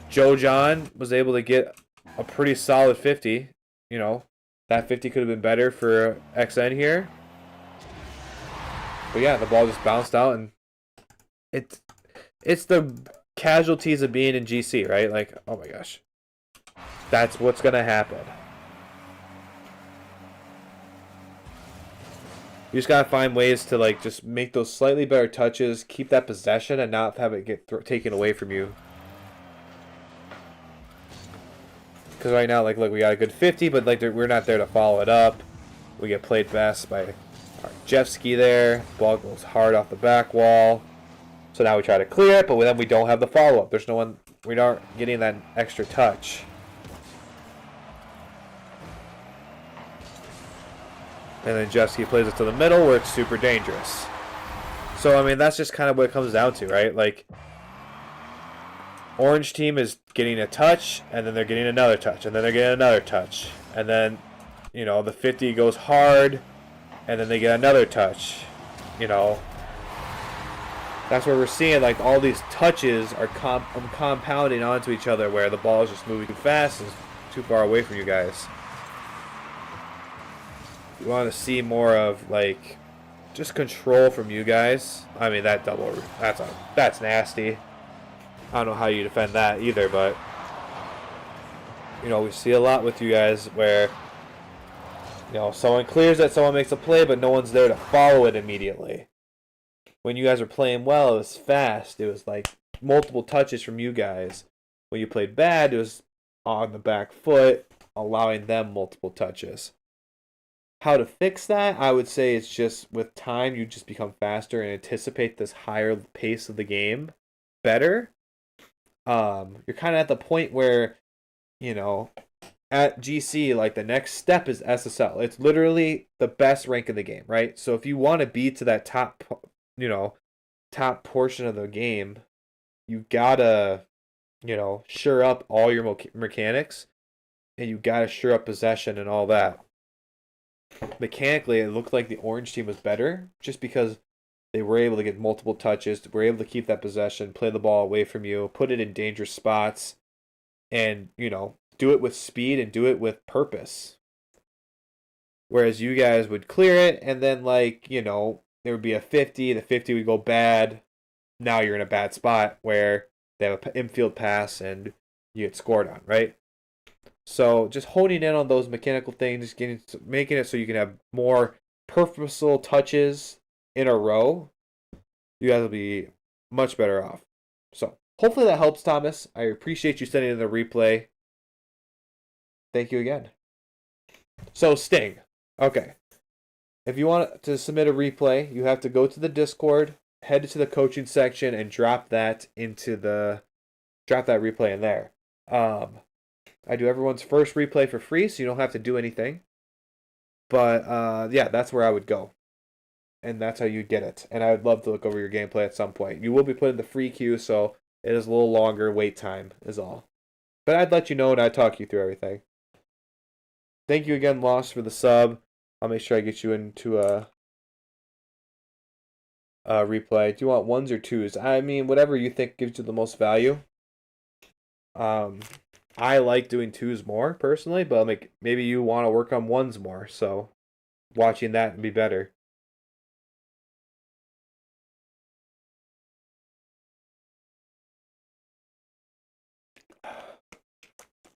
[SPEAKER 1] Joe John was able to get a pretty solid 50. You know, that 50 could have been better for XN here. But yeah, the ball just bounced out, and it's the casualties of being in GC, right? Like, oh my gosh. That's what's going to happen. You just got to find ways to, like, just make those slightly better touches, keep that possession, and not have it get taken away from you. Because right now, like, look, we got a good 50, but like we're not there to follow it up. We get played fast by our jet ski there. Ball goes hard off the back wall. So now we try to clear it, but then we don't have the follow-up. There's no one. We aren't getting that extra touch. And then jet ski plays it to the middle where it's super dangerous. So, I mean, that's just kind of what it comes down to, right? Like, orange team is getting a touch, and then they're getting another touch, and then they're getting another touch. And then, you know, the 50 goes hard, and then they get another touch. You know, that's where we're seeing, like, all these touches are compounding onto each other where the ball is just moving too fast and too far away from you guys. You want to see more of, like, just control from you guys. I mean, that double, that's nasty. I don't know how you defend that either, but, you know, we see a lot with you guys where, you know, someone clears it, someone makes a play, but no one's there to follow it immediately. When you guys were playing well, it was fast. It was like multiple touches from you guys. When you played bad, it was on the back foot, allowing them multiple touches. How to fix that? I would say it's just with time, you just become faster and anticipate this higher pace of the game better. You're kind of at the point where, you know, at GC, like, the next step is SSL. It's literally the best rank in the game, right? So if you want to be to that top, you know, top portion of the game, you gotta, you know, sure up all your mechanics, and you gotta sure up possession and all that. Mechanically, it looked like the orange team was better just because they were able to get multiple touches, were able to keep that possession, play the ball away from you, put it in dangerous spots, and, you know, do it with speed and do it with purpose. Whereas you guys would clear it, and then, like, you know, there would be a 50, the 50 would go bad. Now you're in a bad spot where they have an infield pass and you get scored on, right? So just honing in on those mechanical things, making it so you can have more purposeful touches in a row, you guys will be much better off. So hopefully that helps, Thomas. I appreciate you sending in the replay. Thank you again. So Sting, okay. If you want to submit a replay, you have to go to the Discord, head to the coaching section, and drop that replay in there. I do everyone's first replay for free, so you don't have to do anything. But yeah, that's where I would go. And that's how you get it. And I would love to look over your gameplay at some point. You will be put in the free queue, so it is a little longer wait time is all. But I'd let you know and I'd talk you through everything. Thank you again, Lost, for the sub. I'll make sure I get you into a replay. Do you want ones or twos? I mean, whatever you think gives you the most value. I like doing twos more, personally, but maybe you want to work on ones more, so watching that would be better.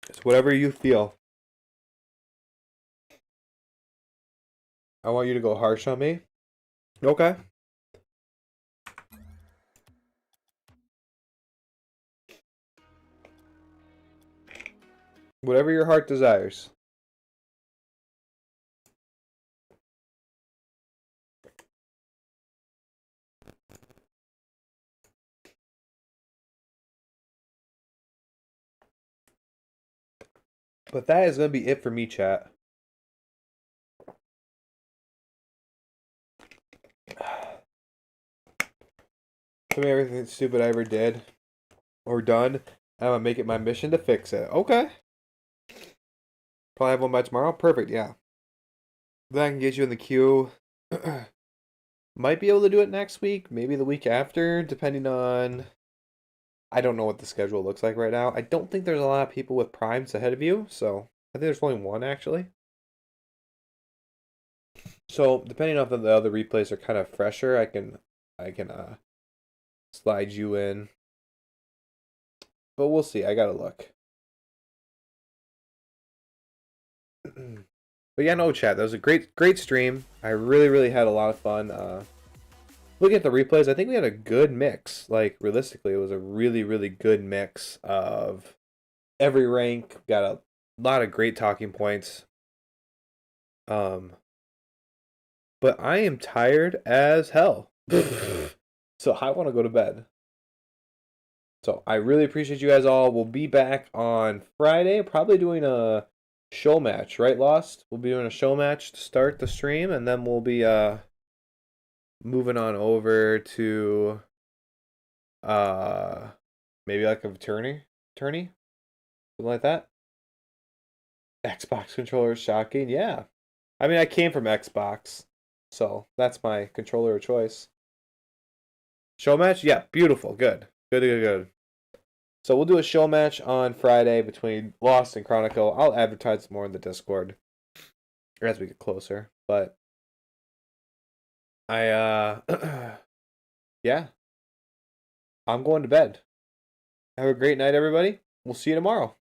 [SPEAKER 1] It's whatever you feel. I want you to go harsh on me. Okay. Whatever your heart desires. But that is going to be it for me, chat. Tell me everything stupid I ever did or done. I'm going to make it my mission to fix it. Okay. Probably have one by tomorrow. Perfect, yeah. Then I can get you in the queue. Might be able to do it next week, maybe the week after, depending on... I don't know what the schedule looks like right now. I don't think there's a lot of people with primes ahead of you, so I think there's only one, actually. So, depending on if the other replays are kind of fresher, I can slide you in. But we'll see. I gotta look. But yeah, no, chat. That was a great stream. I really had a lot of fun. Looking at the replays, I think we had a good mix. Like, realistically, it was a really good mix of every rank. Got a lot of great talking points. But I am tired as hell. So I want to go to bed. So I really appreciate you guys all. We'll be back on Friday, probably doing a show match, right, Lost? We'll be doing a show match to start the stream, and then we'll be moving on over to maybe like a tourney, something like that. Xbox controller, shocking, yeah. I mean, I came from Xbox, so that's my controller of choice. Show match, yeah, beautiful, good. So we'll do a show match on Friday between Lost and Chronicle. I'll advertise more in the Discord as we get closer. But I yeah. I'm going to bed. Have a great night, everybody. We'll see you tomorrow.